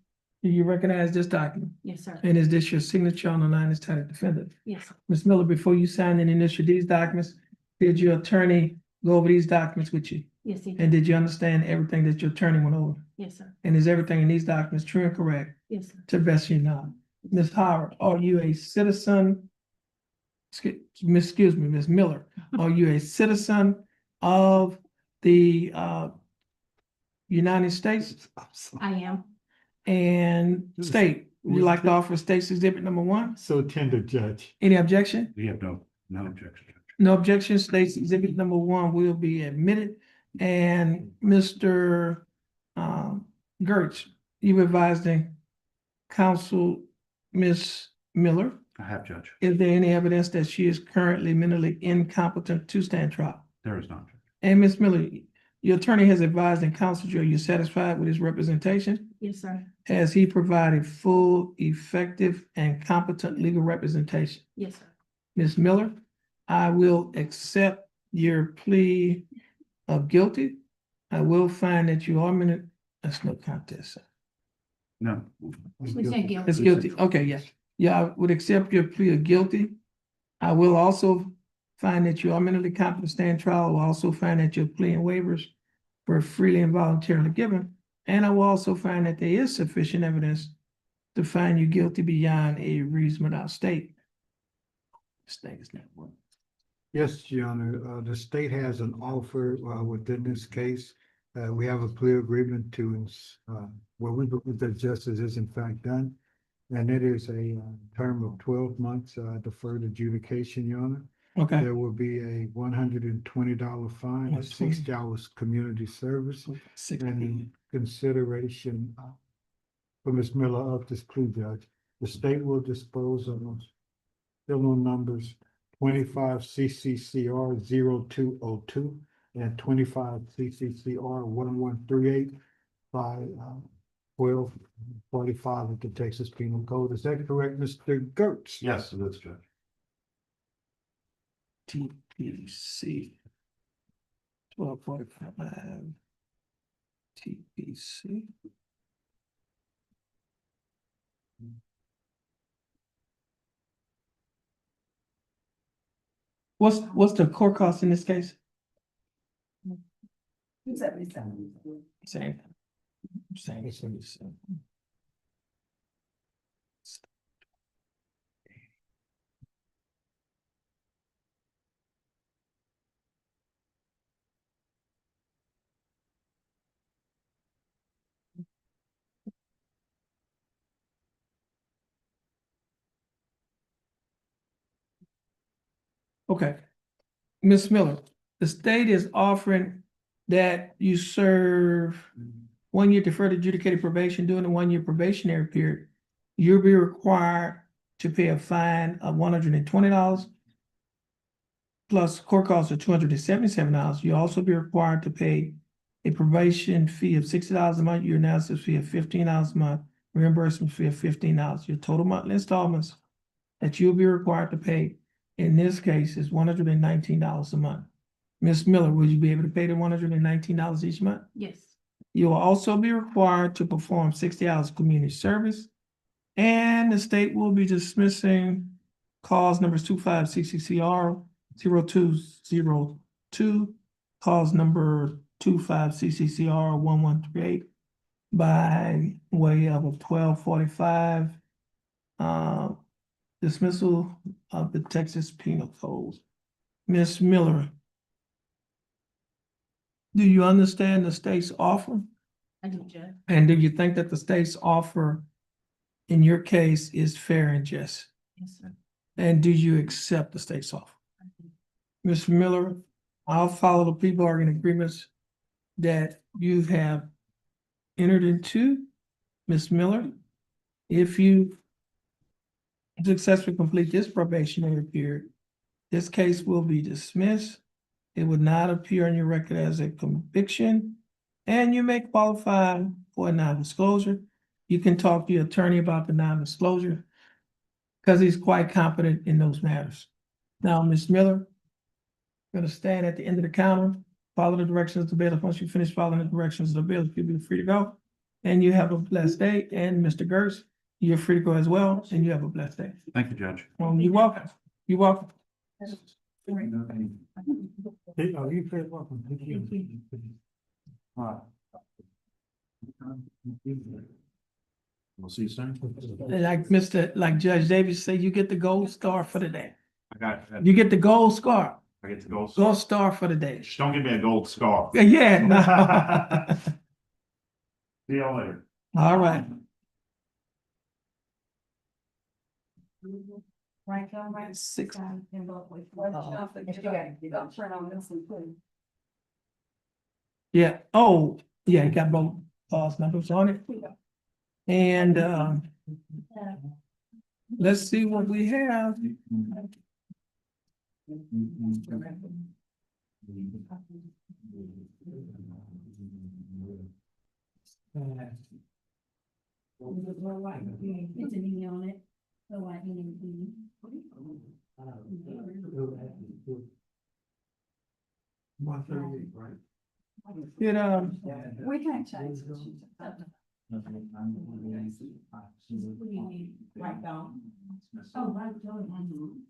Do you recognize this document? Yes, sir. And is this your signature on the line as titled defendant? Yes, sir. Ms. Miller, before you signed and initialed these documents, did your attorney go over these documents with you? Yes, he And did. did you understand everything that your attorney went over? Yes, sir. And is everything in these documents true and correct Yes, sir. to the best of your knowledge? Ms. Howard, are you a citizen? Excuse me, Ms. Miller, are you a citizen of the United States? I am. And state, would you like to offer state's exhibit number 1? So tender, Judge. Any objection? We have no objection. No objection, state's exhibit number 1 will be admitted. And Mr. Gertz, you advising counsel, Ms. Miller, I have, Judge. is there any evidence that she is currently mentally incompetent to stand trial? There is not. And Ms. Miller, your attorney has advised and counseled you. Are you satisfied with his representation? Yes, sir. Has he provided full, effective, and competent legal representation? Yes, sir. Ms. Miller, I will accept your plea of guilty. I will find that you are that's no contest. No. We said guilty. It's guilty. Okay, yes. Yeah, I would accept your plea of guilty. I will also find that you are mentally competent to stand trial. I will also find that your plea and waivers were freely and voluntarily given. And I will also find that there is sufficient evidence to find you guilty beyond a reasonable doubt state. This thing is not working. Yes, Your Honor, the state has an offer within this case. We have a plea agreement to, where we believe that justice is in fact done. And it is a term of 12 months deferred adjudication, Your Honor. Okay. There will be a $120 fine, 60 hours community service, and in consideration for Ms. Miller of this plea, Judge. The state will dispose of criminal numbers 25 CCCR 0202 and 25 CCCR 1138 by 1245 of the Texas Penal Code. Is that correct, Mr. Gertz? Yes, that's Judge. TPC 1245 TPC. What's the court cost in this case? Same. Same. Okay. Ms. Miller, the state is offering that you serve 1 year deferred adjudicated probation during the 1 year probationary period. You'll be required to pay a fine of $120 plus court costs of $277. You'll also be required to pay a probation fee of $60 a month, your analysis fee of $15 a month, reimbursement fee of $15. Your total monthly installments that you'll be required to pay in this case is $119 a month. Ms. Miller, will you be able to pay the $119 each month? Yes. You will also be required to perform 60 hours of community service. And the state will be dismissing cause numbers 25 CCCR 0202, cause number 25 CCCR 1138 by way of a 1245 dismissal of the Texas Penal Code. Ms. Miller, do you understand the state's offer? I do, Judge. And do you think that the state's offer in your case is fair and just? Yes, sir. And do you accept the state's offer? Ms. Miller, I'll follow the plea bargain agreements that you have entered into. Ms. Miller, if you successfully complete this probationary period, this case will be dismissed. It would not appear on your record as a conviction, and you may qualify for a non-disclosure. You can talk to your attorney about the non-disclosure because he's quite competent in those matters. Now, Ms. Miller, gonna stand at the end of the counter, follow the directions of the bailiff. Once you finish following the directions of the bailiff, you'll be free to go. And you have a blessed day. And Mr. Gertz, you're free to go as well, and you have a blessed day. Thank you, Judge. You're welcome. You're welcome. Hey, oh, you very welcome. Thank you. We'll see you soon. Like Judge Davis said, you get the gold star for the day. I got that. You get the gold star, I get to go. gold star for the day. Just don't give me a gold scar. Yeah, no. See y'all later. All right. Right, down, right. Six. Time and vote with. Don't turn on this and put. Yeah, oh, yeah, you got both clause numbers on it. And let's see what we have. It's an E on it. So like, we can't change it. What do you mean, right down? Oh, right down.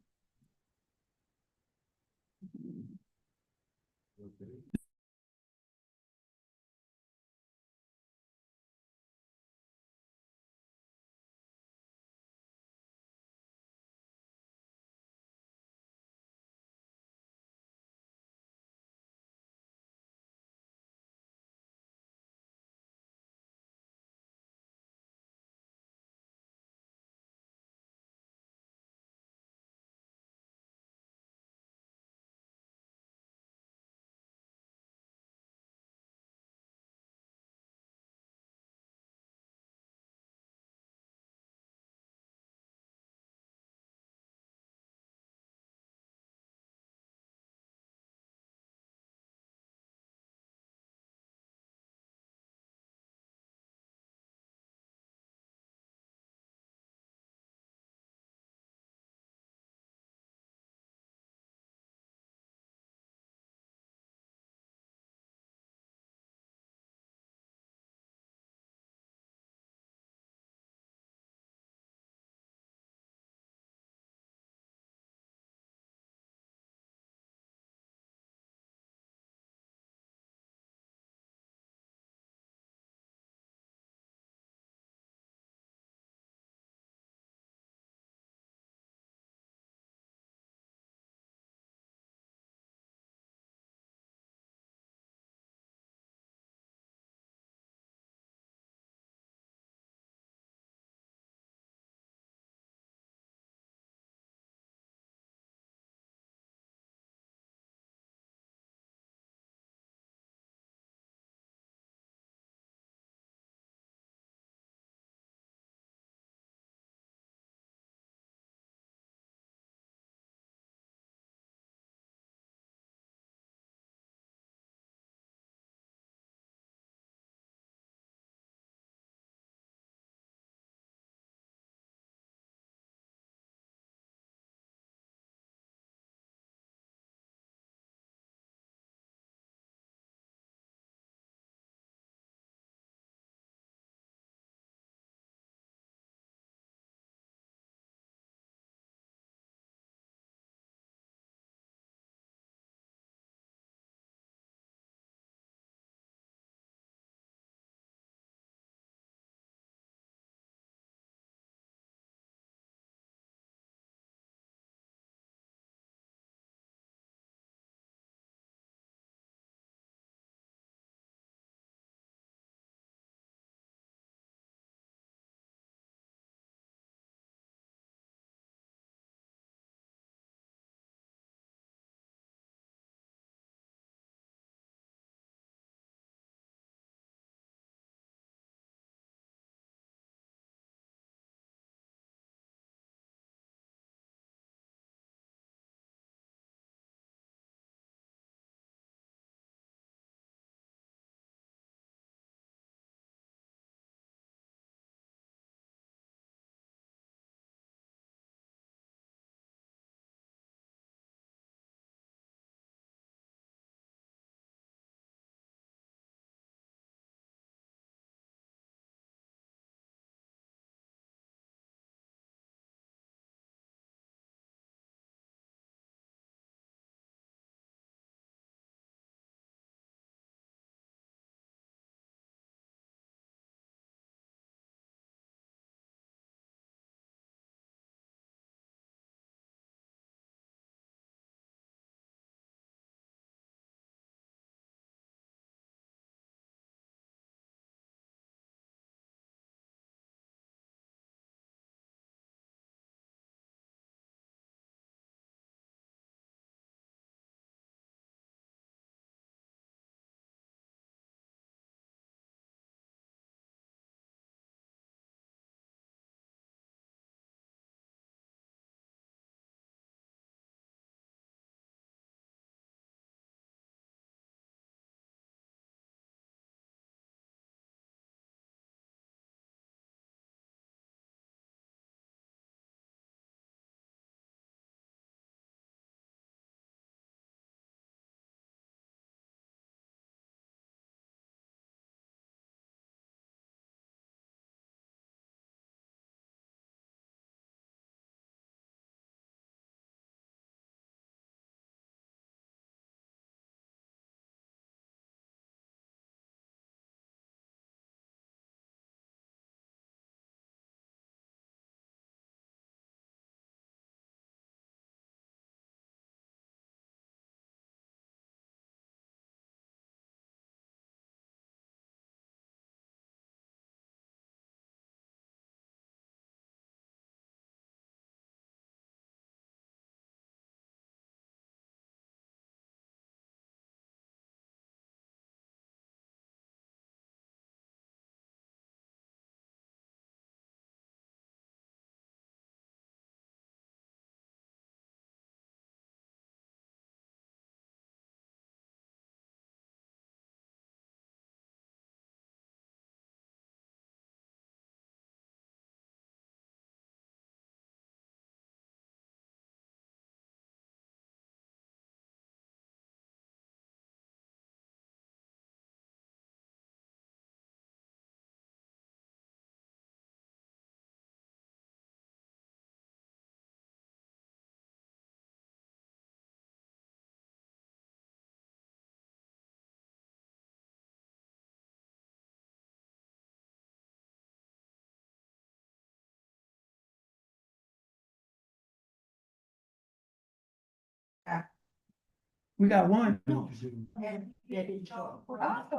We got one.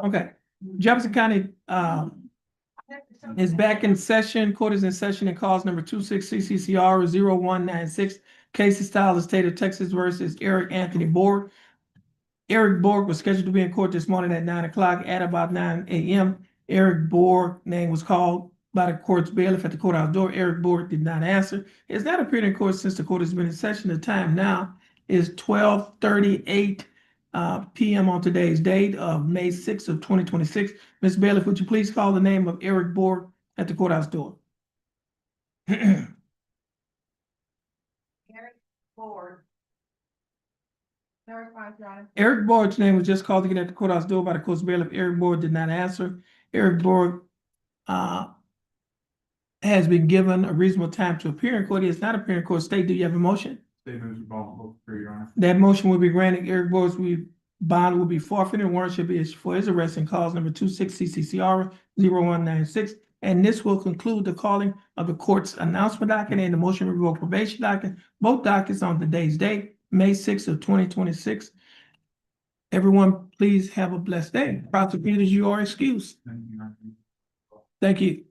Okay, Jefferson County, is back in session. Court is in session in cause number 26 CCCR 0196. Case is style of state of Texas versus Eric Anthony Borg. Eric Borg was scheduled to be in court this morning at 9 o'clock. At about 9 a.m., Eric Borg name was called by the court's bailiff at the courthouse door. Eric Borg did not answer. He has not appeared in court since the court has been in session. The time now is 12:38 p.m. on today's date of May 6th of 2026. Ms. Bailiff, would you please call the name of Eric Borg at the courthouse door? Eric Ford. Eric Borg's name was just called again at the courthouse door by the court's bailiff. Eric Borg did not answer. Eric Borg has been given a reasonable time to appear in court. He has not appeared in court. State, do you have a motion? That motion will be granted. Eric Borg's bond will be forfeited. Warrant should be issued for his arrest in cause number 26 CCCR 0196. And this will conclude the calling of the court's announcement docket and the motion to revoke probation docket. Both dockets on today's date, May 6th of 2026. Everyone, please have a blessed day. Prosecutors, you are excused. Thank you.